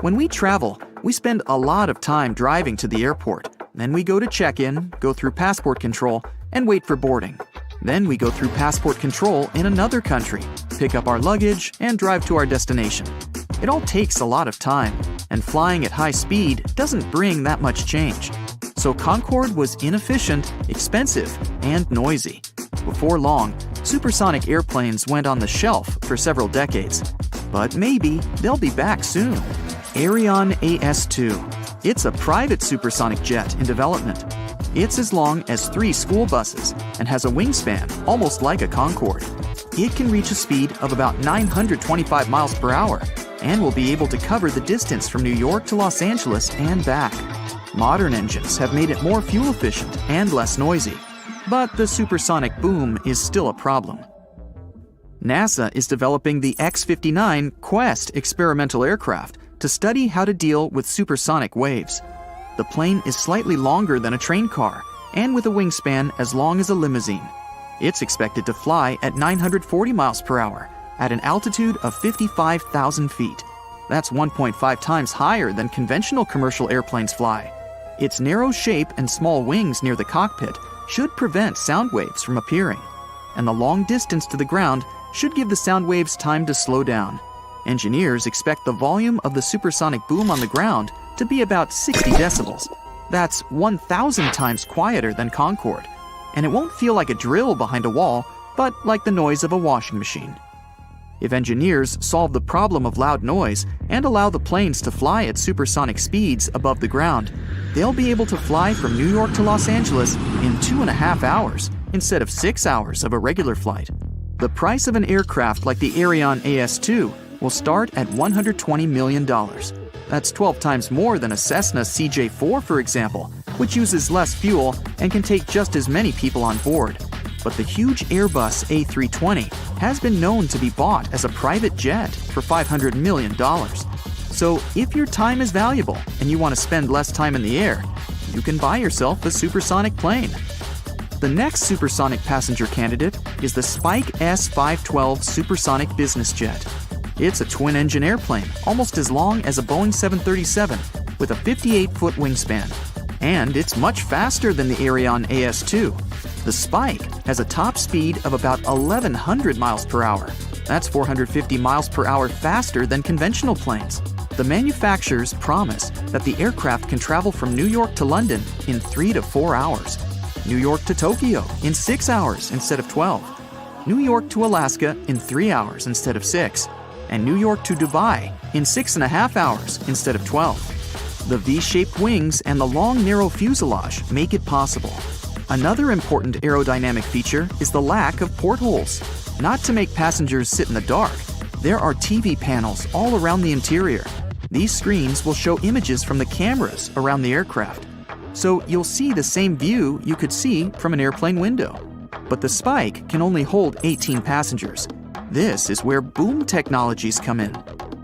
When we travel, we spend a lot of time driving to the airport. Then we go to check-in, go through passport control, and wait for boarding. Then we go through passport control in another country, pick up our luggage, and drive to our destination. It all takes a lot of time, and flying at high speed doesn't bring that much change. So Concorde was inefficient, expensive, and noisy. Before long, supersonic airplanes went on the shelf for several decades. But maybe they'll be back soon. Ariane AS-2. It's a private supersonic jet in development. It's as long as 3 school buses and has a wingspan almost like a Concorde. It can reach a speed of about 925 miles per hour and will be able to cover the distance from New York to Los Angeles and back. Modern engines have made it more fuel efficient and less noisy, but the supersonic boom is still a problem. NASA is developing the X-59 Quest experimental aircraft to study how to deal with supersonic waves. The plane is slightly longer than a train car and with a wingspan as long as a limousine. It's expected to fly at 940 miles per hour at an altitude of 55,000 feet. That's 1.5 times higher than conventional commercial airplanes fly. Its narrow shape and small wings near the cockpit should prevent sound waves from appearing, and the long distance to the ground should give the sound waves time to slow down. Engineers expect the volume of the supersonic boom on the ground to be about 60 decibels. That's 1,000 times quieter than Concorde, and it won't feel like a drill behind a wall, but like the noise of a washing machine. If engineers solve the problem of loud noise and allow the planes to fly at supersonic speeds above the ground, they'll be able to fly from New York to Los Angeles in 2.5 hours instead of 6 hours of a regular flight. The price of an aircraft like the Ariane AS2 will start at $120 million. That's 12 times more than a Cessna CJ4, for example, which uses less fuel and can take just as many people on board. But the huge Airbus A320 has been known to be bought as a private jet for $500 million. So if your time is valuable and you want to spend less time in the air, you can buy yourself a supersonic plane. The next supersonic passenger candidate is the Spike S512 supersonic business jet. It's a twin-engine airplane, almost as long as a Boeing 737, with a 58-foot wingspan. And it's much faster than the Ariane AS2. The Spike has a top speed of about 1,100 miles per hour. That's 450 miles per hour faster than conventional planes. The manufacturers promise that the aircraft can travel from New York to London in 3 to 4 hours, New York to Tokyo in 6 hours instead of 12, New York to Alaska in 3 hours instead of 6, and New York to Dubai in 6.5 hours instead of 12. The V-shaped wings and the long, narrow fuselage make it possible. Another important aerodynamic feature is the lack of portholes. Not to make passengers sit in the dark, there are TV panels all around the interior. These screens will show images from the cameras around the aircraft. So you'll see the same view you could see from an airplane window. But the Spike can only hold 18 passengers. This is where boom technologies come in.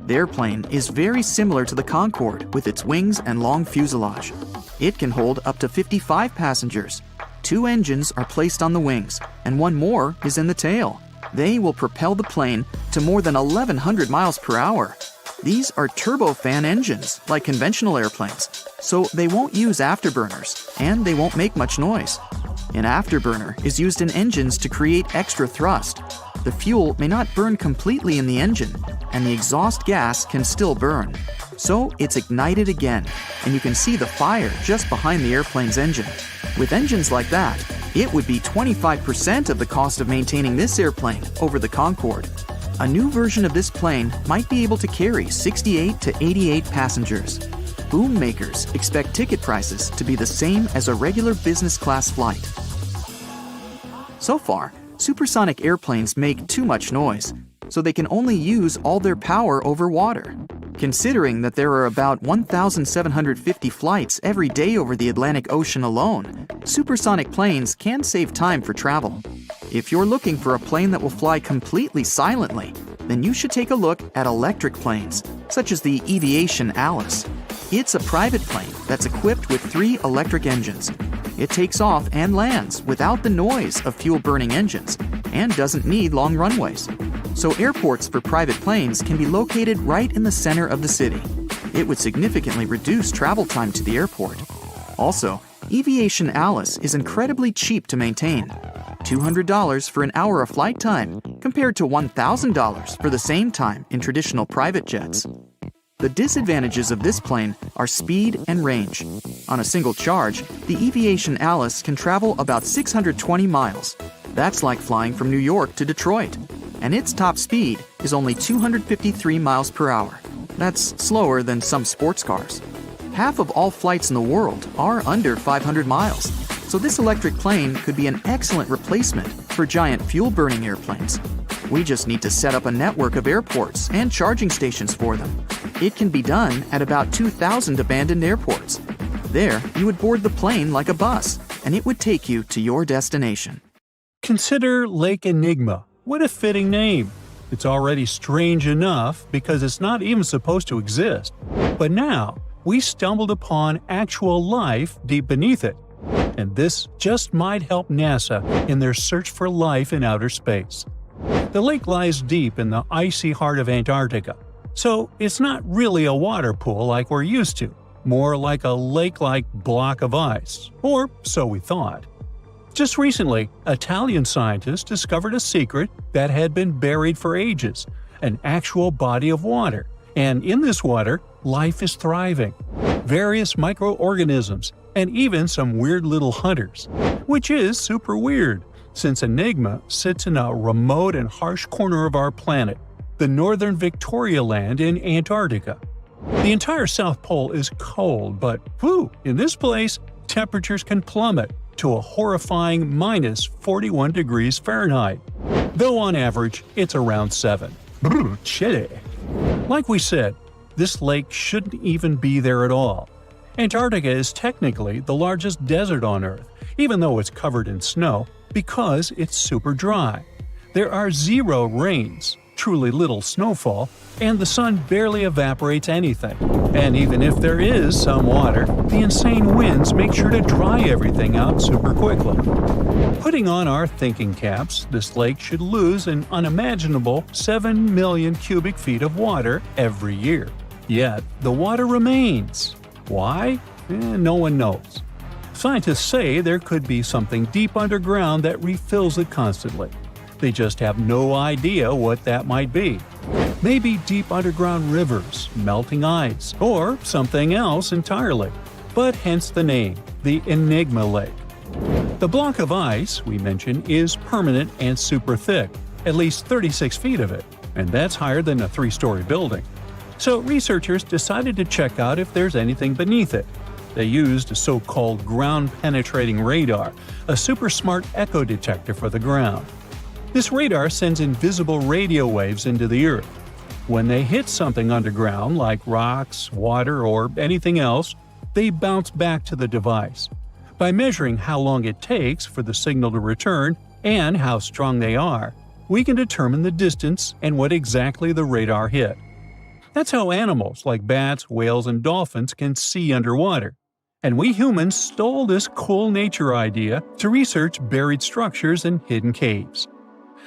The airplane is very similar to the Concorde with its wings and long fuselage. It can hold up to 55 passengers. 2 engines are placed on the wings, and 1 more is in the tail. They will propel the plane to more than 1,100 miles per hour. These are turbofan engines, like conventional airplanes, so they won't use afterburners, and they won't make much noise. An afterburner is used in engines to create extra thrust. The fuel may not burn completely in the engine, and the exhaust gas can still burn. So it's ignited again, and you can see the fire just behind the airplane's engine. With engines like that, it would be 25% of the cost of maintaining this airplane over the Concorde. A new version of this plane might be able to carry 68 to 88 passengers. Boom makers expect ticket prices to be the same as a regular business class flight. So far, supersonic airplanes make too much noise, so they can only use all their power over water. Considering that there are about 1,750 flights every day over the Atlantic Ocean alone, supersonic planes can save time for travel. If you're looking for a plane that will fly completely silently, then you should take a look at electric planes, such as the Aviation Alice. It's a private plane that's equipped with 3 electric engines. It takes off and lands without the noise of fuel-burning engines and doesn't need long runways. So airports for private planes can be located right in the center of the city. It would significantly reduce travel time to the airport. Also, Aviation Alice is incredibly cheap to maintain. $200 for an hour of flight time compared to $1,000 for the same time in traditional private jets. The disadvantages of this plane are speed and range. On a single charge, the Aviation Alice can travel about 620 miles. That's like flying from New York to Detroit. And its top speed is only 253 miles per hour. That's slower than some sports cars. Half of all flights in the world are under 500 miles. So this electric plane could be an excellent replacement for giant fuel-burning airplanes. We just need to set up a network of airports and charging stations for them. It can be done at about 2,000 abandoned airports. There, you would board the plane like a bus, and it would take you to your destination. Consider Lake Enigma. What a fitting name. It's already strange enough because it's not even supposed to exist. But now, we stumbled upon actual life deep beneath it. And this just might help NASA in their search for life in outer space. The lake lies deep in the icy heart of Antarctica, so it's not really a water pool like we're used to, more like a lake-like block of ice, or so we thought. Just recently, Italian scientists discovered a secret that had been buried for ages, an actual body of water, and in this water, life is thriving. Various microorganisms, and even some weird little hunters, which is super weird, since Enigma sits in a remote and harsh corner of our planet, the northern Victoria Land in Antarctica. The entire South Pole is cold, but in this place, temperatures can plummet to a horrifying minus 41 degrees Fahrenheit. though on average it's around 7. Brr, chilly. Like we said, this lake shouldn't even be there at all. Antarctica is technically the largest desert on Earth, even though it's covered in snow, because it's super dry. There are 0 rains, truly little snowfall, and the sun barely evaporates anything. And even if there is some water, the insane winds make sure to dry everything out super quickly. Putting on our thinking caps, this lake should lose an unimaginable 7 million cubic feet of water every year. Yet, the water remains. Why? No one knows. Scientists say there could be something deep underground that refills it constantly. They just have no idea what that might be. Maybe deep underground rivers, melting ice, or something else entirely. But hence the name, the Enigma Lake. The block of ice we mentioned is permanent and super thick, at least 36 feet of it, and that's higher than a 3-story building. So researchers decided to check out if there's anything beneath it. They used a so-called ground-penetrating radar, a super smart echo detector for the ground. This radar sends invisible radio waves into the Earth. When they hit something underground, like rocks, water, or anything else, they bounce back to the device. By measuring how long it takes for the signal to return and how strong they are, we can determine the distance and what exactly the radar hit. That's how animals like bats, whales, and dolphins can see underwater. And we humans stole this cool nature idea to research buried structures and hidden caves.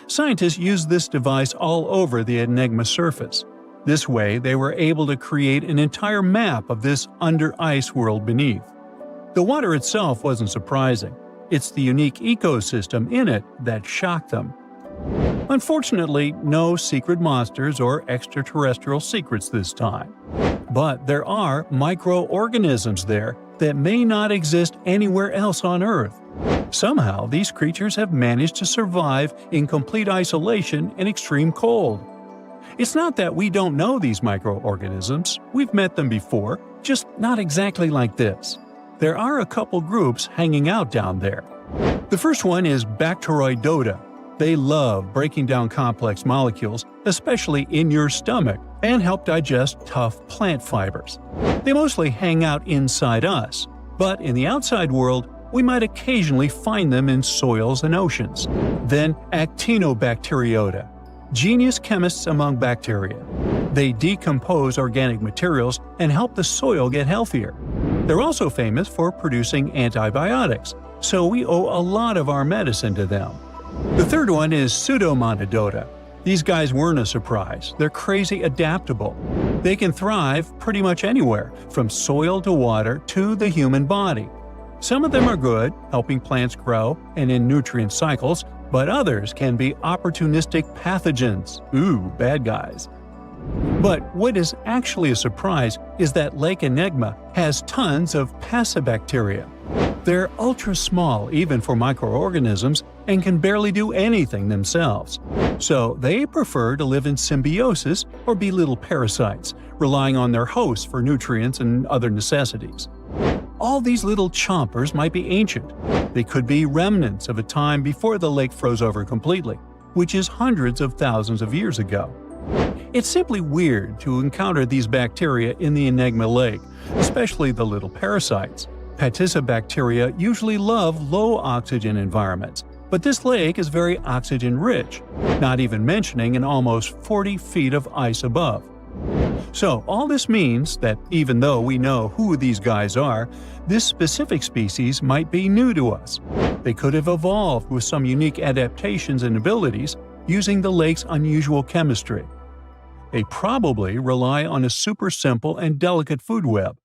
Scientists used this device all over the Enigma surface. This way, they were able to create an entire map of this under-ice world beneath. The water itself wasn't surprising. It's the unique ecosystem in it that shocked them. Unfortunately, no secret monsters or extraterrestrial secrets this time. But there are microorganisms there that may not exist anywhere else on Earth. Somehow, these creatures have managed to survive in complete isolation and extreme cold. It's not that we don't know these microorganisms, we've met them before, just not exactly like this. There are a couple groups hanging out down there. The first one is Bacteroidota. They love breaking down complex molecules, especially in your stomach, and help digest tough plant fibers. They mostly hang out inside us, but in the outside world, we might occasionally find them in soils and oceans. Then Actinobacteriota, genius chemists among bacteria. They decompose organic materials and help the soil get healthier. They're also famous for producing antibiotics, so we owe a lot of our medicine to them. The third one is Pseudomonadota. These guys weren't a surprise. They're crazy adaptable. They can thrive pretty much anywhere, from soil to water to the human body. Some of them are good, helping plants grow and in nutrient cycles, but others can be opportunistic pathogens. Ooh, bad guys. But what is actually a surprise is that Lake Enigma has tons of passibacteria. They're ultra small even for microorganisms and can barely do anything themselves. So they prefer to live in symbiosis or be little parasites, relying on their hosts for nutrients and other necessities. All these little chompers might be ancient. They could be remnants of a time before the lake froze over completely, which is hundreds of thousands of years ago. It's simply weird to encounter these bacteria in the Enigma Lake, especially the little parasites. Passibacteria usually love low-oxygen environments, but this lake is very oxygen-rich, not even mentioning an almost 40 feet of ice above. So all this means that even though we know who these guys are, this specific species might be new to us. They could have evolved with some unique adaptations and abilities using the lake's unusual chemistry. They probably rely on a super simple and delicate food web.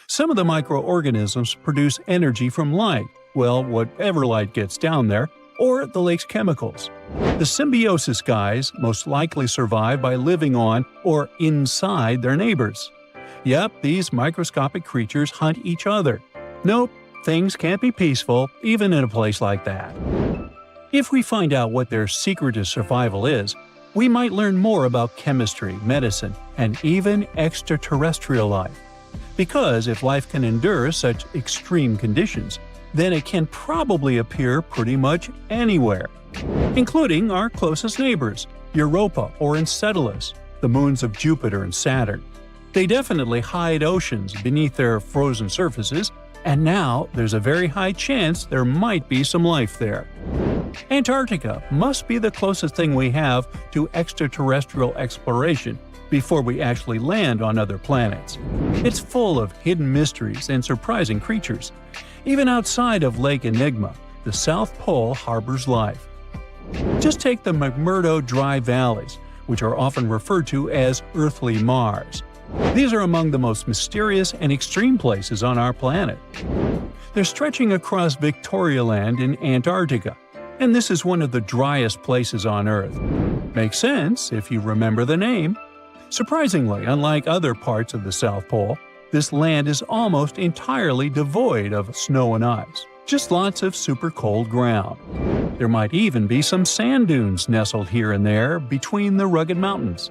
Some of the microorganisms produce energy from light, well, whatever light gets down there, or the lake's chemicals. The symbiosis guys most likely survive by living on or inside their neighbors. Yep, these microscopic creatures hunt each other. Nope, things can't be peaceful even in a place like that. If we find out what their secret to survival is, we might learn more about chemistry, medicine, and even extraterrestrial life. Because if life can endure such extreme conditions, then it can probably appear pretty much anywhere, including our closest neighbors, Europa or Enceladus, the moons of Jupiter and Saturn. They definitely hide oceans beneath their frozen surfaces, and now there's a very high chance there might be some life there. Antarctica must be the closest thing we have to extraterrestrial exploration before we actually land on other planets. It's full of hidden mysteries and surprising creatures. Even outside of Lake Enigma, the South Pole harbors life. Just take the McMurdo Dry Valleys, which are often referred to as Earthly Mars. These are among the most mysterious and extreme places on our planet. They're stretching across Victoria Land in Antarctica, and this is one of the driest places on Earth. Makes sense if you remember the name. Surprisingly, unlike other parts of the South Pole, this land is almost entirely devoid of snow and ice, just lots of super cold ground. There might even be some sand dunes nestled here and there between the rugged mountains.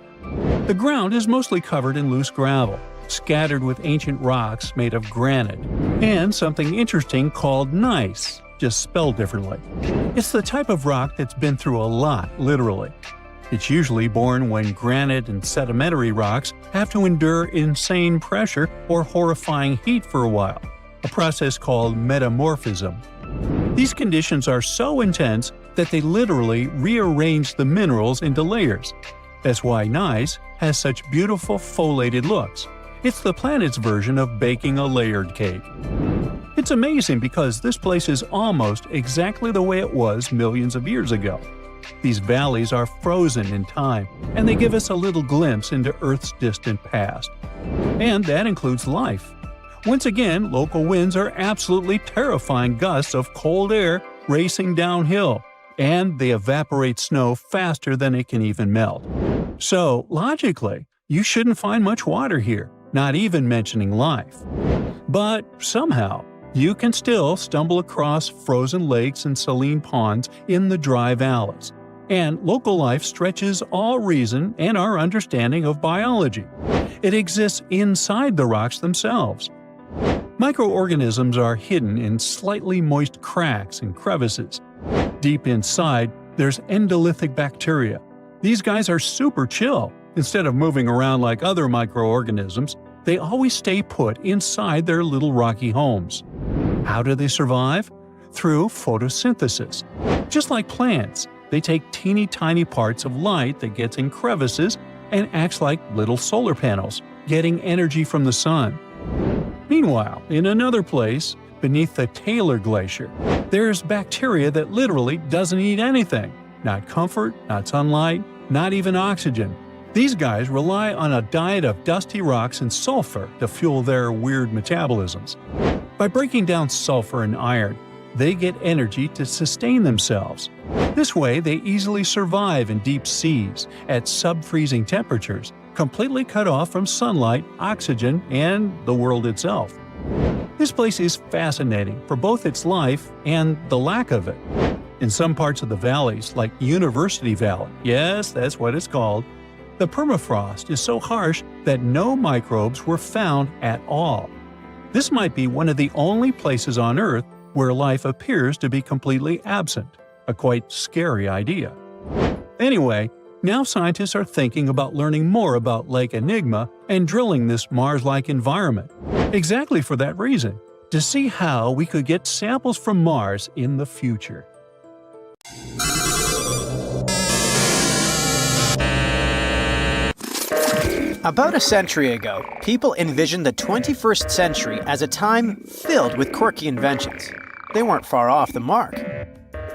The ground is mostly covered in loose gravel, scattered with ancient rocks made of granite, and something interesting called gneiss, just spelled differently. It's the type of rock that's been through a lot, literally. It's usually born when granite and sedimentary rocks have to endure insane pressure or horrifying heat for a while, a process called metamorphism. These conditions are so intense that they literally rearrange the minerals into layers. That's why gneiss has such beautiful foliated looks. It's the planet's version of baking a layered cake. It's amazing because this place is almost exactly the way it was millions of years ago. These valleys are frozen in time, and they give us a little glimpse into Earth's distant past. And that includes life. Once again, local winds are absolutely terrifying gusts of cold air racing downhill, and they evaporate snow faster than it can even melt. So, logically, you shouldn't find much water here, not even mentioning life. But somehow, you can still stumble across frozen lakes and saline ponds in the dry valleys. And local life stretches all reason and our understanding of biology. It exists inside the rocks themselves. Microorganisms are hidden in slightly moist cracks and crevices. Deep inside, there's endolithic bacteria. These guys are super chill. Instead of moving around like other microorganisms, they always stay put inside their little rocky homes. How do they survive? Through photosynthesis. Just like plants, they take teeny tiny parts of light that gets in crevices and acts like little solar panels, getting energy from the sun. Meanwhile, in another place, beneath the Taylor Glacier, there's bacteria that literally doesn't eat anything. Not comfort, not sunlight, not even oxygen. These guys rely on a diet of dusty rocks and sulfur to fuel their weird metabolisms. By breaking down sulfur and iron, they get energy to sustain themselves. This way, they easily survive in deep seas at sub-freezing temperatures, completely cut off from sunlight, oxygen, and the world itself. This place is fascinating for both its life and the lack of it. In some parts of the valleys, like University Valley, yes, that's what it's called, the permafrost is so harsh that no microbes were found at all. This might be one of the only places on Earth where life appears to be completely absent, a quite scary idea. Anyway, now scientists are thinking about learning more about Lake Enigma and drilling this Mars-like environment, exactly for that reason, to see how we could get samples from Mars in the future. About a century ago, people envisioned the 21st century as a time filled with quirky inventions. They weren't far off the mark.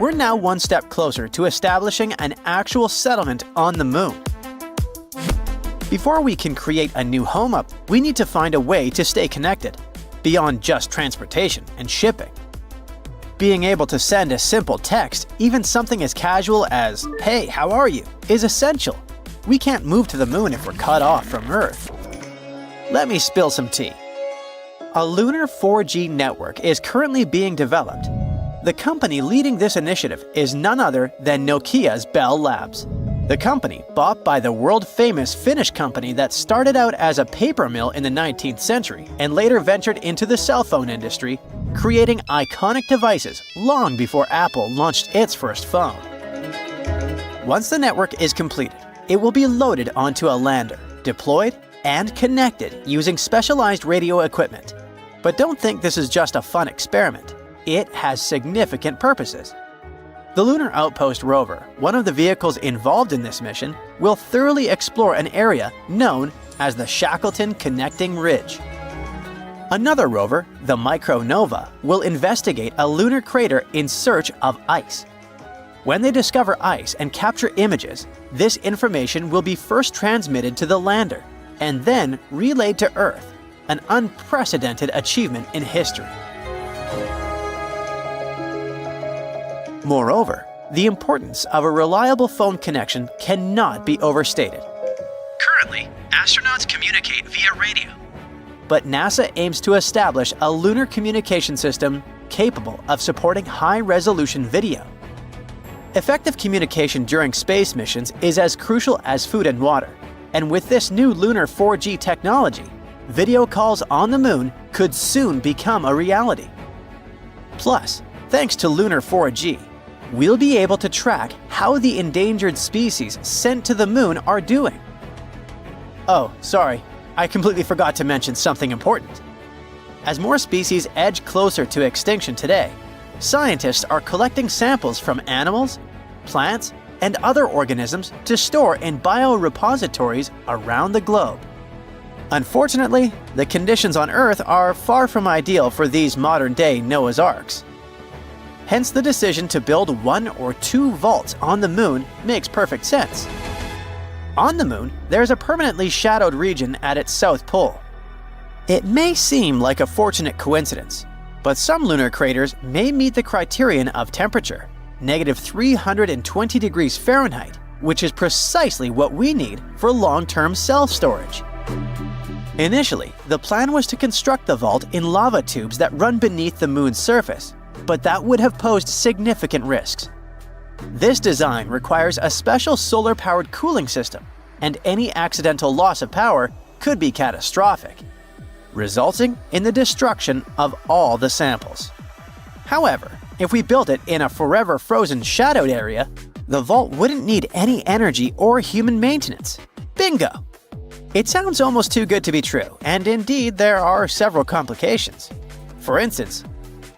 We're now one step closer to establishing an actual settlement on the moon. Before we can create a new home up, we need to find a way to stay connected, beyond just transportation and shipping. Being able to send a simple text, even something as casual as, "Hey, how are you?" is essential. We can't move to the moon if we're cut off from Earth. Let me spill some tea. A lunar 4G network is currently being developed. The company leading this initiative is none other than Nokia's Bell Labs. The company, bought by the world-famous Finnish company that started out as a paper mill in the 19th century and later ventured into the cell phone industry, creating iconic devices long before Apple launched its first phone. Once the network is completed, it will be loaded onto a lander, deployed, and connected using specialized radio equipment. But don't think this is just a fun experiment. It has significant purposes. The Lunar Outpost rover, one of the vehicles involved in this mission, will thoroughly explore an area known as the Shackleton Connecting Ridge. Another rover, the Micronova, will investigate a lunar crater in search of ice. When they discover ice and capture images, this information will be first transmitted to the lander and then relayed to Earth, an unprecedented achievement in history. Moreover, the importance of a reliable phone connection cannot be overstated. Currently, astronauts communicate via radio. But NASA aims to establish a lunar communication system capable of supporting high-resolution video. Effective communication during space missions is as crucial as food and water, and with this new lunar 4G technology, video calls on the moon could soon become a reality. Plus, thanks to lunar 4G, we'll be able to track how the endangered species sent to the moon are doing. Oh, sorry, I completely forgot to mention something important. As more species edge closer to extinction today, scientists are collecting samples from animals, plants, and other organisms to store in biorepositories around the globe. Unfortunately, the conditions on Earth are far from ideal for these modern-day Noah's Arks. Hence, the decision to build 1 or 2 vaults on the moon makes perfect sense. On the moon, there's a permanently shadowed region at its south pole. It may seem like a fortunate coincidence, but some lunar craters may meet the criterion of temperature, -320 degrees Fahrenheit, which is precisely what we need for long-term self-storage. Initially, the plan was to construct the vault in lava tubes that run beneath the moon's surface, but that would have posed significant risks. This design requires a special solar-powered cooling system, and any accidental loss of power could be catastrophic, resulting in the destruction of all the samples. However, if we built it in a forever frozen shadowed area, the vault wouldn't need any energy or human maintenance. Bingo! It sounds almost too good to be true, and indeed there are several complications. For instance,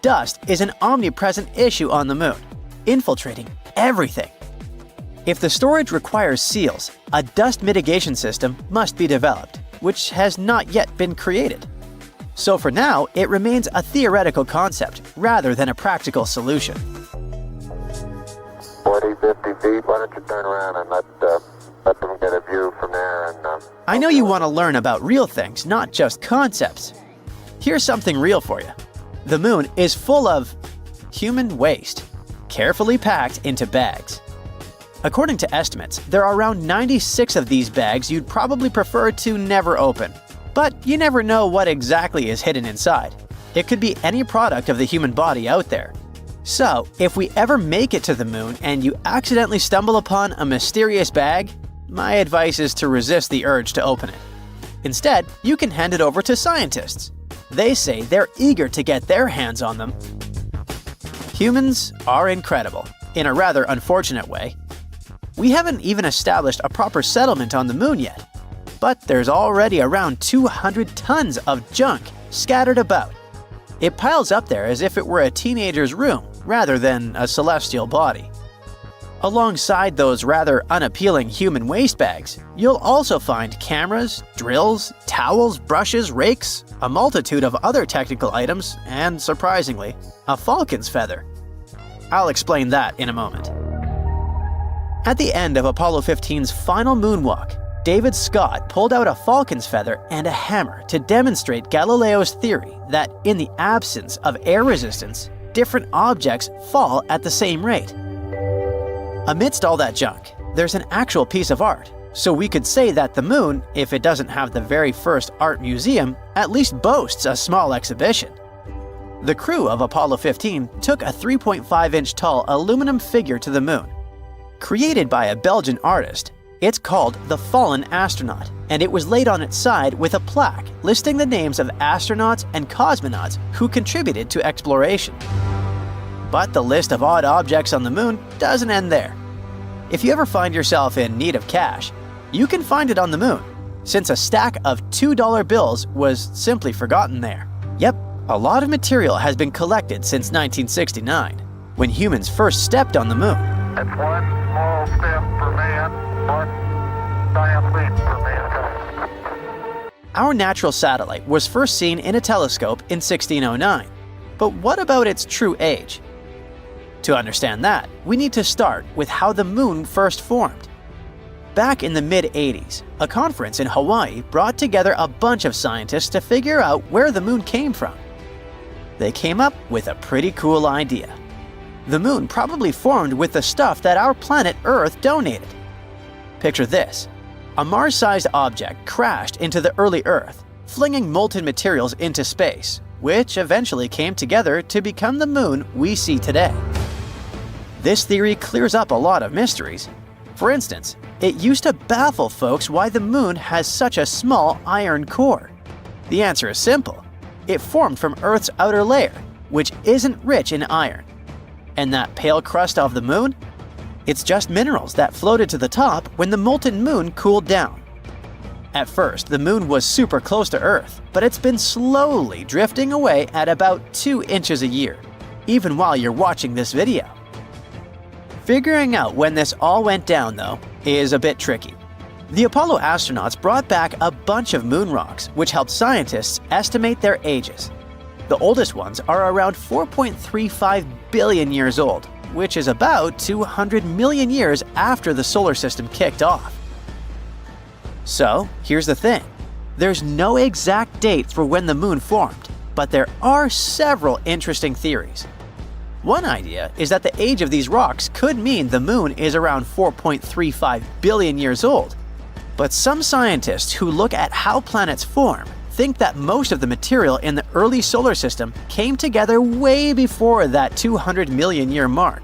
dust is an omnipresent issue on the moon, infiltrating everything. If the storage requires seals, a dust mitigation system must be developed, which has not yet been created. So for now, it remains a theoretical concept rather than a practical solution. 40, 50 feet, why don't you turn around and let them get a view from there and... I know you want to learn about real things, not just concepts. Here's something real for you. The moon is full of human waste, carefully packed into bags. According to estimates, there are around 96 of these bags you'd probably prefer to never open. But you never know what exactly is hidden inside. It could be any product of the human body out there. So, if we ever make it to the moon and you accidentally stumble upon a mysterious bag, my advice is to resist the urge to open it. Instead, you can hand it over to scientists. They say they're eager to get their hands on them. Humans are incredible, in a rather unfortunate way. We haven't even established a proper settlement on the moon yet, but there's already around 200 tons of junk scattered about. It piles up there as if it were a teenager's room rather than a celestial body. Alongside those rather unappealing human waste bags, you'll also find cameras, drills, towels, brushes, rakes, a multitude of other technical items, and, surprisingly, a falcon's feather. I'll explain that in a moment. At the end of Apollo 15's final moonwalk, David Scott pulled out a falcon's feather and a hammer to demonstrate Galileo's theory that in the absence of air resistance, different objects fall at the same rate. Amidst all that junk, there's an actual piece of art, so we could say that the moon, if it doesn't have the very first art museum, at least boasts a small exhibition. The crew of Apollo 15 took a 3.5-inch tall aluminum figure to the moon. Created by a Belgian artist, It's called the Fallen Astronaut, and it was laid on its side with a plaque listing the names of astronauts and cosmonauts who contributed to exploration. But the list of odd objects on the moon doesn't end there. If you ever find yourself in need of cash, you can find it on the moon, since a stack of $2 bills was simply forgotten there. Yep, a lot of material has been collected since 1969, when humans first stepped on the moon. It's one small step for man, one giant leap for mankind. Our natural satellite was first seen in a telescope in 1609. But what about its true age? To understand that, we need to start with how the moon first formed. Back in the mid-80s, a conference in Hawaii brought together a bunch of scientists to figure out where the moon came from. They came up with a pretty cool idea. The moon probably formed with the stuff that our planet Earth donated. Picture this. A Mars-sized object crashed into the early Earth, flinging molten materials into space, which eventually came together to become the moon we see today. This theory clears up a lot of mysteries. For instance, it used to baffle folks why the moon has such a small iron core. The answer is simple. It formed from Earth's outer layer, which isn't rich in iron. And that pale crust of the moon? It's just minerals that floated to the top when the molten moon cooled down. At first, the moon was super close to Earth, but it's been slowly drifting away at about 2 inches a year, even while you're watching this video. Figuring out when this all went down, though, is a bit tricky. The Apollo astronauts brought back a bunch of moon rocks, which helped scientists estimate their ages. The oldest ones are around 4.35 billion years old, which is about 200 million years after the solar system kicked off. So, here's the thing. There's no exact date for when the moon formed, but there are several interesting theories. One idea is that the age of these rocks could mean the moon is around 4.35 billion years old. But some scientists who look at how planets form think that most of the material in the early solar system came together way before that 200 million year mark.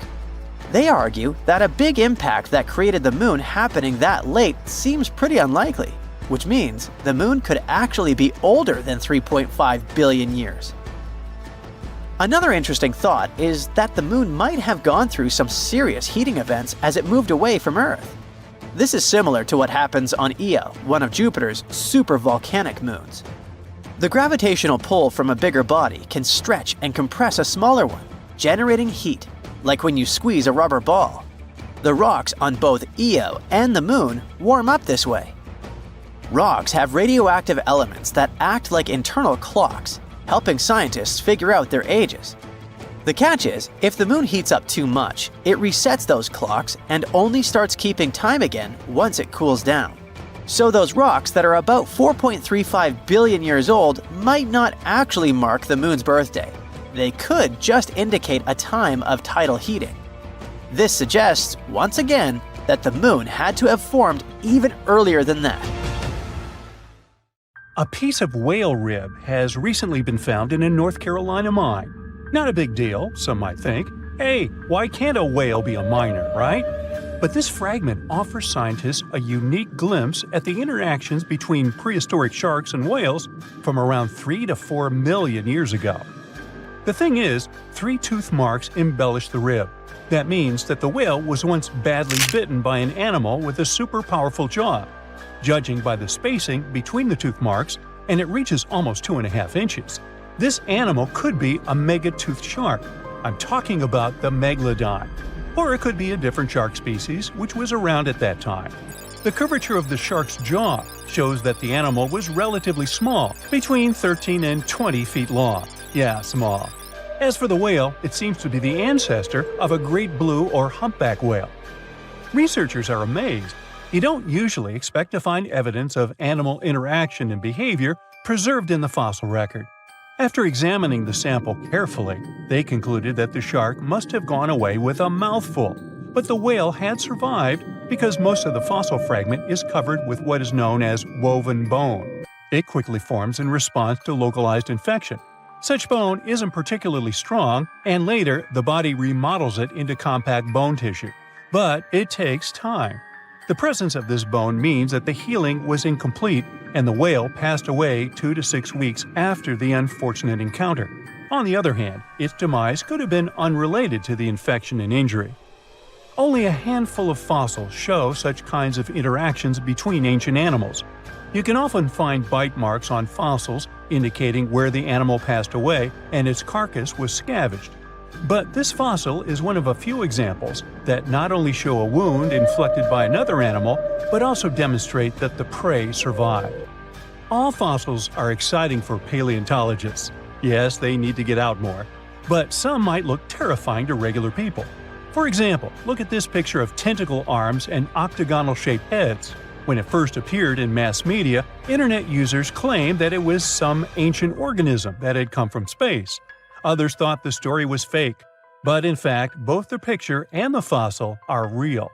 They argue that a big impact that created the moon happening that late seems pretty unlikely, which means the moon could actually be older than 3.5 billion years. Another interesting thought is that the moon might have gone through some serious heating events as it moved away from Earth. This is similar to what happens on Io, one of Jupiter's super volcanic moons. The gravitational pull from a bigger body can stretch and compress a smaller one, generating heat, like when you squeeze a rubber ball. The rocks on both Io and the moon warm up this way. Rocks have radioactive elements that act like internal clocks, helping scientists figure out their ages. The catch is, if the moon heats up too much, it resets those clocks and only starts keeping time again once it cools down. So those rocks that are about 4.35 billion years old might not actually mark the moon's birthday. They could just indicate a time of tidal heating. This suggests, once again, that the moon had to have formed even earlier than that. A piece of whale rib has recently been found in a North Carolina mine. Not a big deal, some might think. Hey, why can't a whale be a miner, right? But this fragment offers scientists a unique glimpse at the interactions between prehistoric sharks and whales from around 3 to 4 million years ago. The thing is, 3 tooth marks embellish the rib. That means that the whale was once badly bitten by an animal with a super powerful jaw. Judging by the spacing between the tooth marks, and it reaches almost 2.5 inches. This animal could be a mega-toothed shark. I'm talking about the megalodon. Or it could be a different shark species which was around at that time. The curvature of the shark's jaw shows that the animal was relatively small, between 13 and 20 feet long. Yeah, small. As for the whale, it seems to be the ancestor of a great blue or humpback whale. Researchers are amazed. You don't usually expect to find evidence of animal interaction and behavior preserved in the fossil record. After examining the sample carefully, they concluded that the shark must have gone away with a mouthful, but the whale had survived because most of the fossil fragment is covered with what is known as woven bone. It quickly forms in response to localized infection. Such bone isn't particularly strong, and later the body remodels it into compact bone tissue. But it takes time. The presence of this bone means that the healing was incomplete and the whale passed away 2 to 6 weeks after the unfortunate encounter. On the other hand, its demise could have been unrelated to the infection and injury. Only a handful of fossils show such kinds of interactions between ancient animals. You can often find bite marks on fossils indicating where the animal passed away and its carcass was scavenged. But this fossil is one of a few examples that not only show a wound inflicted by another animal, but also demonstrate that the prey survived. All fossils are exciting for paleontologists. Yes, they need to get out more. But some might look terrifying to regular people. For example, look at this picture of tentacle arms and octagonal-shaped heads. When it first appeared in mass media, internet users claimed that it was some ancient organism that had come from space. Others thought the story was fake. But in fact, both the picture and the fossil are real.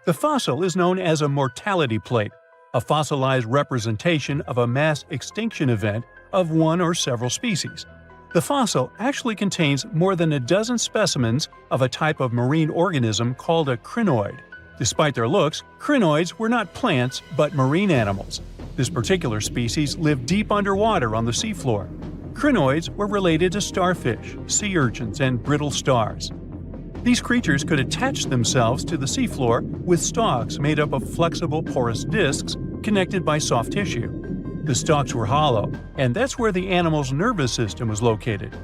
The fossil is known as a mortality plate, a fossilized representation of a mass extinction event of one or several species. The fossil actually contains more than a dozen specimens of a type of marine organism called a crinoid. Despite their looks, crinoids were not plants but marine animals. This particular species lived deep underwater on the seafloor. Crinoids were related to starfish, sea urchins, and brittle stars. These creatures could attach themselves to the seafloor with stalks made up of flexible porous discs connected by soft tissue. The stalks were hollow, and that's where the animal's nervous system was located.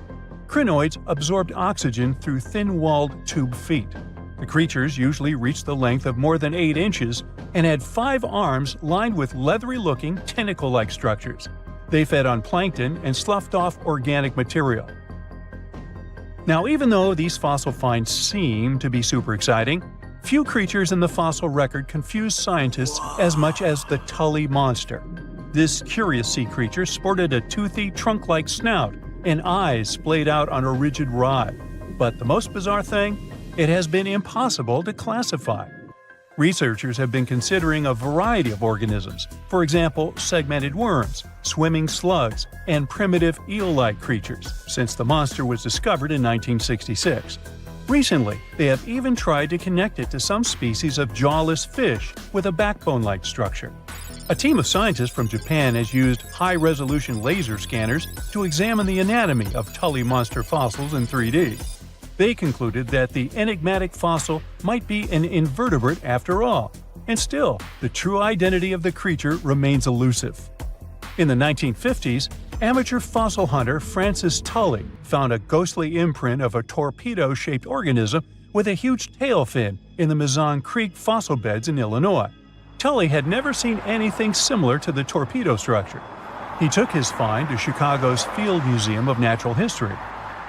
Crinoids absorbed oxygen through thin-walled tube feet. The creatures usually reached the length of more than 8 inches and had 5 arms lined with leathery-looking tentacle-like structures. They fed on plankton and sloughed off organic material. Now, even though these fossil finds seem to be super exciting, few creatures in the fossil record confuse scientists as much as the Tully monster. This curious sea creature sported a toothy, trunk-like snout and eyes splayed out on a rigid rod. But the most bizarre thing? It has been impossible to classify. Researchers have been considering a variety of organisms, for example, segmented worms, swimming slugs, and primitive eel-like creatures, since the monster was discovered in 1966. Recently, they have even tried to connect it to some species of jawless fish with a backbone-like structure. A team of scientists from Japan has used high-resolution laser scanners to examine the anatomy of Tully monster fossils in 3D. They concluded that the enigmatic fossil might be an invertebrate after all, and still, the true identity of the creature remains elusive. In the 1950s, amateur fossil hunter Francis Tully found a ghostly imprint of a torpedo-shaped organism with a huge tail fin in the Mizon Creek fossil beds in Illinois. Tully had never seen anything similar to the torpedo structure. He took his find to Chicago's Field Museum of Natural History.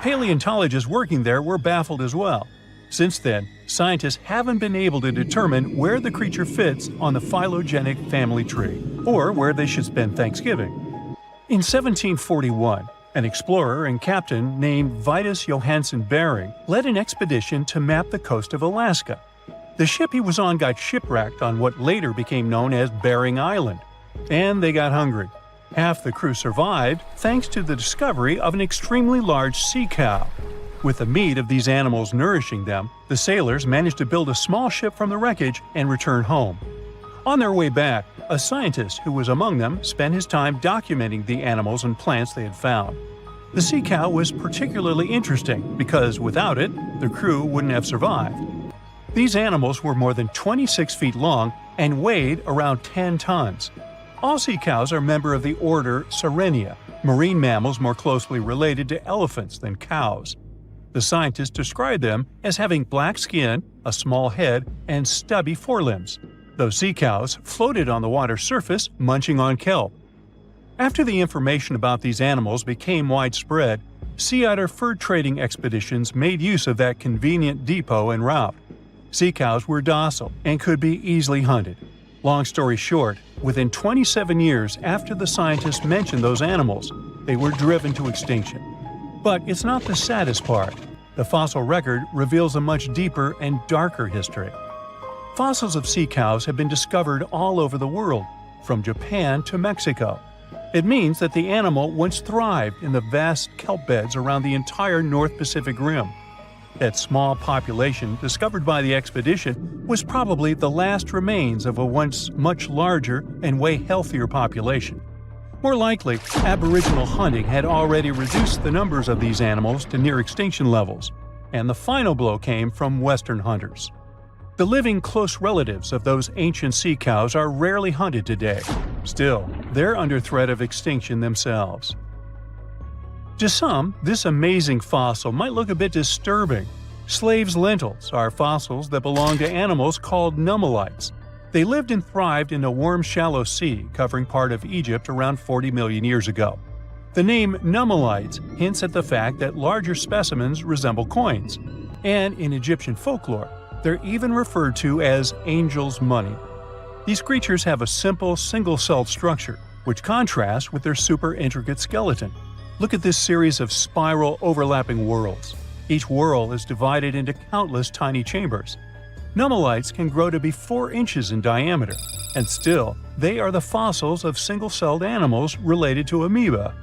Paleontologists working there were baffled as well. Since then, scientists haven't been able to determine where the creature fits on the phylogenetic family tree, or where they should spend Thanksgiving. In 1741, an explorer and captain named Vitus Johansen Bering led an expedition to map the coast of Alaska. The ship he was on got shipwrecked on what later became known as Bering Island, and they got hungry. Half the crew survived thanks to the discovery of an extremely large sea cow. With the meat of these animals nourishing them, the sailors managed to build a small ship from the wreckage and return home. On their way back, a scientist who was among them spent his time documenting the animals and plants they had found. The sea cow was particularly interesting because without it, the crew wouldn't have survived. These animals were more than 26 feet long and weighed around 10 tons. All sea cows are members of the order Sirenia, marine mammals more closely related to elephants than cows. The scientists described them as having black skin, a small head, and stubby forelimbs. Those sea cows floated on the water's surface, munching on kelp. After the information about these animals became widespread, sea otter fur trading expeditions made use of that convenient depot en route. Sea cows were docile and could be easily hunted. Long story short, within 27 years after the scientists mentioned those animals, they were driven to extinction. But it's not the saddest part. The fossil record reveals a much deeper and darker history. Fossils of sea cows have been discovered all over the world, from Japan to Mexico. It means that the animal once thrived in the vast kelp beds around the entire North Pacific Rim. That small population discovered by the expedition was probably the last remains of a once much larger and way healthier population. More likely, Aboriginal hunting had already reduced the numbers of these animals to near extinction levels, and the final blow came from Western hunters. The living close relatives of those ancient sea cows are rarely hunted today. Still, they're under threat of extinction themselves. To some, this amazing fossil might look a bit disturbing. Slaves' lentils are fossils that belong to animals called Numalites. They lived and thrived in a warm, shallow sea covering part of Egypt around 40 million years ago. The name Numalites hints at the fact that larger specimens resemble coins, and in Egyptian folklore, they're even referred to as angel's money. These creatures have a simple, single-celled structure, which contrasts with their super intricate skeleton. Look at this series of spiral overlapping whorls. Each whorl is divided into countless tiny chambers. Numalites can grow to be 4 inches in diameter, and still, they are the fossils of single-celled animals related to amoeba.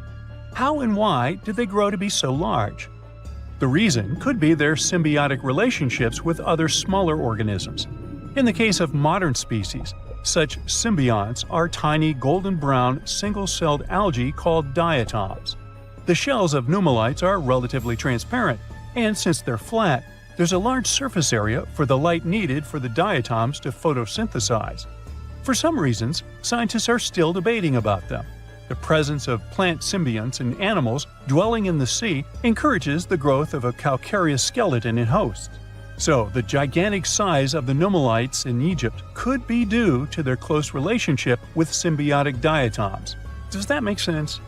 How and why did they grow to be so large? The reason could be their symbiotic relationships with other smaller organisms. In the case of modern species, such symbionts are tiny golden-brown single-celled algae called diatoms. The shells of Numalites are relatively transparent, and since they're flat, there's a large surface area for the light needed for the diatoms to photosynthesize. For some reasons, scientists are still debating about them. The presence of plant symbionts in animals dwelling in the sea encourages the growth of a calcareous skeleton in hosts. So, the gigantic size of the Numalites in Egypt could be due to their close relationship with symbiotic diatoms. Does that make sense?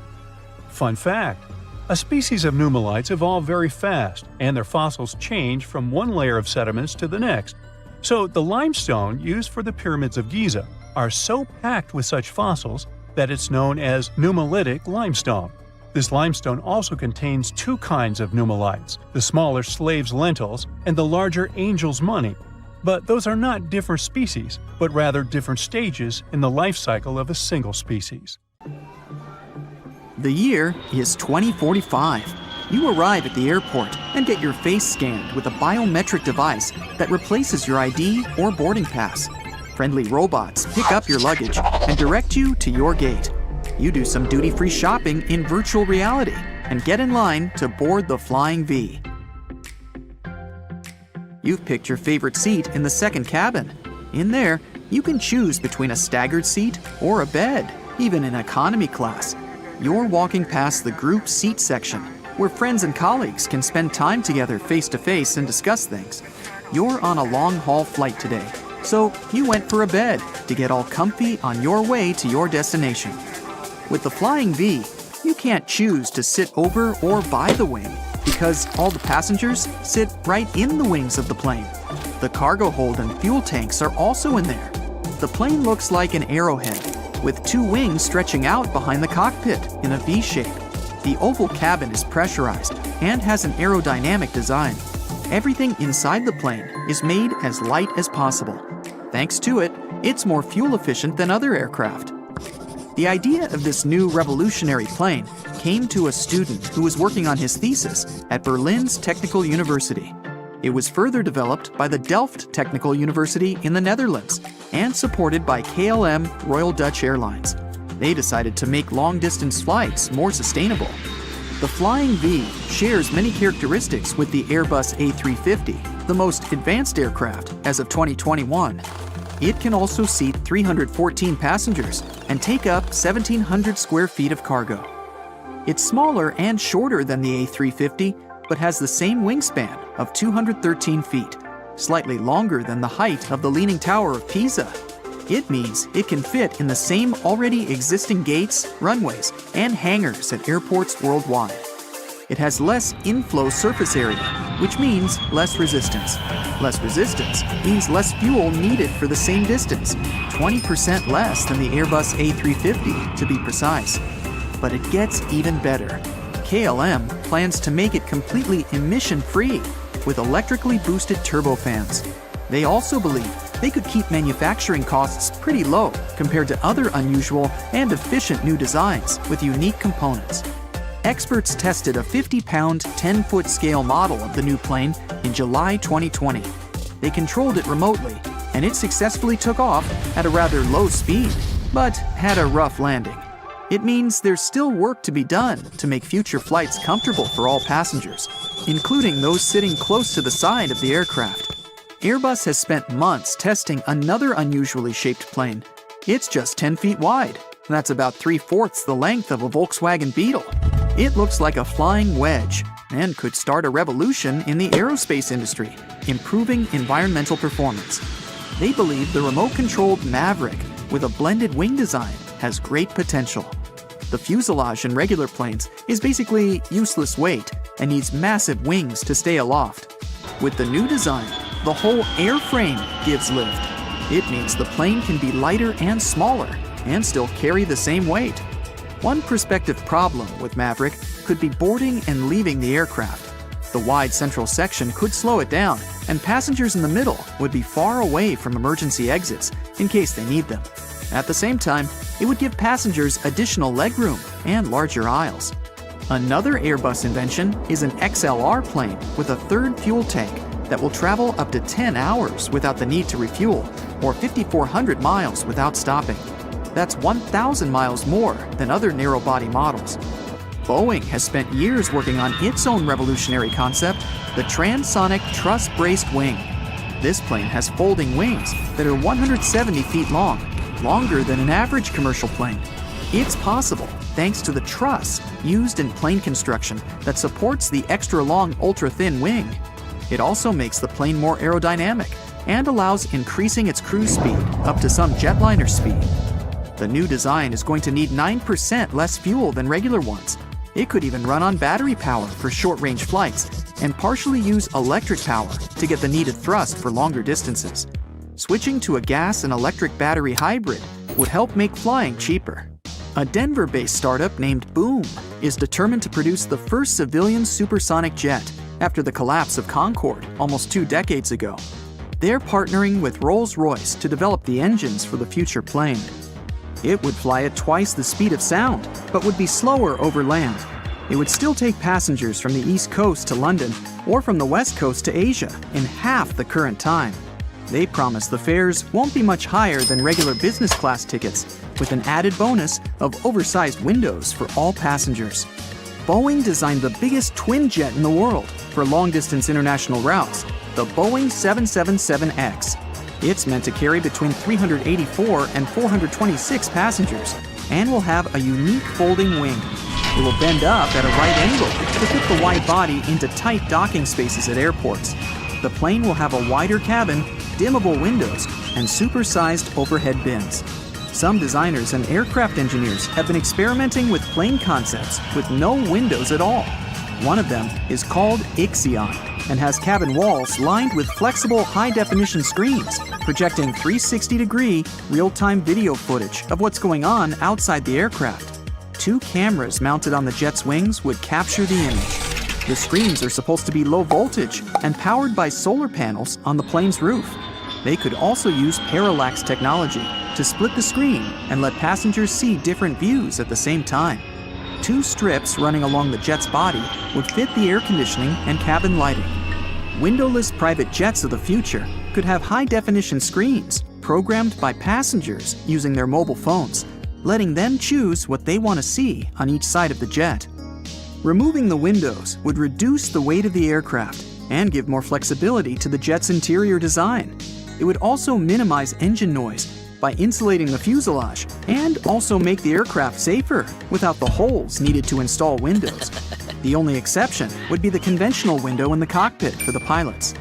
Fun fact: a species of Numalites evolve very fast, and their fossils change from one layer of sediments to the next. So, the limestone used for the pyramids of Giza are so packed with such fossils that it's known as Numalitic limestone. This limestone also contains 2 kinds of Numalites, the smaller slave's lentils and the larger angel's money. But those are not different species, but rather different stages in the life cycle of a single species. The year is 2045. You arrive at the airport and get your face scanned with a biometric device that replaces your ID or boarding pass. Friendly robots pick up your luggage and direct you to your gate. You do some duty-free shopping in virtual reality and get in line to board the Flying V. You've picked your favorite seat in the second cabin. In there, you can choose between a staggered seat or a bed, even in economy class. You're walking past the group seat section, where friends and colleagues can spend time together face-to-face and discuss things. You're on a long-haul flight today, so you went for a bed to get all comfy on your way to your destination. With the Flying V, you can't choose to sit over or by the wing because all the passengers sit right in the wings of the plane. The cargo hold and fuel tanks are also in there. The plane looks like an arrowhead, with 2 wings stretching out behind the cockpit in a V shape. The oval cabin is pressurized and has an aerodynamic design. Everything inside the plane is made as light as possible. Thanks to it, it's more fuel efficient than other aircraft. The idea of this new revolutionary plane came to a student who was working on his thesis at Berlin's Technical University. It was further developed by the Delft Technical University in the Netherlands and supported by KLM Royal Dutch Airlines. They decided to make long-distance flights more sustainable. The Flying V shares many characteristics with the Airbus A350, the most advanced aircraft as of 2021. It can also seat 314 passengers and take up 1,700 square feet of cargo. It's smaller and shorter than the A350, but has the same wingspan of 213 feet, slightly longer than the height of the Leaning Tower of Pisa. It means it can fit in the same already existing gates, runways, and hangars at airports worldwide. It has less inflow surface area, which means less resistance. Less resistance means less fuel needed for the same distance, 20% less than the Airbus A350 to be precise. But it gets even better. KLM plans to make it completely emission-free with electrically boosted turbofans. They also believe they could keep manufacturing costs pretty low compared to other unusual and efficient new designs with unique components. experts tested a 50-pound, 10-foot scale model of the new plane in July 2020. They controlled it remotely, and it successfully took off at a rather low speed, but had a rough landing. It means there's still work to be done to make future flights comfortable for all passengers, including those sitting close to the side of the aircraft. Airbus has spent months testing another unusually shaped plane. It's just 10 feet wide. That's about 3/4 the length of a Volkswagen Beetle. It looks like a flying wedge and could start a revolution in the aerospace industry, improving environmental performance. They believe the remote-controlled Maverick with a blended wing design has great potential. The fuselage in regular planes is basically useless weight and needs massive wings to stay aloft. With the new design, the whole airframe gives lift. It means the plane can be lighter and smaller and still carry the same weight. One prospective problem with Maverick could be boarding and leaving the aircraft. The wide central section could slow it down, and passengers in the middle would be far away from emergency exits in case they need them. At the same time, it would give passengers additional legroom and larger aisles. Another Airbus invention is an XLR plane with a third fuel tank that will travel up to 10 hours without the need to refuel, or 5,400 miles without stopping. That's 1,000 miles more than other narrow-body models. Boeing has spent years working on its own revolutionary concept, the transonic truss-braced wing. This plane has folding wings that are 170 feet long, longer than an average commercial plane. It's possible thanks to the truss used in plane construction that supports the extra-long, ultra-thin wing. It also makes the plane more aerodynamic and allows increasing its cruise speed up to some jetliner speed. The new design is going to need 9% less fuel than regular ones. It could even run on battery power for short-range flights and partially use electric power to get the needed thrust for longer distances. Switching to a gas and electric battery hybrid would help make flying cheaper. A Denver-based startup named Boom is determined to produce the first civilian supersonic jet after the collapse of Concorde almost 2 decades ago. They're partnering with Rolls-Royce to develop the engines for the future plane. It would fly at twice the speed of sound, but would be slower over land. It would still take passengers from the East Coast to London or from the West Coast to Asia in half the current time. They promise the fares won't be much higher than regular business class tickets, with an added bonus of oversized windows for all passengers. Boeing designed the biggest twin jet in the world for long-distance international routes, the Boeing 777X. It's meant to carry between 384 and 426 passengers and will have a unique folding wing. It will bend up at a right angle to fit the wide body into tight docking spaces at airports. The plane will have a wider cabin, dimmable windows, and supersized overhead bins. Some designers and aircraft engineers have been experimenting with plane concepts with no windows at all. One of them is called Ixion and has cabin walls lined with flexible high-definition screens, projecting 360-degree real-time video footage of what's going on outside the aircraft. 2 cameras mounted on the jet's wings would capture the image. The screens are supposed to be low voltage and powered by solar panels on the plane's roof. They could also use parallax technology to split the screen and let passengers see different views at the same time. 2 strips running along the jet's body would fit the air conditioning and cabin lighting. Windowless private jets of the future could have high-definition screens programmed by passengers using their mobile phones, letting them choose what they want to see on each side of the jet. Removing the windows would reduce the weight of the aircraft and give more flexibility to the jet's interior design. It would also minimize engine noise by insulating the fuselage and also make the aircraft safer without the holes needed to install windows. The only exception would be the conventional window in the cockpit for the pilots.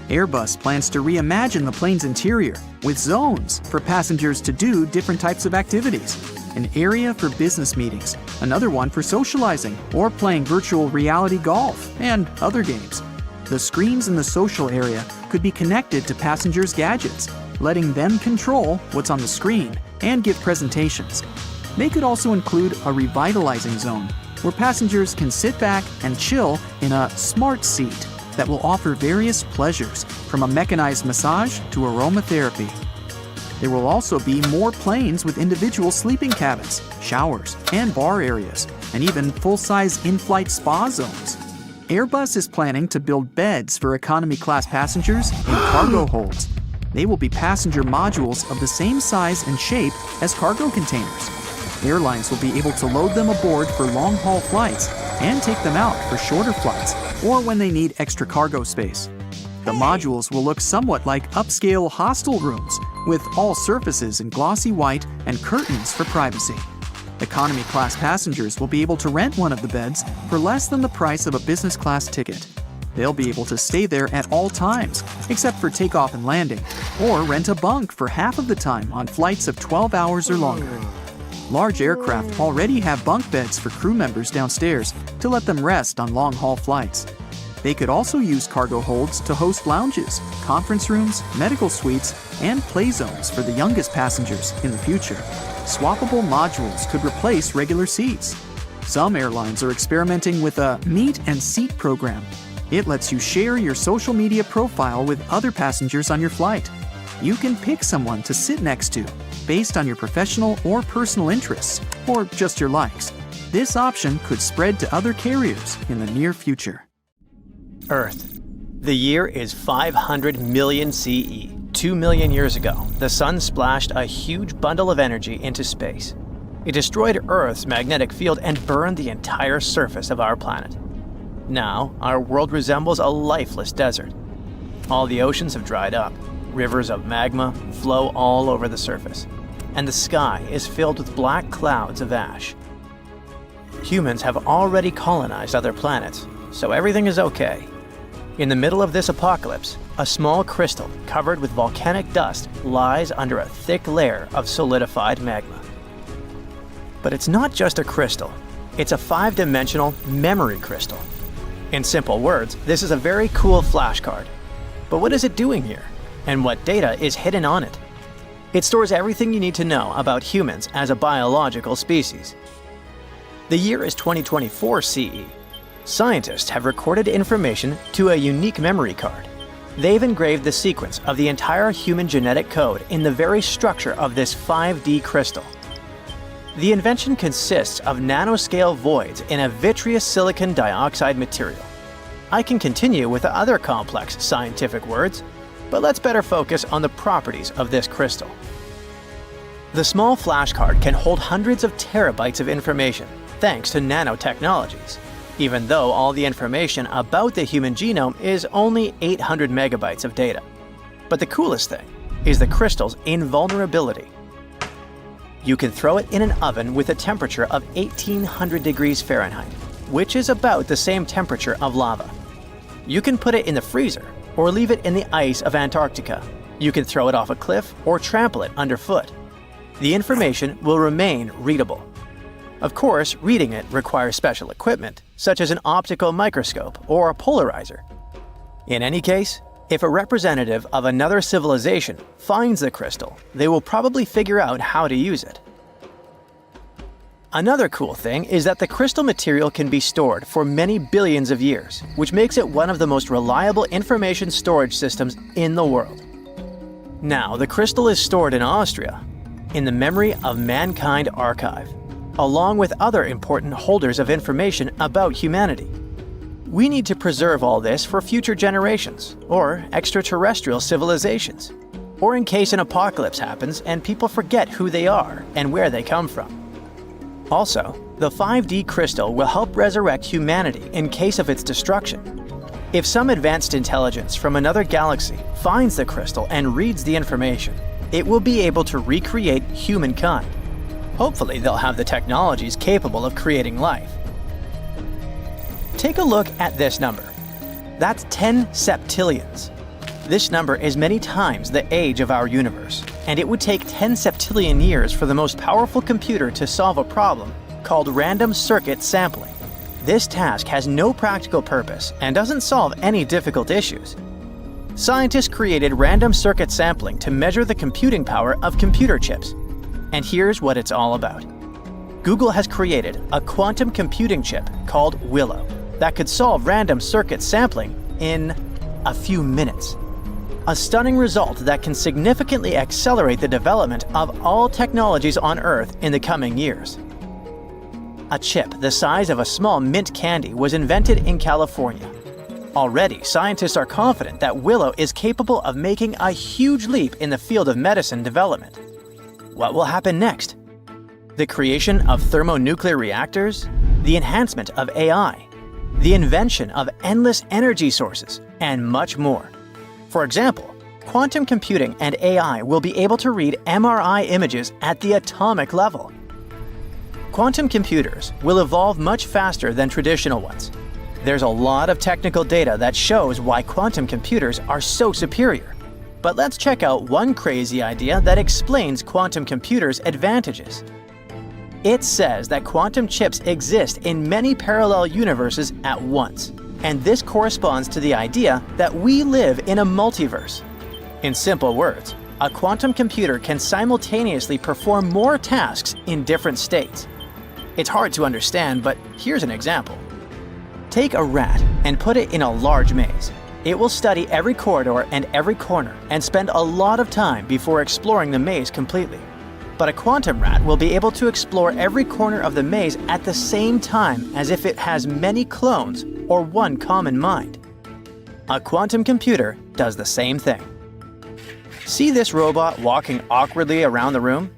Airbus plans to reimagine the plane's interior with zones for passengers to do different types of activities. An area for business meetings, another one for socializing or playing virtual reality golf and other games. The screens in the social area could be connected to passengers' gadgets, letting them control what's on the screen and give presentations. They could also include a revitalizing zone where passengers can sit back and chill in a smart seat that will offer various pleasures, from a mechanized massage to aromatherapy. There will also be more planes with individual sleeping cabins, showers, and bar areas, and even full-size in-flight spa zones. Airbus is planning to build beds for economy-class passengers in cargo holds. They will be passenger modules of the same size and shape as cargo containers. Airlines will be able to load them aboard for long-haul flights and take them out for shorter flights or when they need extra cargo space. The modules will look somewhat like upscale hostel rooms, with all surfaces in glossy white and curtains for privacy. Economy class passengers will be able to rent one of the beds for less than the price of a business class ticket. They'll be able to stay there at all times, except for takeoff and landing, or rent a bunk for half of the time on flights of 12 hours or longer. Large aircraft already have bunk beds for crew members downstairs to let them rest on long-haul flights. They could also use cargo holds to host lounges, conference rooms, medical suites, and play zones for the youngest passengers in the future. Swappable modules could replace regular seats. Some airlines are experimenting with a meet and seat program. It lets you share your social media profile with other passengers on your flight. You can pick someone to sit next to based on your professional or personal interests, or just your likes. This option could spread to other carriers in the near future. Earth. The year is 500 million CE. 2 million years ago, the sun splashed a huge bundle of energy into space. It destroyed Earth's magnetic field and burned the entire surface of our planet. Now, our world resembles a lifeless desert. All the oceans have dried up. Rivers of magma flow all over the surface, and the sky is filled with black clouds of ash. Humans have already colonized other planets, so everything is okay. In the middle of this apocalypse, a small crystal covered with volcanic dust lies under a thick layer of solidified magma. But it's not just a crystal, it's a 5-dimensional memory crystal. In simple words, this is a very cool flashcard. But what is it doing here? And what data is hidden on it? It stores everything you need to know about humans as a biological species. The year is 2024 CE. Scientists have recorded information to a unique memory card. They've engraved the sequence of the entire human genetic code in the very structure of this 5D crystal. The invention consists of nanoscale voids in a vitreous silicon dioxide material. I can continue with other complex scientific words, but let's better focus on the properties of this crystal. The small flashcard can hold hundreds of terabytes of information, thanks to nanotechnologies, even though all the information about the human genome is only 800 megabytes of data. But the coolest thing is the crystal's invulnerability. You can throw it in an oven with a temperature of 1800 degrees Fahrenheit, which is about the same temperature of lava. You can put it in the freezer or leave it in the ice of Antarctica. You can throw it off a cliff or trample it underfoot. The information will remain readable. Of course, reading it requires special equipment, such as an optical microscope or a polarizer. In any case, if a representative of another civilization finds the crystal, they will probably figure out how to use it. Another cool thing is that the crystal material can be stored for many billions of years, which makes it one of the most reliable information storage systems in the world. Now, the crystal is stored in Austria, in the Memory of Mankind Archive, along with other important holders of information about humanity. We need to preserve all this for future generations, or extraterrestrial civilizations, or in case an apocalypse happens and people forget who they are and where they come from. Also, the 5D crystal will help resurrect humanity in case of its destruction. If some advanced intelligence from another galaxy finds the crystal and reads the information, it will be able to recreate humankind. Hopefully, they'll have the technologies capable of creating life. Take a look at this number. That's 10 septillions. This number is many times the age of our universe, and it would take 10 septillion years for the most powerful computer to solve a problem called random circuit sampling. This task has no practical purpose and doesn't solve any difficult issues. Scientists created random circuit sampling to measure the computing power of computer chips. And here's what it's all about. Google has created a quantum computing chip called Willow that could solve random circuit sampling in a few minutes. A stunning result that can significantly accelerate the development of all technologies on Earth in the coming years. a chip the size of a small mint candy was invented in California. Already, scientists are confident that Willow is capable of making a huge leap in the field of medicine development. What will happen next? The creation of thermonuclear reactors, the enhancement of AI, the invention of endless energy sources, and much more. For example, quantum computing and AI will be able to read MRI images at the atomic level. Quantum computers will evolve much faster than traditional ones. There's a lot of technical data that shows why quantum computers are so superior. But let's check out one crazy idea that explains quantum computers' advantages. It says that quantum chips exist in many parallel universes at once, and this corresponds to the idea that we live in a multiverse. In simple words, a quantum computer can simultaneously perform more tasks in different states. It's hard to understand, but here's an example. Take a rat and put it in a large maze. It will study every corridor and every corner and spend a lot of time before exploring the maze completely. But a quantum rat will be able to explore every corner of the maze at the same time as if it has many clones or one common mind. A quantum computer does the same thing. See this robot walking awkwardly around the room?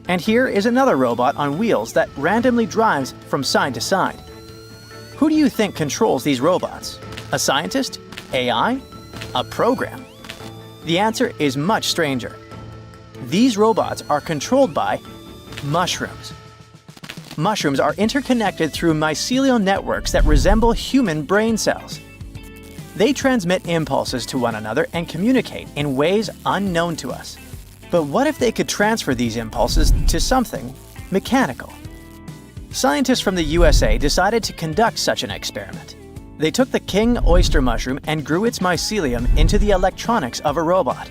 And here is another robot on wheels that randomly drives from side to side. Who do you think controls these robots? A scientist? AI? A program? The answer is much stranger. These robots are controlled by mushrooms. Mushrooms are interconnected through mycelial networks that resemble human brain cells. They transmit impulses to one another and communicate in ways unknown to us. But what if they could transfer these impulses to something mechanical? Scientists from the USA decided to conduct such an experiment. They took the king oyster mushroom and grew its mycelium into the electronics of a robot.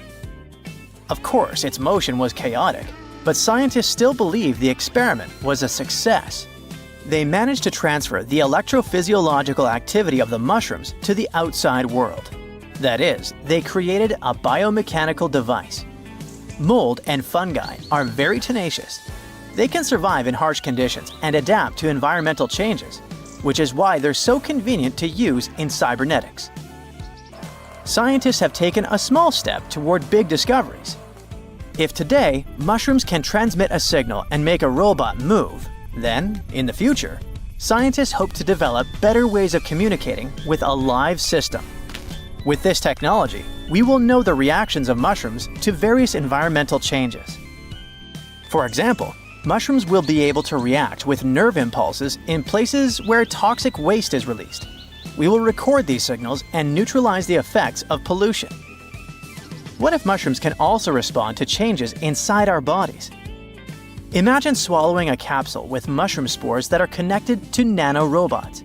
Of course, its motion was chaotic, but scientists still believe the experiment was a success. They managed to transfer the electrophysiological activity of the mushrooms to the outside world. That is, they created a biomechanical device. Mold and fungi are very tenacious. They can survive in harsh conditions and adapt to environmental changes, which is why they're so convenient to use in cybernetics. Scientists have taken a small step toward big discoveries. If today, mushrooms can transmit a signal and make a robot move, then, in the future, scientists hope to develop better ways of communicating with a live system. With this technology, we will know the reactions of mushrooms to various environmental changes. For example, mushrooms will be able to react with nerve impulses in places where toxic waste is released. We will record these signals and neutralize the effects of pollution. What if mushrooms can also respond to changes inside our bodies? Imagine swallowing a capsule with mushroom spores that are connected to nanorobots.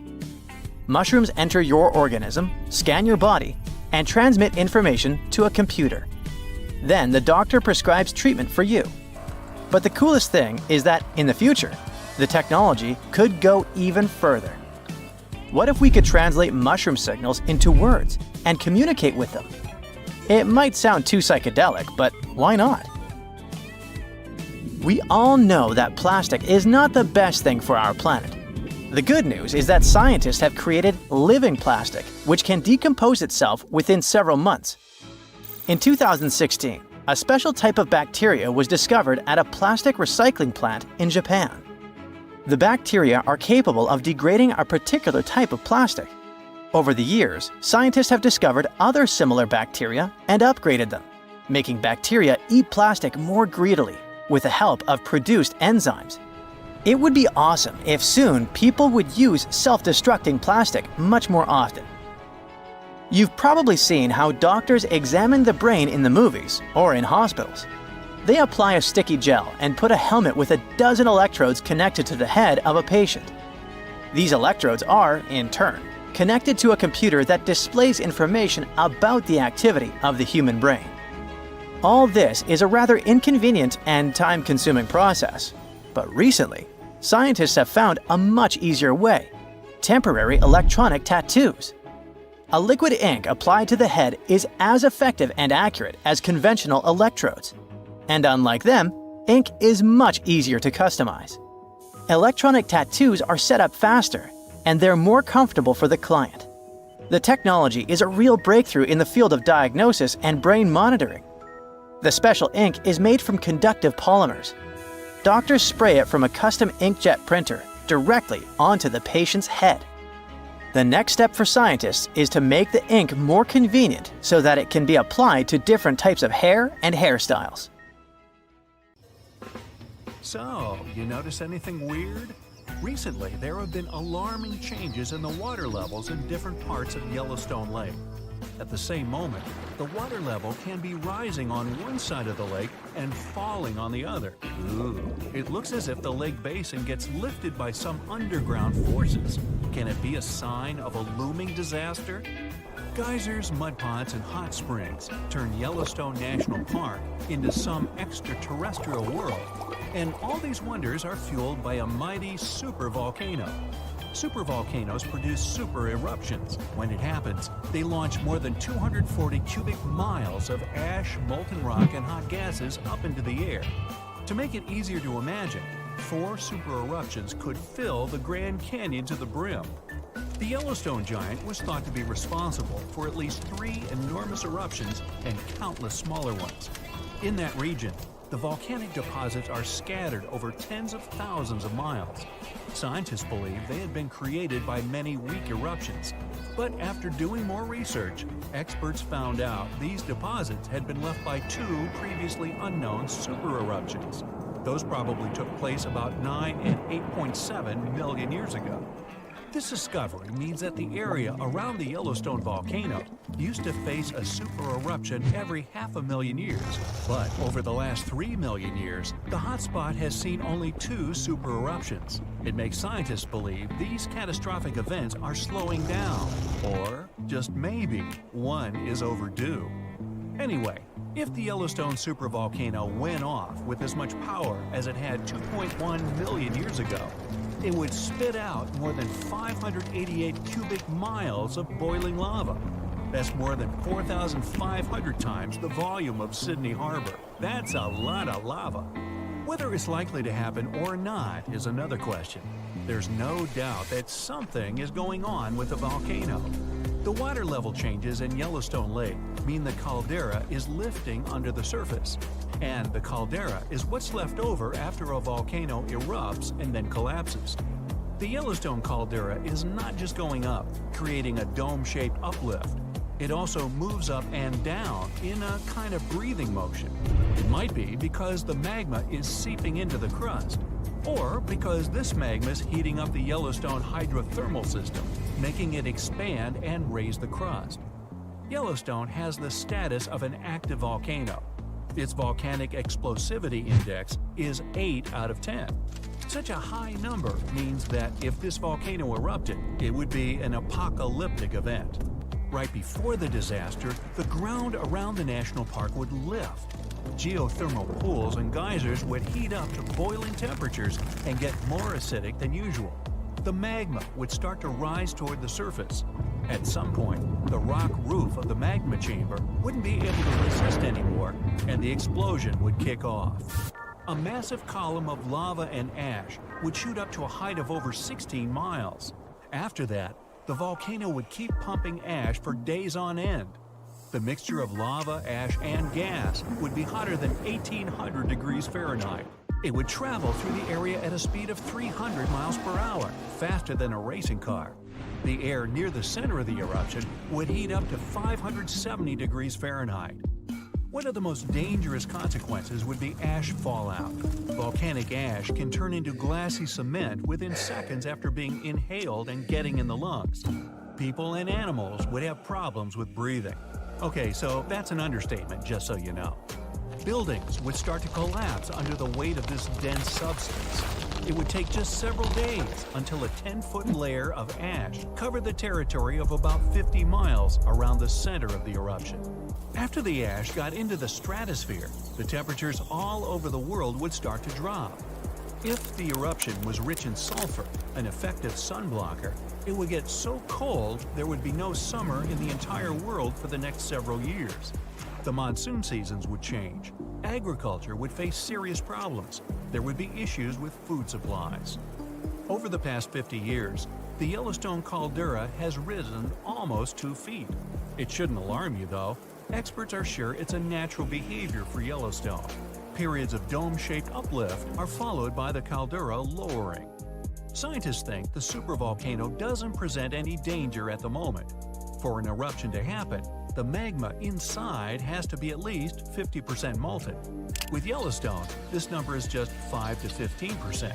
Mushrooms enter your organism, scan your body, and transmit information to a computer. Then the doctor prescribes treatment for you. But the coolest thing is that, in the future, the technology could go even further. What if we could translate mushroom signals into words and communicate with them? It might sound too psychedelic, but why not? We all know that plastic is not the best thing for our planet. The good news is that scientists have created living plastic, which can decompose itself within several months. In 2016, a special type of bacteria was discovered at a plastic recycling plant in Japan. The bacteria are capable of degrading a particular type of plastic. Over the years, scientists have discovered other similar bacteria and upgraded them, making bacteria eat plastic more greedily with the help of produced enzymes. It would be awesome if soon people would use self-destructing plastic much more often. You've probably seen how doctors examine the brain in the movies or in hospitals. They apply a sticky gel and put a helmet with a dozen electrodes connected to the head of a patient. These electrodes are, in turn, connected to a computer that displays information about the activity of the human brain. All this is a rather inconvenient and time-consuming process, but recently, scientists have found a much easier way: temporary electronic tattoos. A liquid ink applied to the head is as effective and accurate as conventional electrodes. And unlike them, ink is much easier to customize. Electronic tattoos are set up faster, and they're more comfortable for the client. The technology is a real breakthrough in the field of diagnosis and brain monitoring. The special ink is made from conductive polymers. Doctors spray it from a custom inkjet printer directly onto the patient's head. The next step for scientists is to make the ink more convenient so that it can be applied to different types of hair and hairstyles. So, you notice anything weird? Recently, there have been alarming changes in the water levels in different parts of Yellowstone Lake. At the same moment, the water level can be rising on one side of the lake and falling on the other. Ooh, it looks as if the lake basin gets lifted by some underground forces. Can it be a sign of a looming disaster? Geysers, mud ponds, and hot springs turn Yellowstone National Park into some extraterrestrial world. And all these wonders are fueled by a mighty supervolcano. Supervolcanoes produce super eruptions. When it happens, they launch more than 240 cubic miles of ash, molten rock, and hot gases up into the air. To make it easier to imagine, 4 super eruptions could fill the Grand Canyon to the brim. The Yellowstone giant was thought to be responsible for at least 3 enormous eruptions and countless smaller ones. In that region, the volcanic deposits are scattered over tens of thousands of miles. Scientists believe they had been created by many weak eruptions. But after doing more research, experts found out these deposits had been left by 2 previously unknown super eruptions. Those probably took place about 9 and 8.7 million years ago. This discovery means that the area around the Yellowstone volcano used to face a super eruption every 500,000 years. But over the last 3 million years, the hotspot has seen only 2 super eruptions. It makes scientists believe these catastrophic events are slowing down, or just maybe one is overdue. Anyway, if the Yellowstone supervolcano went off with as much power as it had 2.1 million years ago, it would spit out more than 588 cubic miles of boiling lava. That's more than 4,500 times the volume of Sydney Harbor. That's a lot of lava. Whether it's likely to happen or not is another question. There's no doubt that something is going on with the volcano. The water level changes in Yellowstone Lake mean the caldera is lifting under the surface. And the caldera is what's left over after a volcano erupts and then collapses. The Yellowstone caldera is not just going up, creating a dome-shaped uplift. It also moves up and down in a kind of breathing motion. It might be because the magma is seeping into the crust, or because this magma is heating up the Yellowstone hydrothermal system, making it expand and raise the crust. Yellowstone has the status of an active volcano. Its volcanic explosivity index is 8 out of 10. Such a high number means that if this volcano erupted, it would be an apocalyptic event. Right before the disaster, the ground around the national park would lift. Geothermal pools and geysers would heat up to boiling temperatures and get more acidic than usual. The magma would start to rise toward the surface. At some point, the rock roof of the magma chamber wouldn't be able to resist anymore, and the explosion would kick off. A massive column of lava and ash would shoot up to a height of over 16 miles. After that, the volcano would keep pumping ash for days on end. The mixture of lava, ash, and gas would be hotter than 1,800 degrees Fahrenheit. It would travel through the area at a speed of 300 miles per hour, faster than a racing car. The air near the center of the eruption would heat up to 570 degrees Fahrenheit. One of the most dangerous consequences would be ash fallout. Volcanic ash can turn into glassy cement within seconds after being inhaled and getting in the lungs. People and animals would have problems with breathing. Okay, so that's an understatement, just so you know. Buildings would start to collapse under the weight of this dense substance. It would take just several days until a 10-foot layer of ash covered the territory of about 50 miles around the center of the eruption. After the ash got into the stratosphere, the temperatures all over the world would start to drop. If the eruption was rich in sulfur, an effective sunblocker, it would get so cold there would be no summer in the entire world for the next several years. The monsoon seasons would change. Agriculture would face serious problems. There would be issues with food supplies. Over the past 50 years, the Yellowstone caldera has risen almost 2 feet. It shouldn't alarm you, though. Experts are sure it's a natural behavior for Yellowstone. Periods of dome-shaped uplift are followed by the caldera lowering. Scientists think the supervolcano doesn't present any danger at the moment. For an eruption to happen, the magma inside has to be at least 50% molten. With Yellowstone, this number is just 5 to 15%.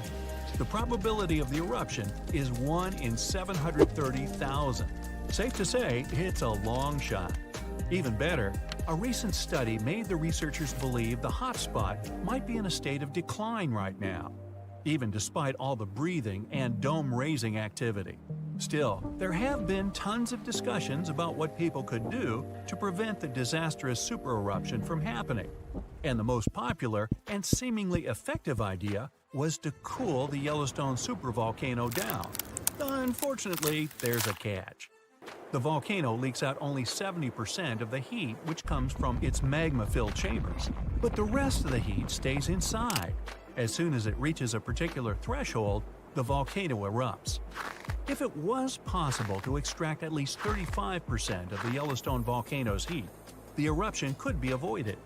The probability of the eruption is 1 in 730,000. Safe to say, it's a long shot. Even better, a recent study made the researchers believe the hotspot might be in a state of decline right now, even despite all the breathing and dome-raising activity. Still, there have been tons of discussions about what people could do to prevent the disastrous supereruption from happening. And the most popular and seemingly effective idea was to cool the Yellowstone supervolcano down. Unfortunately, there's a catch. The volcano leaks out only 70% of the heat which comes from its magma-filled chambers, but the rest of the heat stays inside. As soon as it reaches a particular threshold, the volcano erupts. If it was possible to extract at least 35% of the Yellowstone volcano's heat, the eruption could be avoided.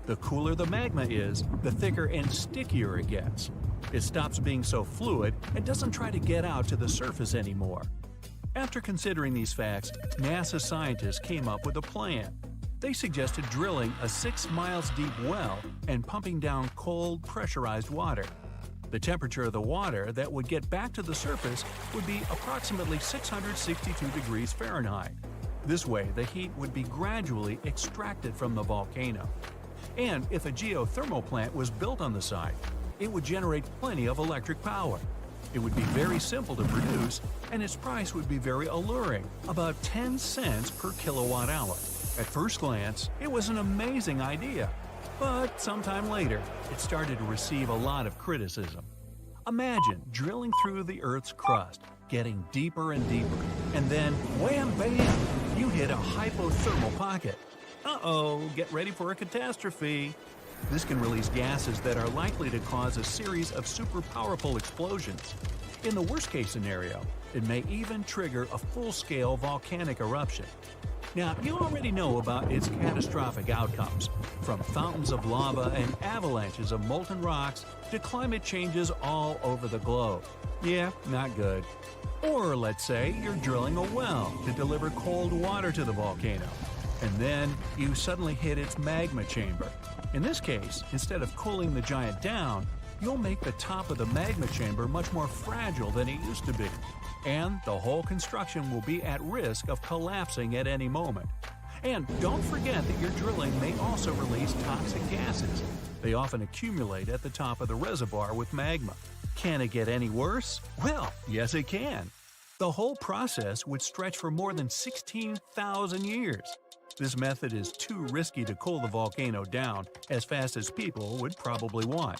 The cooler the magma is, the thicker and stickier it gets. It stops being so fluid and doesn't try to get out to the surface anymore. After considering these facts, NASA scientists came up with a plan. They suggested drilling a 6 miles deep well and pumping down cold, pressurized water. The temperature of the water that would get back to the surface would be approximately 662 degrees Fahrenheit. This way, the heat would be gradually extracted from the volcano. And if a geothermal plant was built on the site, it would generate plenty of electric power. It would be very simple to produce, and its price would be very alluring, about 10 cents per kilowatt hour. At first glance, it was an amazing idea. But sometime later, it started to receive a lot of criticism. Imagine drilling through the Earth's crust, getting deeper and deeper, and then wham bam, you hit a hypothermal pocket. Uh-oh, get ready for a catastrophe. This can release gases that are likely to cause a series of super powerful explosions. In the worst-case scenario, it may even trigger a full-scale volcanic eruption. Now, you already know about its catastrophic outcomes, from fountains of lava and avalanches of molten rocks to climate changes all over the globe. Yeah, not good. Or let's say you're drilling a well to deliver cold water to the volcano, and then you suddenly hit its magma chamber. In this case, instead of cooling the giant down, you'll make the top of the magma chamber much more fragile than it used to be. And the whole construction will be at risk of collapsing at any moment. And don't forget that your drilling may also release toxic gases. They often accumulate at the top of the reservoir with magma. Can it get any worse? Well, yes it can. The whole process would stretch for more than 16,000 years. This method is too risky to cool the volcano down as fast as people would probably want.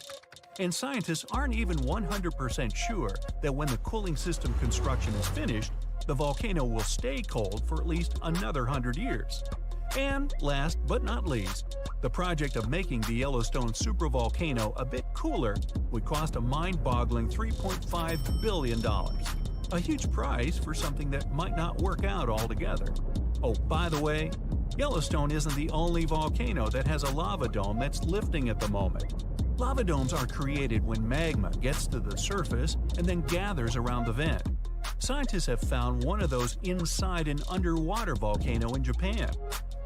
And scientists aren't even 100% sure that when the cooling system construction is finished, the volcano will stay cold for at least another 100 years. And last but not least, the project of making the Yellowstone supervolcano a bit cooler would cost a mind-boggling $3.5 billion. A huge price for something that might not work out altogether. Oh, by the way, Yellowstone isn't the only volcano that has a lava dome that's lifting at the moment. Lava domes are created when magma gets to the surface and then gathers around the vent. Scientists have found one of those inside an underwater volcano in Japan.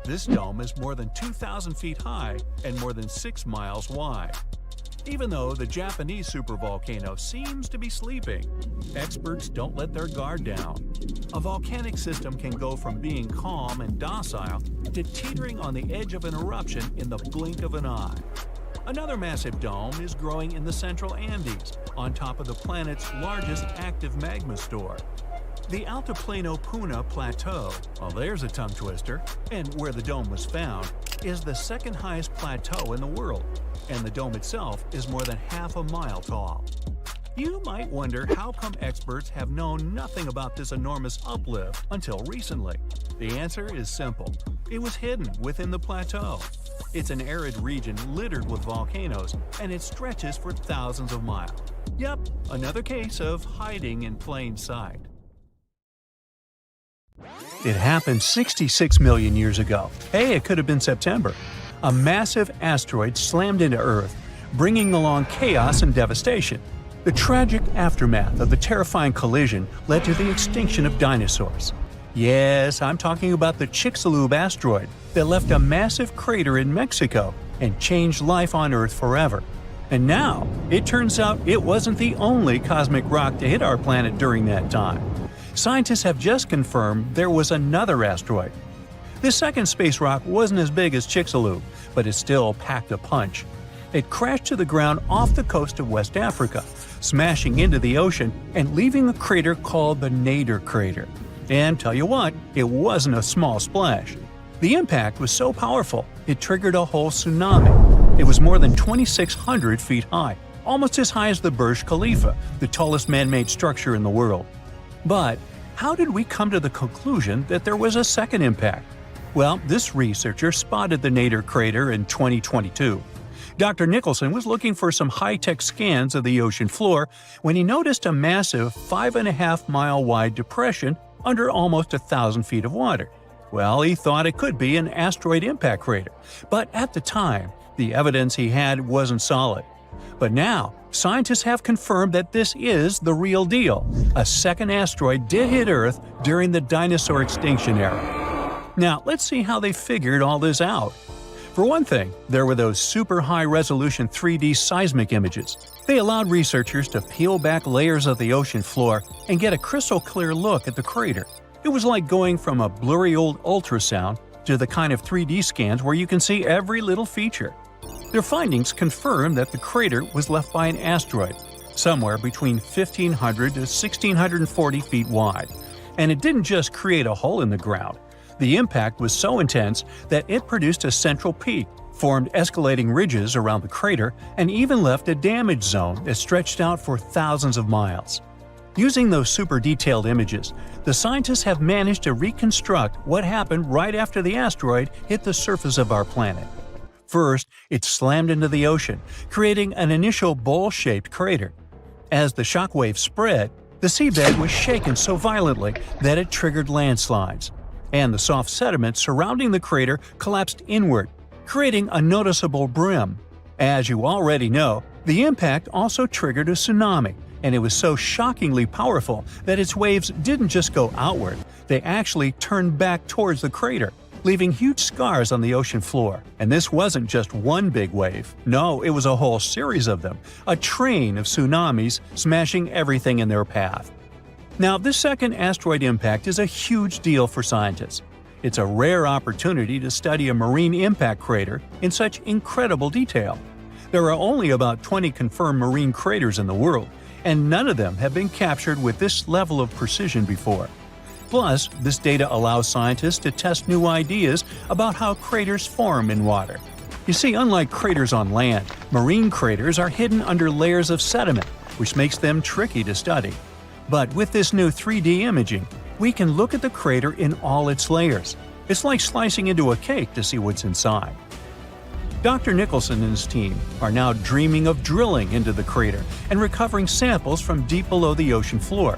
This dome is more than 2,000 feet high and more than 6 miles wide. Even though the Japanese supervolcano seems to be sleeping, experts don't let their guard down. A volcanic system can go from being calm and docile to teetering on the edge of an eruption in the blink of an eye. Another massive dome is growing in the central Andes, on top of the planet's largest active magma store. The Altiplano Puna Plateau, well there's a tongue twister, and where the dome was found, is the second highest plateau in the world, and the dome itself is more than half a mile tall. You might wonder how come experts have known nothing about this enormous uplift until recently. The answer is simple. It was hidden within the plateau. It's an arid region littered with volcanoes, and it stretches for thousands of miles. Yep, another case of hiding in plain sight. It happened 66 million years ago. Hey, it could have been September. A massive asteroid slammed into Earth, bringing along chaos and devastation. The tragic aftermath of the terrifying collision led to the extinction of dinosaurs. Yes, I'm talking about the Chicxulub asteroid that left a massive crater in Mexico and changed life on Earth forever. And now, it turns out it wasn't the only cosmic rock to hit our planet during that time. Scientists have just confirmed there was another asteroid. This second space rock wasn't as big as Chicxulub, but it still packed a punch. It crashed to the ground off the coast of West Africa, smashing into the ocean and leaving a crater called the Nadir crater. And tell you what, it wasn't a small splash. The impact was so powerful, it triggered a whole tsunami. It was more than 2,600 feet high, almost as high as the Burj Khalifa, the tallest man-made structure in the world. But how did we come to the conclusion that there was a second impact? Well, this researcher spotted the Nadir crater in 2022. Dr. Nicholson was looking for some high-tech scans of the ocean floor when he noticed a massive 5.5-mile-wide depression under almost 1,000 feet of water. Well, he thought it could be an asteroid impact crater, but at the time, the evidence he had wasn't solid. But now, scientists have confirmed that this is the real deal. A second asteroid did hit Earth during the dinosaur extinction era. Now, let's see how they figured all this out. For one thing, there were those super high-resolution 3D seismic images. They allowed researchers to peel back layers of the ocean floor and get a crystal-clear look at the crater. It was like going from a blurry old ultrasound to the kind of 3D scans where you can see every little feature. Their findings confirm that the crater was left by an asteroid, somewhere between 1,500 to 1,640 feet wide. And it didn't just create a hole in the ground. The impact was so intense that it produced a central peak, formed escalating ridges around the crater, and even left a damage zone that stretched out for thousands of miles. Using those super detailed images, the scientists have managed to reconstruct what happened right after the asteroid hit the surface of our planet. First, it slammed into the ocean, creating an initial bowl-shaped crater. As the shockwave spread, the seabed was shaken so violently that it triggered landslides, and the soft sediment surrounding the crater collapsed inward, creating a noticeable brim. As you already know, the impact also triggered a tsunami, and it was so shockingly powerful that its waves didn't just go outward, they actually turned back towards the crater, leaving huge scars on the ocean floor. And this wasn't just one big wave. No, it was a whole series of them, a train of tsunamis smashing everything in their path. Now, this second asteroid impact is a huge deal for scientists. It's a rare opportunity to study a marine impact crater in such incredible detail. There are only about 20 confirmed marine craters in the world, and none of them have been captured with this level of precision before. Plus, this data allows scientists to test new ideas about how craters form in water. You see, unlike craters on land, marine craters are hidden under layers of sediment, which makes them tricky to study. But with this new 3D imaging, we can look at the crater in all its layers. It's like slicing into a cake to see what's inside. Dr. Nicholson and his team are now dreaming of drilling into the crater and recovering samples from deep below the ocean floor.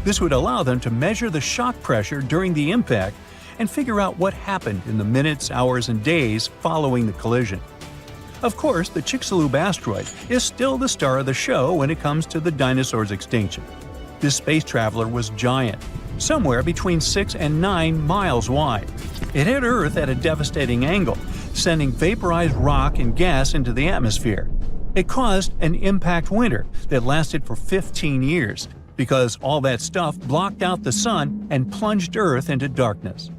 This would allow them to measure the shock pressure during the impact and figure out what happened in the minutes, hours, and days following the collision. Of course, the Chicxulub asteroid is still the star of the show when it comes to the dinosaurs' extinction. This space traveler was giant, somewhere between 6 and 9 miles wide. It hit Earth at a devastating angle, sending vaporized rock and gas into the atmosphere. It caused an impact winter that lasted for 15 years, because all that stuff blocked out the sun and plunged Earth into darkness.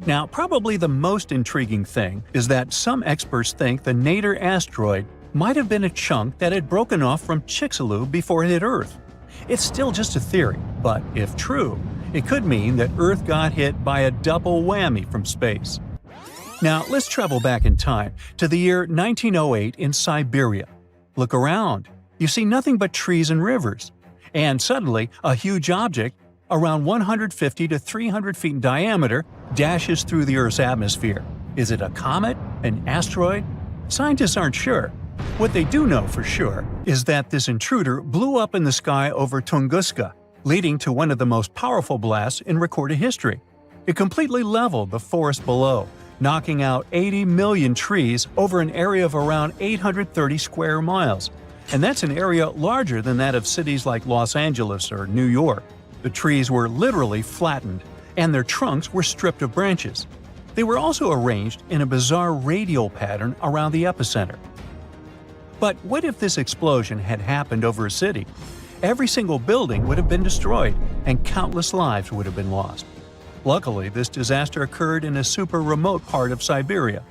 Now, probably the most intriguing thing is that some experts think the Nadir asteroid might have been a chunk that had broken off from Chicxulub before it hit Earth. It's still just a theory, but if true, it could mean that Earth got hit by a double whammy from space. Now, let's travel back in time to the year 1908 in Siberia. Look around. you see nothing but trees and rivers. And suddenly, a huge object, around 150 to 300 feet in diameter, dashes through the Earth's atmosphere. Is it a comet? An asteroid? Scientists aren't sure. What they do know for sure is that this intruder blew up in the sky over Tunguska, leading to one of the most powerful blasts in recorded history. It completely leveled the forest below, knocking out 80 million trees over an area of around 830 square miles. And that's an area larger than that of cities like Los Angeles or New York. The trees were literally flattened, and their trunks were stripped of branches. They were also arranged in a bizarre radial pattern around the epicenter. But what if this explosion had happened over a city? Every single building would have been destroyed, and countless lives would have been lost. Luckily, this disaster occurred in a super remote part of Siberia.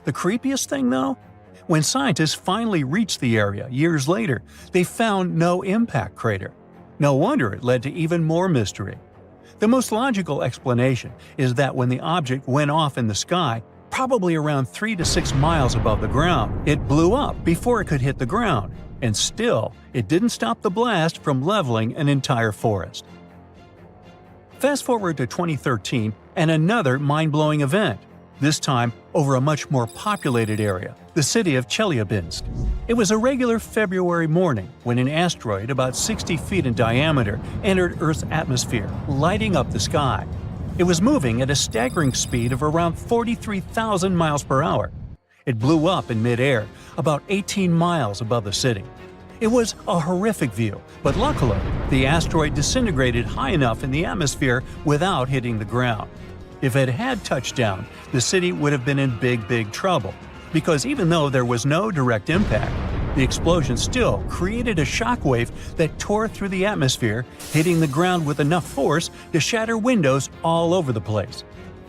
The creepiest thing, though? When scientists finally reached the area years later, they found no impact crater. No wonder it led to even more mystery. The most logical explanation is that when the object went off in the sky, probably around 3 to 6 miles above the ground, it blew up before it could hit the ground, and still, it didn't stop the blast from leveling an entire forest. Fast forward to 2013 and another mind-blowing event, this time over a much more populated area, the city of Chelyabinsk. It was a regular February morning when an asteroid about 60 feet in diameter entered Earth's atmosphere, lighting up the sky. It was moving at a staggering speed of around 43,000 miles per hour. It blew up in midair, about 18 miles above the city. It was a horrific view, but luckily, the asteroid disintegrated high enough in the atmosphere without hitting the ground. If it had touched down, the city would have been in big trouble, because even though there was no direct impact, the explosion still created a shockwave that tore through the atmosphere, hitting the ground with enough force to shatter windows all over the place.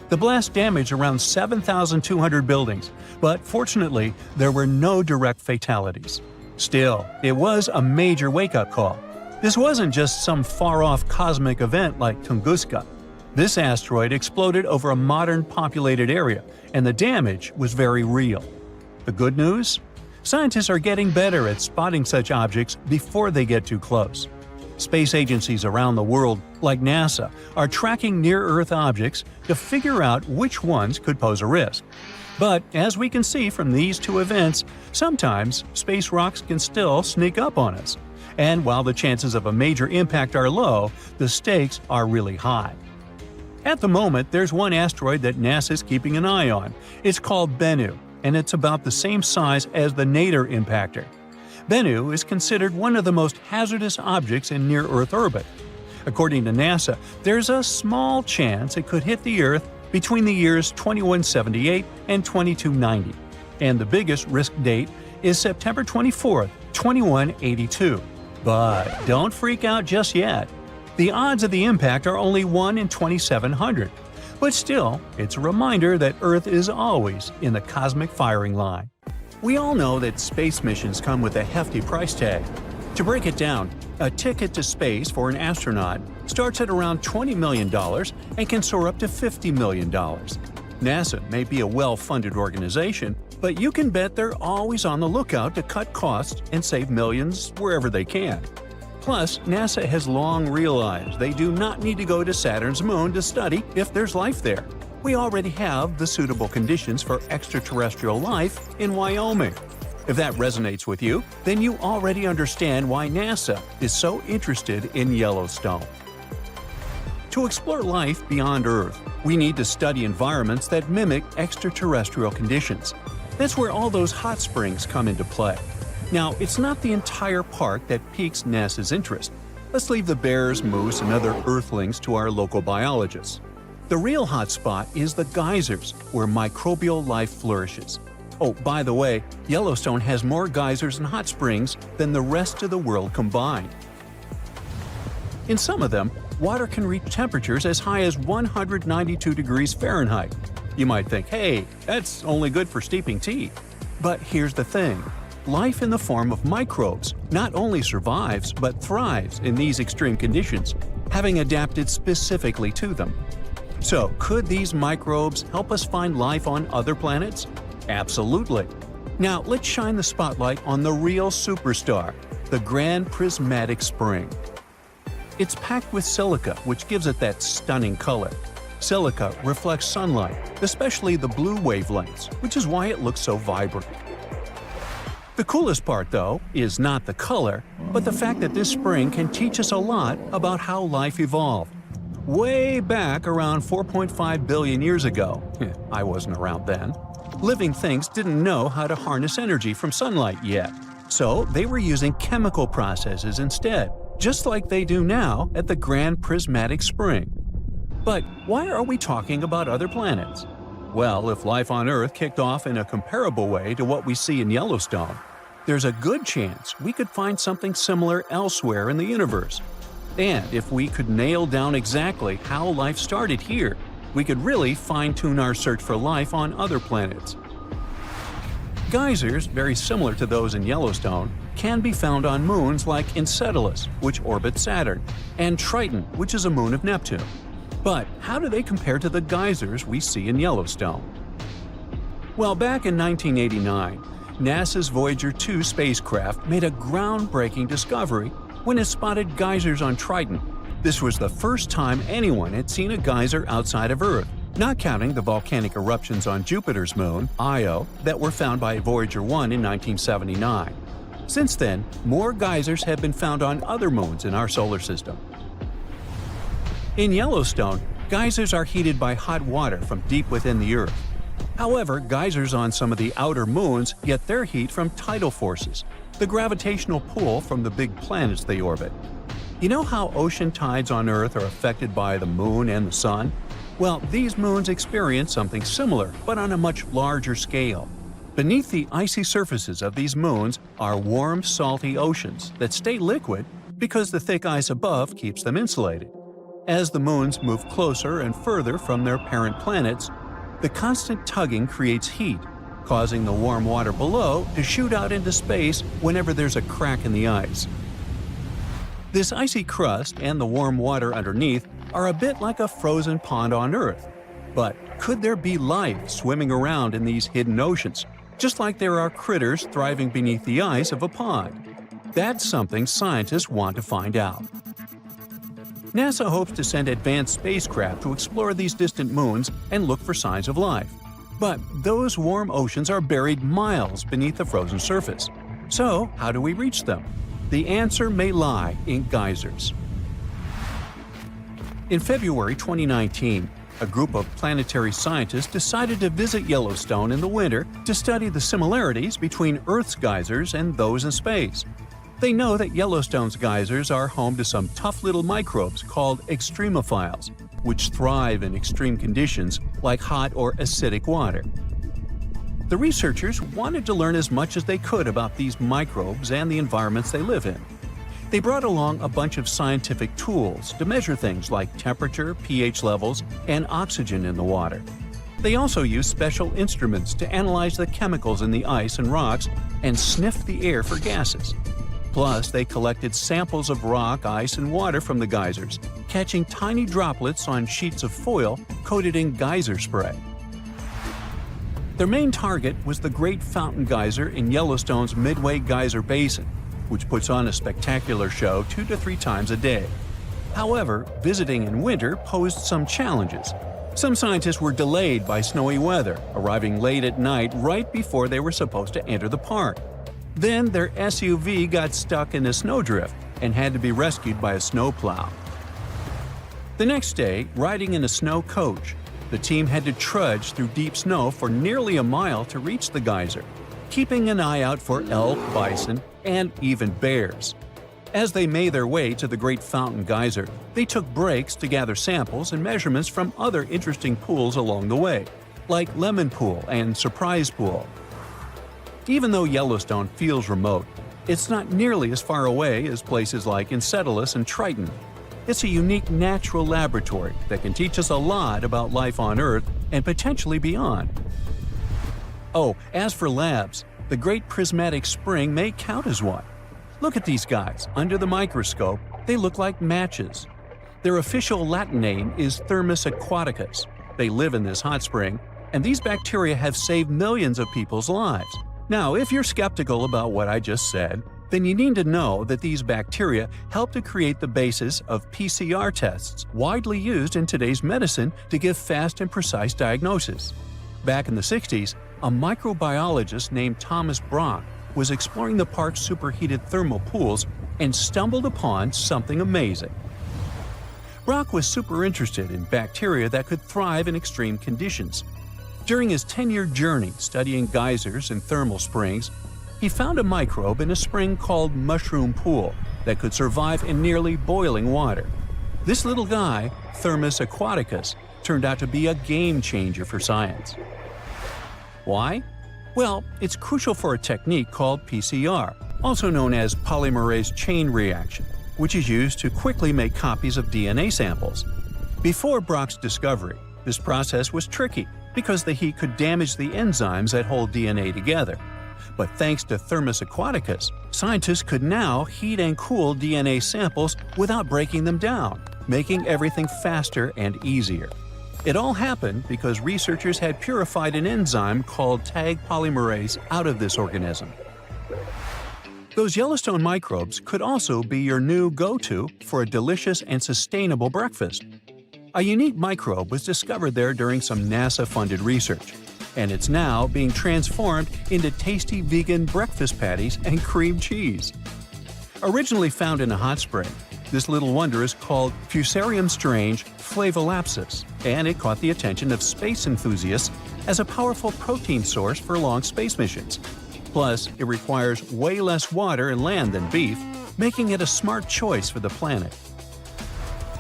The blast damaged around 7,200 buildings, but fortunately, there were no direct fatalities. Still, it was a major wake-up call. This wasn't just some far-off cosmic event like Tunguska. This asteroid exploded over a modern populated area, and the damage was very real. The good news? Scientists are getting better at spotting such objects before they get too close. Space agencies around the world, like NASA, are tracking near-Earth objects to figure out which ones could pose a risk. But as we can see from these two events, sometimes space rocks can still sneak up on us. And while the chances of a major impact are low, the stakes are really high. At the moment, there's one asteroid that NASA is keeping an eye on. It's called Bennu, and it's about the same size as the Nader impactor. Bennu is considered one of the most hazardous objects in near-Earth orbit. According to NASA, there's a small chance it could hit the Earth between the years 2178 and 2290, and the biggest risk date is September 24, 2182. But don't freak out just yet. The odds of the impact are only 1 in 2,700, but still, it's a reminder that Earth is always in the cosmic firing line. We all know that space missions come with a hefty price tag. To break it down, a ticket to space for an astronaut starts at around $20 million and can soar up to $50 million. NASA may be a well-funded organization, but you can bet they're always on the lookout to cut costs and save millions wherever they can. Plus, NASA has long realized they do not need to go to Saturn's moon to study if there's life there. We already have the suitable conditions for extraterrestrial life in Wyoming. If that resonates with you, then you already understand why NASA is so interested in Yellowstone. To explore life beyond Earth, we need to study environments that mimic extraterrestrial conditions. That's where all those hot springs come into play. Now, it's not the entire park that piques NASA's interest. Let's leave the bears, moose, and other Earthlings to our local biologists. The real hotspot is the geysers, where microbial life flourishes. Oh, by the way, Yellowstone has more geysers and hot springs than the rest of the world combined. In some of them, water can reach temperatures as high as 192 degrees Fahrenheit. You might think, hey, that's only good for steeping tea. But here's the thing. Life in the form of microbes not only survives but thrives in these extreme conditions, having adapted specifically to them. So, could these microbes help us find life on other planets? Absolutely. Now, let's shine the spotlight on the real superstar, the Grand Prismatic Spring. It's packed with silica, which gives it that stunning color. Silica reflects sunlight, especially the blue wavelengths, which is why it looks so vibrant. The coolest part, though, is not the color, but the fact that this spring can teach us a lot about how life evolved. Way back around 4.5 billion years ago, I wasn't around then, living things didn't know how to harness energy from sunlight yet, so they were using chemical processes instead, just like they do now at the Grand Prismatic Spring. But why are we talking about other planets? Well, if life on Earth kicked off in a comparable way to what we see in Yellowstone, there's a good chance we could find something similar elsewhere in the universe. And if we could nail down exactly how life started here, we could really fine-tune our search for life on other planets. Geysers, very similar to those in Yellowstone, can be found on moons like Enceladus, which orbits Saturn, and Triton, which is a moon of Neptune. But how do they compare to the geysers we see in Yellowstone? Well, back in 1989, NASA's Voyager 2 spacecraft made a groundbreaking discovery when it spotted geysers on Triton. This was the first time anyone had seen a geyser outside of Earth, not counting the volcanic eruptions on Jupiter's moon, Io, that were found by Voyager 1 in 1979. Since then, more geysers have been found on other moons in our solar system. In Yellowstone, geysers are heated by hot water from deep within the Earth. However, geysers on some of the outer moons get their heat from tidal forces, the gravitational pull from the big planets they orbit. You know how ocean tides on Earth are affected by the moon and the sun? Well, these moons experience something similar, but on a much larger scale. Beneath the icy surfaces of these moons are warm, salty oceans that stay liquid because the thick ice above keeps them insulated. As the moons move closer and further from their parent planets, the constant tugging creates heat, causing the warm water below to shoot out into space whenever there's a crack in the ice. This icy crust and the warm water underneath are a bit like a frozen pond on Earth. But could there be life swimming around in these hidden oceans, just like there are critters thriving beneath the ice of a pond? That's something scientists want to find out. NASA hopes to send advanced spacecraft to explore these distant moons and look for signs of life. But those warm oceans are buried miles beneath the frozen surface. So, how do we reach them? The answer may lie in geysers. In February 2019, a group of planetary scientists decided to visit Yellowstone in the winter to study the similarities between Earth's geysers and those in space. They know that Yellowstone's geysers are home to some tough little microbes called extremophiles, which thrive in extreme conditions like hot or acidic water. The researchers wanted to learn as much as they could about these microbes and the environments they live in. They brought along a bunch of scientific tools to measure things like temperature, pH levels, and oxygen in the water. They also used special instruments to analyze the chemicals in the ice and rocks and sniff the air for gases. Plus, they collected samples of rock, ice, and water from the geysers, catching tiny droplets on sheets of foil coated in geyser spray. Their main target was the Great Fountain Geyser in Yellowstone's Midway Geyser Basin, which puts on a spectacular show 2 to 3 times a day. However, visiting in winter posed some challenges. Some scientists were delayed by snowy weather, arriving late at night right before they were supposed to enter the park. Then their SUV got stuck in a snowdrift and had to be rescued by a snowplow. The next day, riding in a snow coach, the team had to trudge through deep snow for nearly a mile to reach the geyser, keeping an eye out for elk, bison, and even bears. As they made their way to the Great Fountain Geyser, they took breaks to gather samples and measurements from other interesting pools along the way, like Lemon Pool and Surprise Pool. Even though Yellowstone feels remote, it's not nearly as far away as places like Enceladus and Triton. It's a unique natural laboratory that can teach us a lot about life on Earth and potentially beyond. Oh, as for labs, the Great Prismatic Spring may count as one. Look at these guys. Under the microscope, they look like matches. Their official Latin name is Thermus aquaticus. They live in this hot spring, and these bacteria have saved millions of people's lives. Now, if you're skeptical about what I just said, then you need to know that these bacteria help to create the basis of PCR tests widely used in today's medicine to give fast and precise diagnosis. Back in the 60s, a microbiologist named Thomas Brock was exploring the park's superheated thermal pools and stumbled upon something amazing. Brock was super interested in bacteria that could thrive in extreme conditions. During his 10-year journey studying geysers and thermal springs, he found a microbe in a spring called mushroom pool that could survive in nearly boiling water. This little guy, Thermus aquaticus, turned out to be a game changer for science. Why? Well, it's crucial for a technique called PCR, also known as polymerase chain reaction, which is used to quickly make copies of DNA samples. Before Brock's discovery, this process was tricky because the heat could damage the enzymes that hold DNA together. But thanks to Thermus aquaticus, scientists could now heat and cool DNA samples without breaking them down, making everything faster and easier. It all happened because researchers had purified an enzyme called tag polymerase out of this organism. Those Yellowstone microbes could also be your new go-to for a delicious and sustainable breakfast. A unique microbe was discovered there during some NASA-funded research, and it's now being transformed into tasty vegan breakfast patties and cream cheese. Originally found in a hot spring, this little wonder is called Fusarium strange flavolapsus, and it caught the attention of space enthusiasts as a powerful protein source for long space missions. Plus, it requires way less water and land than beef, making it a smart choice for the planet.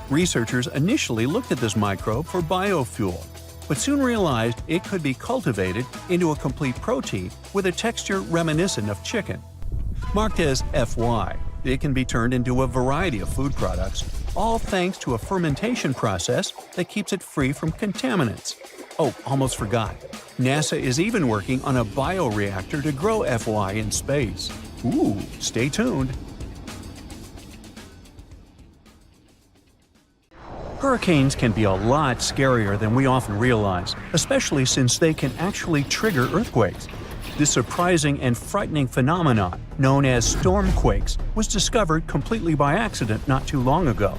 Researchers initially looked at this microbe for biofuel, but soon realized it could be cultivated into a complete protein with a texture reminiscent of chicken. Marked as FY, it can be turned into a variety of food products, all thanks to a fermentation process that keeps it free from contaminants. Oh, almost forgot. NASA is even working on a bioreactor to grow FY in space. Ooh, stay tuned. Hurricanes can be a lot scarier than we often realize, especially since they can actually trigger earthquakes. This surprising and frightening phenomenon, known as stormquakes, was discovered completely by accident not too long ago.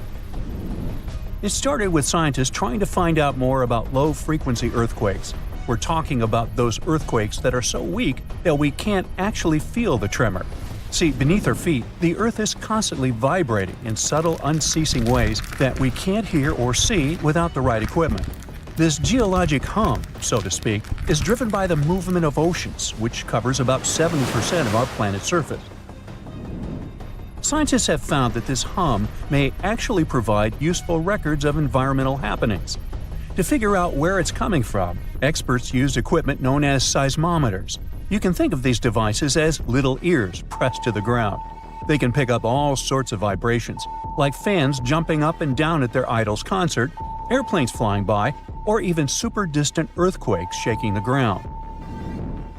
It started with scientists trying to find out more about low-frequency earthquakes. We're talking about those earthquakes that are so weak that we can't actually feel the tremor. See, beneath our feet, the Earth is constantly vibrating in subtle, unceasing ways that we can't hear or see without the right equipment. This geologic hum, so to speak, is driven by the movement of oceans, which covers about 70% of our planet's surface. Scientists have found that this hum may actually provide useful records of environmental happenings. To figure out where it's coming from, experts use equipment known as seismometers. You can think of these devices as little ears pressed to the ground. They can pick up all sorts of vibrations, like fans jumping up and down at their idol's concert, airplanes flying by, or even super distant earthquakes shaking the ground.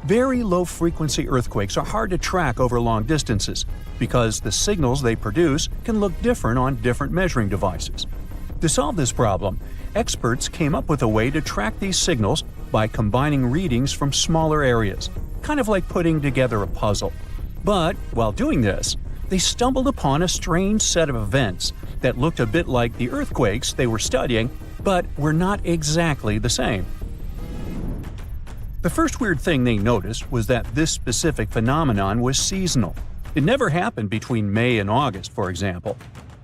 Very low-frequency earthquakes are hard to track over long distances because the signals they produce can look different on different measuring devices. To solve this problem, experts came up with a way to track these signals by combining readings from smaller areas, kind of like putting together a puzzle. But while doing this, they stumbled upon a strange set of events that looked a bit like the earthquakes they were studying, but were not exactly the same. The first weird thing they noticed was that this specific phenomenon was seasonal. It never happened between May and August, for example.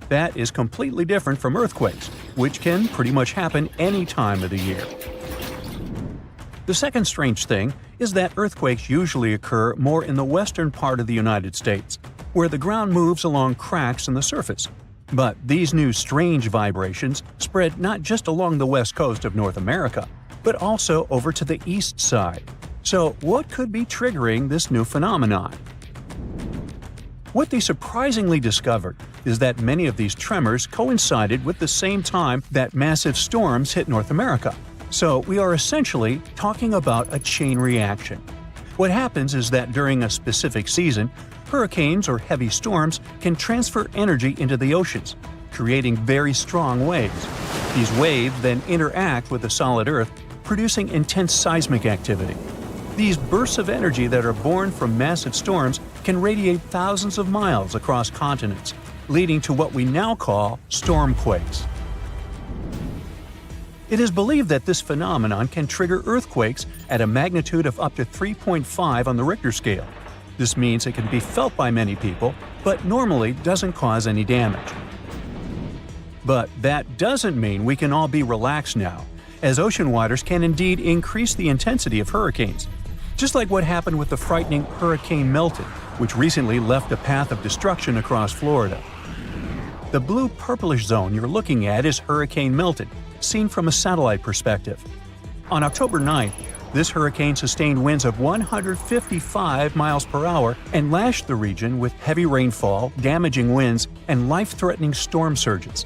That is completely different from earthquakes, which can pretty much happen any time of the year. The second strange thing is that earthquakes usually occur more in the western part of the United States, where the ground moves along cracks in the surface. But these new strange vibrations spread not just along the west coast of North America, but also over to the east side. So what could be triggering this new phenomenon? What they surprisingly discovered is that many of these tremors coincided with the same time that massive storms hit North America. So we are essentially talking about a chain reaction. What happens is that during a specific season, hurricanes or heavy storms can transfer energy into the oceans, creating very strong waves. These waves then interact with the solid Earth, producing intense seismic activity. These bursts of energy that are born from massive storms can radiate thousands of miles across continents, leading to what we now call stormquakes. It is believed that this phenomenon can trigger earthquakes at a magnitude of up to 3.5 on the Richter scale. This means it can be felt by many people, but normally doesn't cause any damage. But that doesn't mean we can all be relaxed now, as ocean waters can indeed increase the intensity of hurricanes. Just like what happened with the frightening Hurricane Milton, which recently left a path of destruction across Florida. The blue-purplish zone you're looking at is Hurricane Milton, seen from a satellite perspective. On October 9th, this hurricane sustained winds of 155 miles per hour and lashed the region with heavy rainfall, damaging winds, and life-threatening storm surges.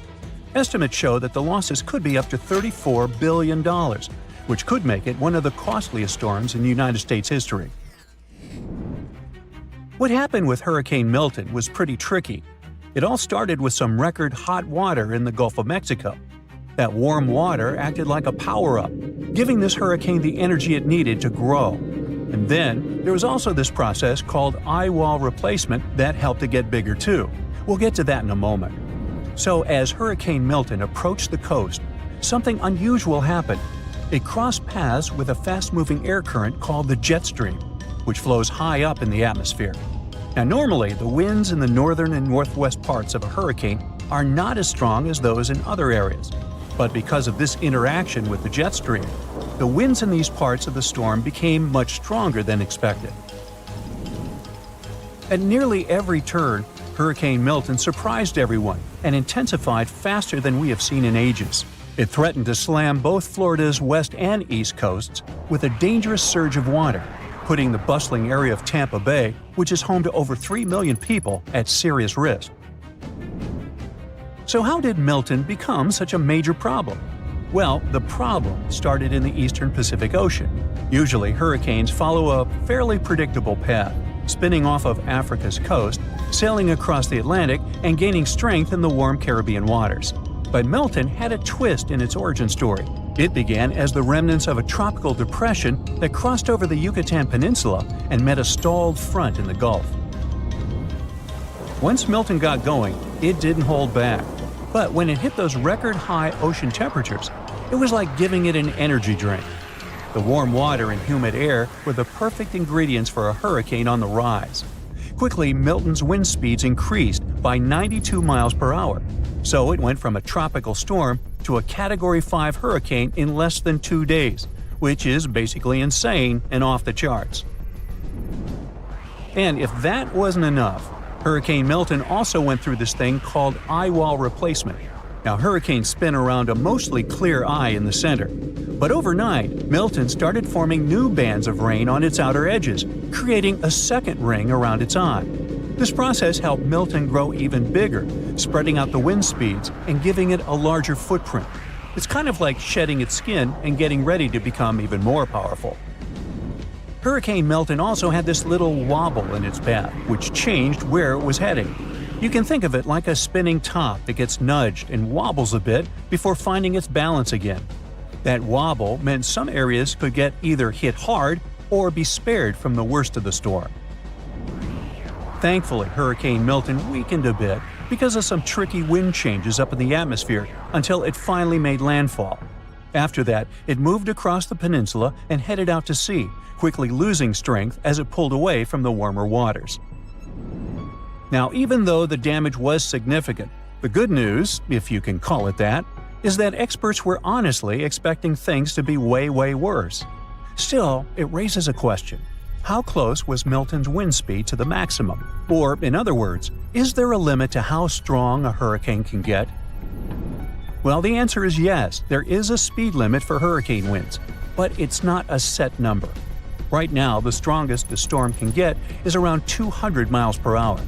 Estimates show that the losses could be up to $34 billion, which could make it one of the costliest storms in United States history. What happened with Hurricane Milton was pretty tricky. It all started with some record hot water in the Gulf of Mexico. That warm water acted like a power-up, giving this hurricane the energy it needed to grow. And then, there was also this process called eye wall replacement that helped it get bigger too. We'll get to that in a moment. So as Hurricane Milton approached the coast, something unusual happened. It crossed paths with a fast-moving air current called the jet stream, which flows high up in the atmosphere. Now normally, the winds in the northern and northwest parts of a hurricane are not as strong as those in other areas. But because of this interaction with the jet stream, the winds in these parts of the storm became much stronger than expected. At nearly every turn, Hurricane Milton surprised everyone and intensified faster than we have seen in ages. It threatened to slam both Florida's west and east coasts with a dangerous surge of water, putting the bustling area of Tampa Bay, which is home to over 3 million people, at serious risk. So how did Milton become such a major problem? Well, the problem started in the eastern Pacific Ocean. Usually, hurricanes follow a fairly predictable path, spinning off of Africa's coast, sailing across the Atlantic, and gaining strength in the warm Caribbean waters. But Milton had a twist in its origin story. It began as the remnants of a tropical depression that crossed over the Yucatan Peninsula and met a stalled front in the Gulf. Once Milton got going, it didn't hold back. But when it hit those record-high ocean temperatures, it was like giving it an energy drink. The warm water and humid air were the perfect ingredients for a hurricane on the rise. Quickly, Milton's wind speeds increased by 92 miles per hour, so it went from a tropical storm to a Category 5 hurricane in less than 2 days, which is basically insane and off the charts. And if that wasn't enough, Hurricane Milton also went through this thing called eye wall replacement. Now, hurricanes spin around a mostly clear eye in the center. But overnight, Milton started forming new bands of rain on its outer edges, creating a second ring around its eye. This process helped Milton grow even bigger, spreading out the wind speeds and giving it a larger footprint. It's kind of like shedding its skin and getting ready to become even more powerful. Hurricane Milton also had this little wobble in its path, which changed where it was heading. You can think of it like a spinning top that gets nudged and wobbles a bit before finding its balance again. That wobble meant some areas could get either hit hard or be spared from the worst of the storm. Thankfully, Hurricane Milton weakened a bit because of some tricky wind changes up in the atmosphere until it finally made landfall. After that, it moved across the peninsula and headed out to sea, quickly losing strength as it pulled away from the warmer waters. Now, even though the damage was significant, the good news, if you can call it that, is that experts were honestly expecting things to be way worse. Still, it raises a question. How close was Milton's wind speed to the maximum? Or, in other words, is there a limit to how strong a hurricane can get? Well, the answer is yes, there is a speed limit for hurricane winds, but it's not a set number. Right now, the strongest the storm can get is around 200 miles per hour.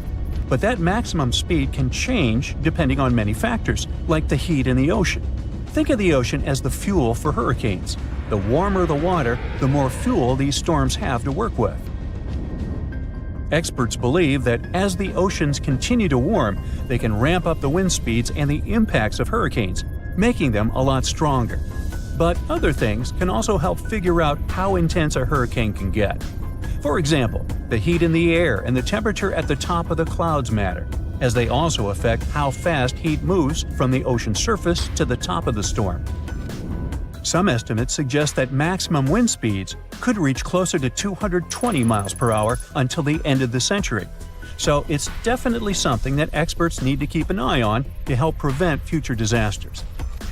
But that maximum speed can change depending on many factors, like the heat in the ocean. Think of the ocean as the fuel for hurricanes. The warmer the water, the more fuel these storms have to work with. Experts believe that as the oceans continue to warm, they can ramp up the wind speeds and the impacts of hurricanes, making them a lot stronger. But other things can also help figure out how intense a hurricane can get. For example, the heat in the air and the temperature at the top of the clouds matter, as they also affect how fast heat moves from the ocean surface to the top of the storm. Some estimates suggest that maximum wind speeds could reach closer to 220 miles per hour until the end of the century. So it's definitely something that experts need to keep an eye on to help prevent future disasters.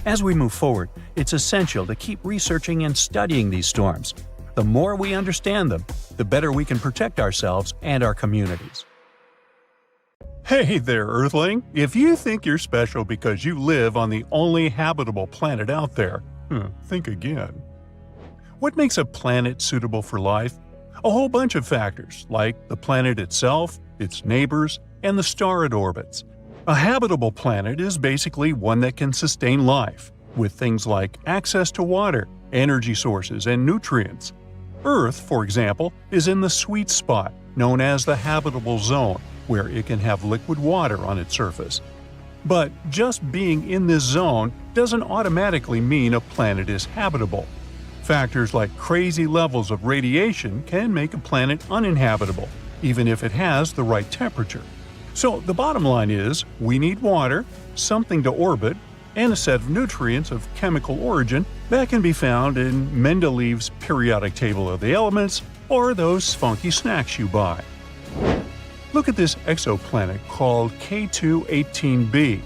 As we move forward, it's essential to keep researching and studying these storms. The more we understand them, the better we can protect ourselves and our communities. Hey there, Earthling! If you think you're special because you live on the only habitable planet out there, think again. What makes a planet suitable for life? A whole bunch of factors, like the planet itself, its neighbors, and the star it orbits. A habitable planet is basically one that can sustain life, with things like access to water, energy sources, and nutrients. Earth, for example, is in the sweet spot, known as the habitable zone, where it can have liquid water on its surface. But just being in this zone doesn't automatically mean a planet is habitable. Factors like crazy levels of radiation can make a planet uninhabitable, even if it has the right temperature. So the bottom line is, we need water, something to orbit, and a set of nutrients of chemical origin that can be found in Mendeleev's periodic table of the elements or those funky snacks you buy. Look at this exoplanet called K2-18b.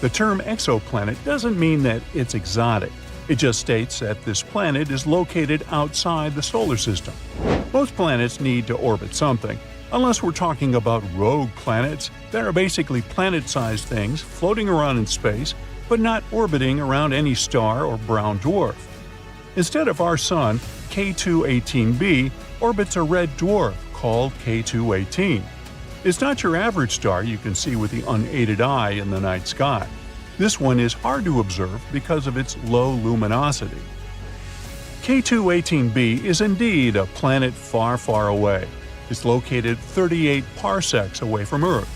The term exoplanet doesn't mean that it's exotic. It just states that this planet is located outside the solar system. Most planets need to orbit something, unless we're talking about rogue planets that are basically planet-sized things floating around in space but not orbiting around any star or brown dwarf. Instead of our Sun, K2-18b orbits a red dwarf called K2-18. It's not your average star you can see with the unaided eye in the night sky. This one is hard to observe because of its low luminosity. K2-18b is indeed a planet far, far away. It's located 38 parsecs away from Earth.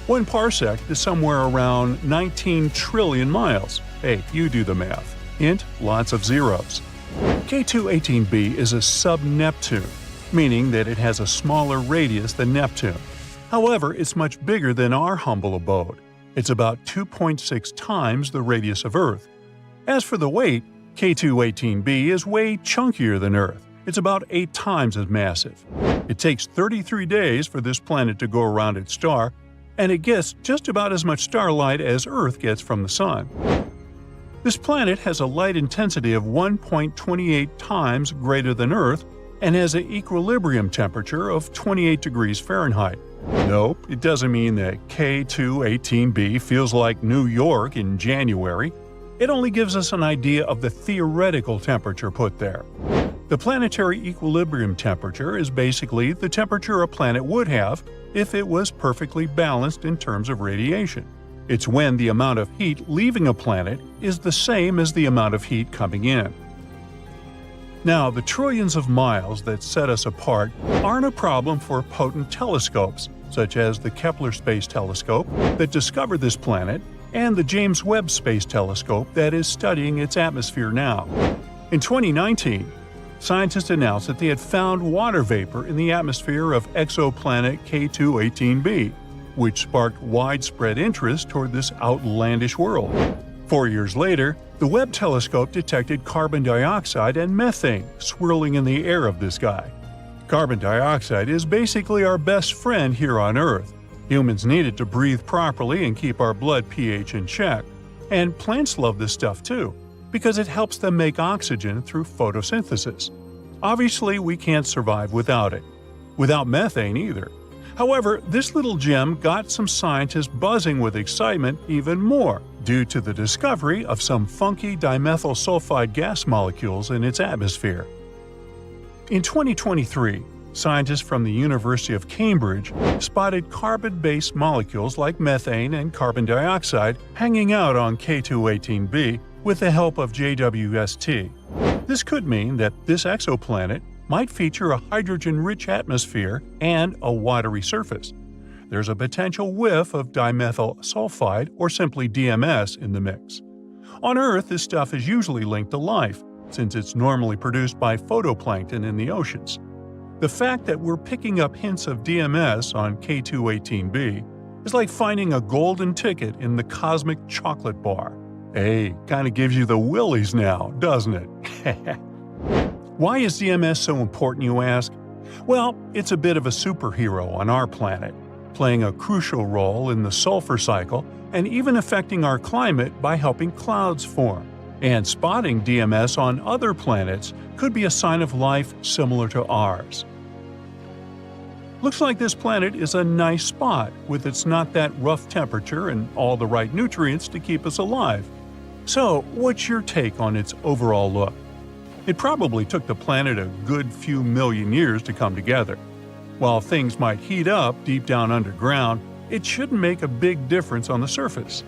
1 parsec is somewhere around 19 trillion miles. Hey, you do the math. Hint, lots of zeros. K2-18b is a sub-Neptune, meaning that it has a smaller radius than Neptune. However, it's much bigger than our humble abode. It's about 2.6 times the radius of Earth. As for the weight, K2-18b is way chunkier than Earth. It's about 8 times as massive. It takes 33 days for this planet to go around its star, and it gets just about as much starlight as Earth gets from the Sun. This planet has a light intensity of 1.28 times greater than Earth and has an equilibrium temperature of 28 degrees Fahrenheit. Nope, it doesn't mean that K2-18b feels like New York in January. It only gives us an idea of the theoretical temperature put there. The planetary equilibrium temperature is basically the temperature a planet would have if it was perfectly balanced in terms of radiation. It's when the amount of heat leaving a planet is the same as the amount of heat coming in. Now, the trillions of miles that set us apart aren't a problem for potent telescopes, such as the Kepler Space Telescope that discovered this planet and the James Webb Space Telescope that is studying its atmosphere now. In 2019, scientists announced that they had found water vapor in the atmosphere of exoplanet K2-18b, which sparked widespread interest toward this outlandish world. 4 years later, the Webb telescope detected carbon dioxide and methane swirling in the air of this guy. Carbon dioxide is basically our best friend here on Earth. Humans need it to breathe properly and keep our blood pH in check. And plants love this stuff too, because it helps them make oxygen through photosynthesis. Obviously, we can't survive without it. Without methane either. However, this little gem got some scientists buzzing with excitement even more due to the discovery of some funky dimethyl sulfide gas molecules in its atmosphere. In 2023, scientists from the University of Cambridge spotted carbon-based molecules like methane and carbon dioxide hanging out on K2-18b with the help of JWST. This could mean that this exoplanet might feature a hydrogen-rich atmosphere and a watery surface. There's a potential whiff of dimethyl sulfide, or simply DMS, in the mix. On Earth, this stuff is usually linked to life, since it's normally produced by phytoplankton in the oceans. The fact that we're picking up hints of DMS on K218b is like finding a golden ticket in the cosmic chocolate bar. Hey, kinda gives you the willies now, doesn't it? Why is DMS so important, you ask? Well, it's a bit of a superhero on our planet, playing a crucial role in the sulfur cycle and even affecting our climate by helping clouds form. And spotting DMS on other planets could be a sign of life similar to ours. Looks like this planet is a nice spot, with its not that rough temperature and all the right nutrients to keep us alive. So, what's your take on its overall look? It probably took the planet a good few million years to come together. While things might heat up deep down underground, it shouldn't make a big difference on the surface.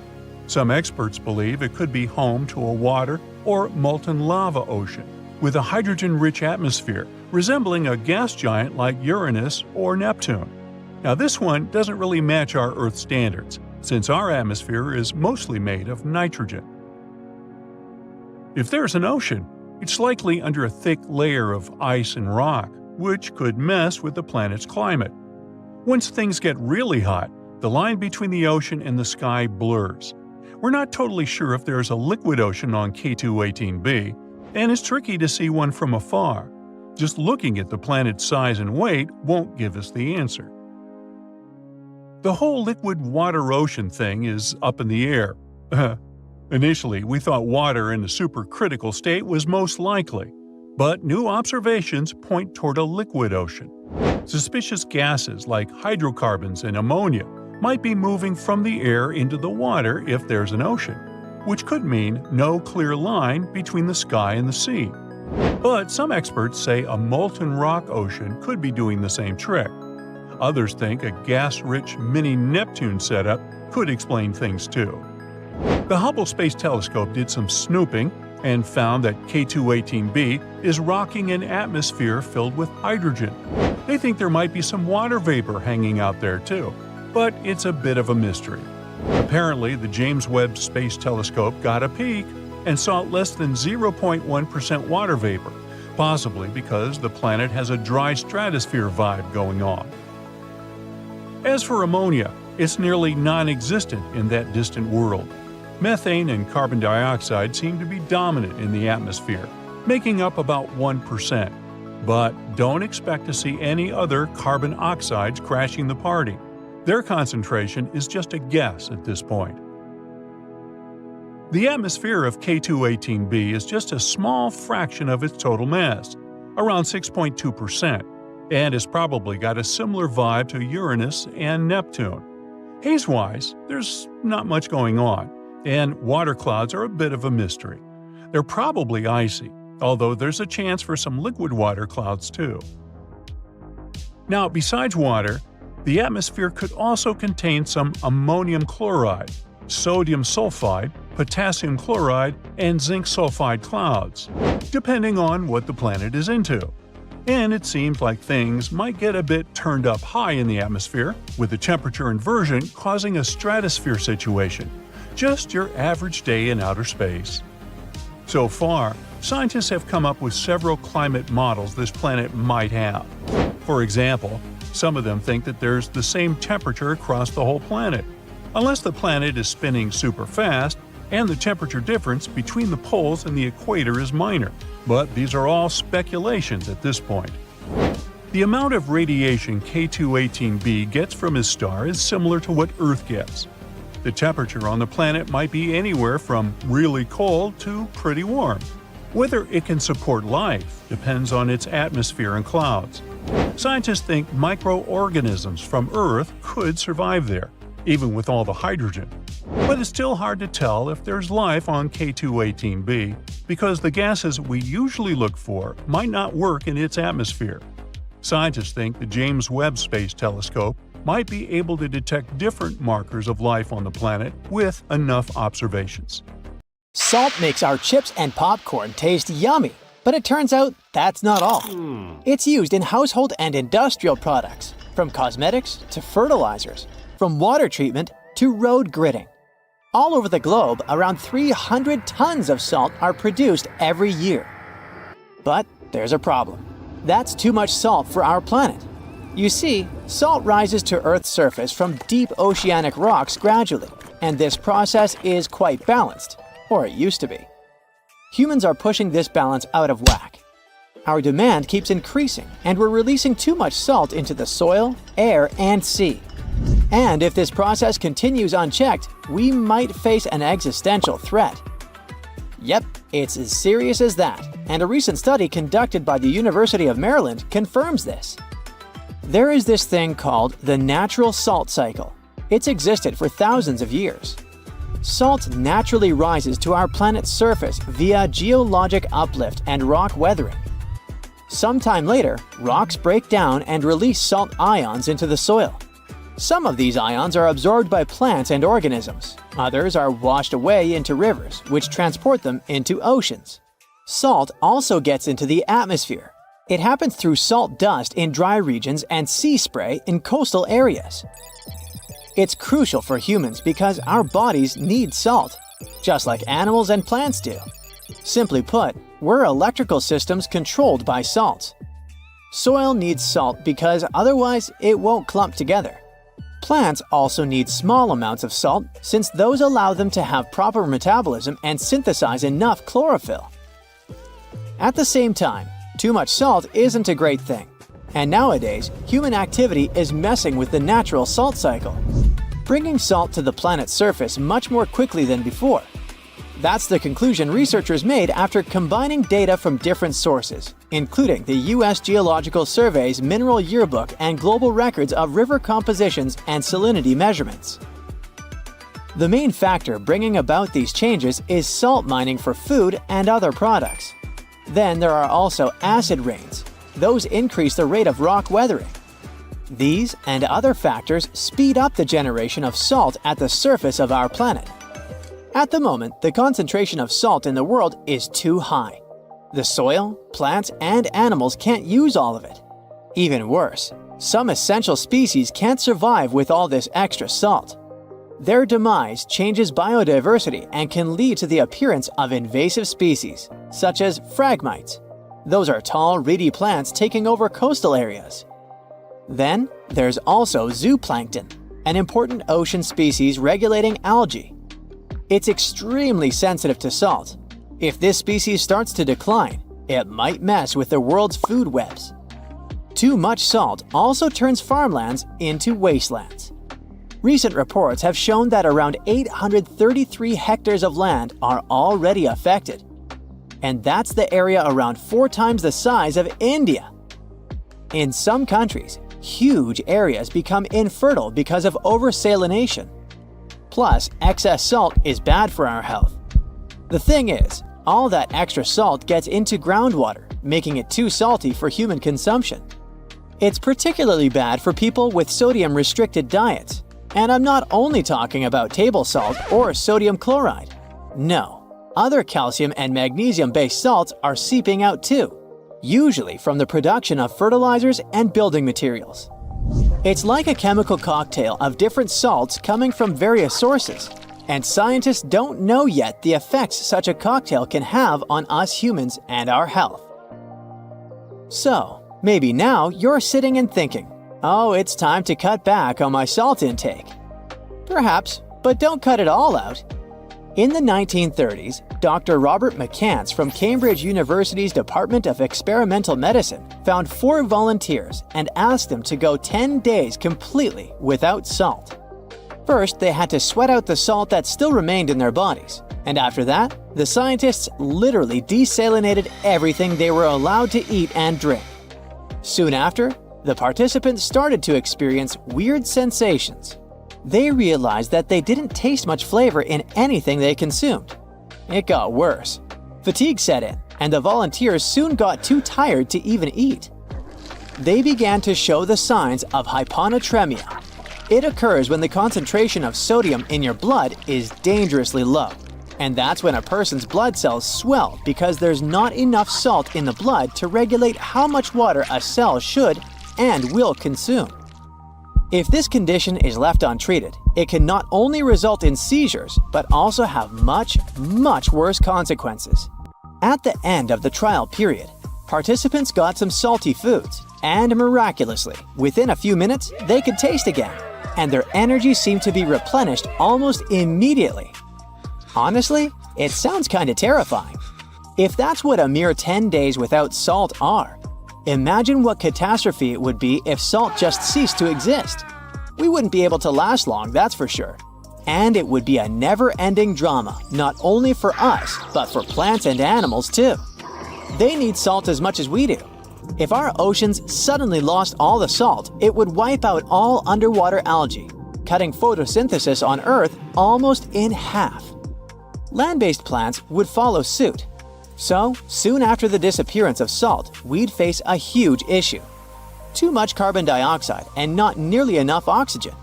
Some experts believe it could be home to a water or molten lava ocean, with a hydrogen-rich atmosphere resembling a gas giant like Uranus or Neptune. Now this one doesn't really match our Earth standards, since our atmosphere is mostly made of nitrogen. If there's an ocean, it's likely under a thick layer of ice and rock, which could mess with the planet's climate. Once things get really hot, the line between the ocean and the sky blurs. We're not totally sure if there's a liquid ocean on K218b, and it's tricky to see one from afar. Just looking at the planet's size and weight won't give us the answer. The whole liquid water-ocean thing is up in the air. Initially, we thought water in a supercritical state was most likely, but new observations point toward a liquid ocean. Suspicious gases like hydrocarbons and ammonia might be moving from the air into the water if there's an ocean, which could mean no clear line between the sky and the sea. But some experts say a molten rock ocean could be doing the same trick. Others think a gas-rich mini Neptune setup could explain things too. The Hubble Space Telescope did some snooping and found that K218b is rocking an atmosphere filled with hydrogen. They think there might be some water vapor hanging out there too, but it's a bit of a mystery. Apparently, the James Webb Space Telescope got a peek and saw less than 0.1% water vapor, possibly because the planet has a dry stratosphere vibe going on. As for ammonia, it's nearly non-existent in that distant world. Methane and carbon dioxide seem to be dominant in the atmosphere, making up about 1%. But don't expect to see any other carbon oxides crashing the party. Their concentration is just a guess at this point. The atmosphere of K218b is just a small fraction of its total mass, around 6.2%, and has probably got a similar vibe to Uranus and Neptune. Haze-wise, there's not much going on, and water clouds are a bit of a mystery. They're probably icy, although there's a chance for some liquid water clouds too. Now, besides water, the atmosphere could also contain some ammonium chloride, sodium sulfide, potassium chloride, and zinc sulfide clouds, depending on what the planet is into. And it seems like things might get a bit turned up high in the atmosphere, with the temperature inversion causing a stratosphere situation, just your average day in outer space. So far, scientists have come up with several climate models this planet might have. For example, some of them think that there's the same temperature across the whole planet, unless the planet is spinning super fast and the temperature difference between the poles and the equator is minor. But these are all speculations at this point. The amount of radiation K218b gets from his star is similar to what Earth gets. The temperature on the planet might be anywhere from really cold to pretty warm. Whether it can support life depends on its atmosphere and clouds. Scientists think microorganisms from Earth could survive there, even with all the hydrogen. But it's still hard to tell if there's life on K218b, because the gases we usually look for might not work in its atmosphere. Scientists think the James Webb Space Telescope might be able to detect different markers of life on the planet with enough observations. Salt makes our chips and popcorn taste yummy, but it turns out that's not all. It's used in household and industrial products, from cosmetics to fertilizers, from water treatment to road gridding. All over the globe, around 300 tons of salt are produced every year. But there's a problem. That's too much salt for our planet. You see, salt rises to Earth's surface from deep oceanic rocks gradually, and this process is quite balanced, or it used to be. Humans are pushing this balance out of whack. Our demand keeps increasing, and we're releasing too much salt into the soil, air, and sea. And if this process continues unchecked, we might face an existential threat. Yep, it's as serious as that, and a recent study conducted by the University of Maryland confirms this. There is this thing called the natural salt cycle. It's existed for thousands of years. Salt naturally rises to our planet's surface via geologic uplift and rock weathering. Sometime later, rocks break down and release salt ions into the soil. Some of these ions are absorbed by plants and organisms. Others are washed away into rivers, which transport them into oceans. Salt also gets into the atmosphere. It happens through salt dust in dry regions and sea spray in coastal areas. It's crucial for humans because our bodies need salt, just like animals and plants do. Simply put, we're electrical systems controlled by salt. Soil needs salt because otherwise it won't clump together. Plants also need small amounts of salt since those allow them to have proper metabolism and synthesize enough chlorophyll. At the same time, too much salt isn't a great thing, and nowadays human activity is messing with the natural salt cycle, bringing salt to the planet's surface much more quickly than before. That's the conclusion researchers made after combining data from different sources, including the U.S. Geological Survey's Mineral Yearbook and global records of river compositions and salinity measurements. The main factor bringing about these changes is salt mining for food and other products. Then there are also acid rains. Those increase the rate of rock weathering. These and other factors speed up the generation of salt at the surface of our planet. At the moment, the concentration of salt in the world is too high. The soil, plants, and animals can't use all of it. Even worse, some essential species can't survive with all this extra salt. Their demise changes biodiversity and can lead to the appearance of invasive species, such as phragmites. Those are tall, reedy plants taking over coastal areas. Then, there's also zooplankton, an important ocean species regulating algae. It's extremely sensitive to salt. If this species starts to decline, it might mess with the world's food webs. Too much salt also turns farmlands into wastelands. Recent reports have shown that around 833 hectares of land are already affected. And that's the area around 4 times the size of India. In some countries, huge areas become infertile because of oversalination. Plus, excess salt is bad for our health. The thing is, all that extra salt gets into groundwater, making it too salty for human consumption. It's particularly bad for people with sodium-restricted diets. And I'm not only talking about table salt or sodium chloride. No, other calcium and magnesium-based salts are seeping out too, usually from the production of fertilizers and building materials. It's like a chemical cocktail of different salts coming from various sources, and scientists don't know yet the effects such a cocktail can have on us humans and our health. So, maybe now you're sitting and thinking, oh, it's time to cut back on my salt intake. Perhaps, but don't cut it all out. In the 1930s, Dr. Robert McCants from Cambridge University's Department of Experimental Medicine found 4 volunteers and asked them to go 10 days completely without salt. First, they had to sweat out the salt that still remained in their bodies, and after that, the scientists literally desalinated everything they were allowed to eat and drink. Soon after, the participants started to experience weird sensations. They realized that they didn't taste much flavor in anything they consumed. It got worse. Fatigue set in, and the volunteers soon got too tired to even eat. They began to show the signs of hyponatremia. It occurs when the concentration of sodium in your blood is dangerously low. And that's when a person's blood cells swell because there's not enough salt in the blood to regulate how much water a cell should and will consume. If this condition is left untreated, it can not only result in seizures, but also have much, much worse consequences. At the end of the trial period, participants got some salty foods, and miraculously, within a few minutes, they could taste again, and their energy seemed to be replenished almost immediately. Honestly, it sounds kinda terrifying. If that's what a mere 10 days without salt are, imagine what catastrophe it would be if salt just ceased to exist. We wouldn't be able to last long, that's for sure. And it would be a never-ending drama, not only for us, but for plants and animals too. They need salt as much as we do. If our oceans suddenly lost all the salt, it would wipe out all underwater algae, cutting photosynthesis on Earth almost in half. Land-based plants would follow suit. So, soon after the disappearance of salt, we'd face a huge issue. Too much carbon dioxide and not nearly enough oxygen.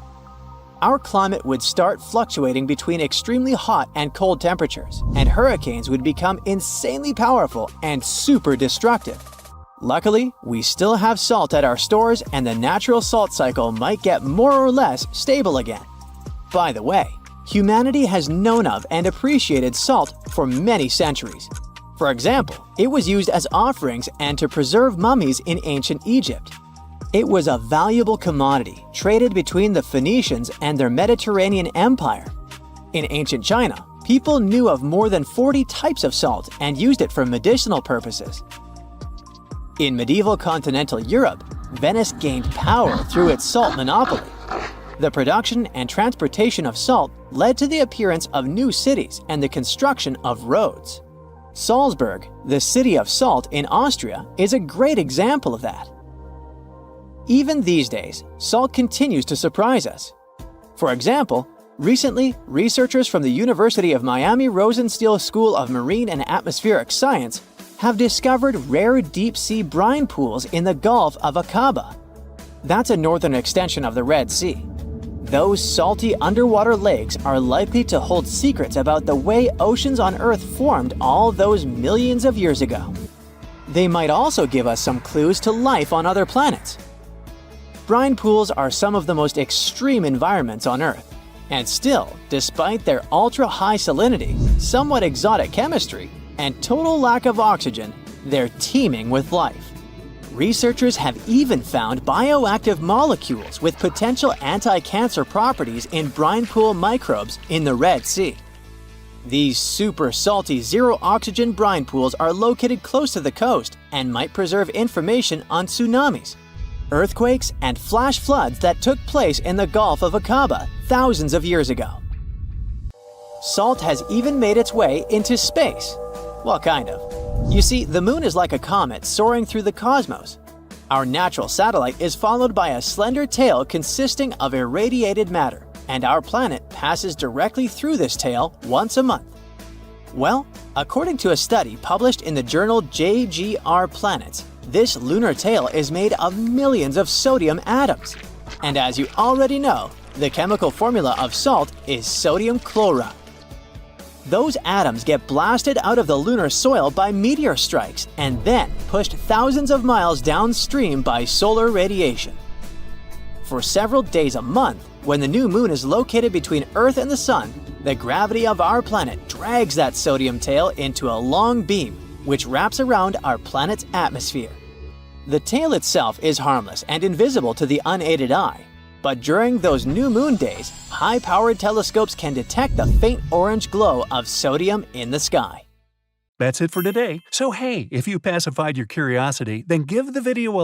Our climate would start fluctuating between extremely hot and cold temperatures, and hurricanes would become insanely powerful and super destructive. Luckily, we still have salt at our stores, and the natural salt cycle might get more or less stable again. By the way, humanity has known of and appreciated salt for many centuries. For example, it was used as offerings and to preserve mummies in ancient Egypt. It was a valuable commodity traded between the Phoenicians and their Mediterranean empire. In ancient China, people knew of more than 40 types of salt and used it for medicinal purposes. In medieval continental Europe, Venice gained power through its salt monopoly. The production and transportation of salt led to the appearance of new cities and the construction of roads. Salzburg, the city of salt in Austria, is a great example of that. Even these days, salt continues to surprise us. For example, recently, researchers from the University of Miami Rosenstiel School of Marine and Atmospheric Science have discovered rare deep-sea brine pools in the Gulf of Aqaba. That's a northern extension of the Red Sea. Those salty underwater lakes are likely to hold secrets about the way oceans on Earth formed all those millions of years ago. They might also give us some clues to life on other planets. Brine pools are some of the most extreme environments on Earth. And still, despite their ultra-high salinity, somewhat exotic chemistry, and total lack of oxygen, they're teeming with life. Researchers have even found bioactive molecules with potential anti-cancer properties in brine pool microbes in the Red Sea. These super salty zero-oxygen brine pools are located close to the coast and might preserve information on tsunamis, earthquakes, and flash floods that took place in the Gulf of Aqaba thousands of years ago. Salt has even made its way into space. Well, kind of. You see, the moon is like a comet soaring through the cosmos. Our natural satellite is followed by a slender tail consisting of irradiated matter, and our planet passes directly through this tail once a month. Well, according to a study published in the journal JGR Planets, this lunar tail is made of millions of sodium atoms. And as you already know, the chemical formula of salt is sodium chloride. Those atoms get blasted out of the lunar soil by meteor strikes and then pushed thousands of miles downstream by solar radiation. For several days a month, when the new moon is located between Earth and the Sun, the gravity of our planet drags that sodium tail into a long beam, which wraps around our planet's atmosphere. The tail itself is harmless and invisible to the unaided eye. But during those new moon days, high-powered telescopes can detect the faint orange glow of sodium in the sky. That's it for today. So hey, if you pacified your curiosity, then give the video a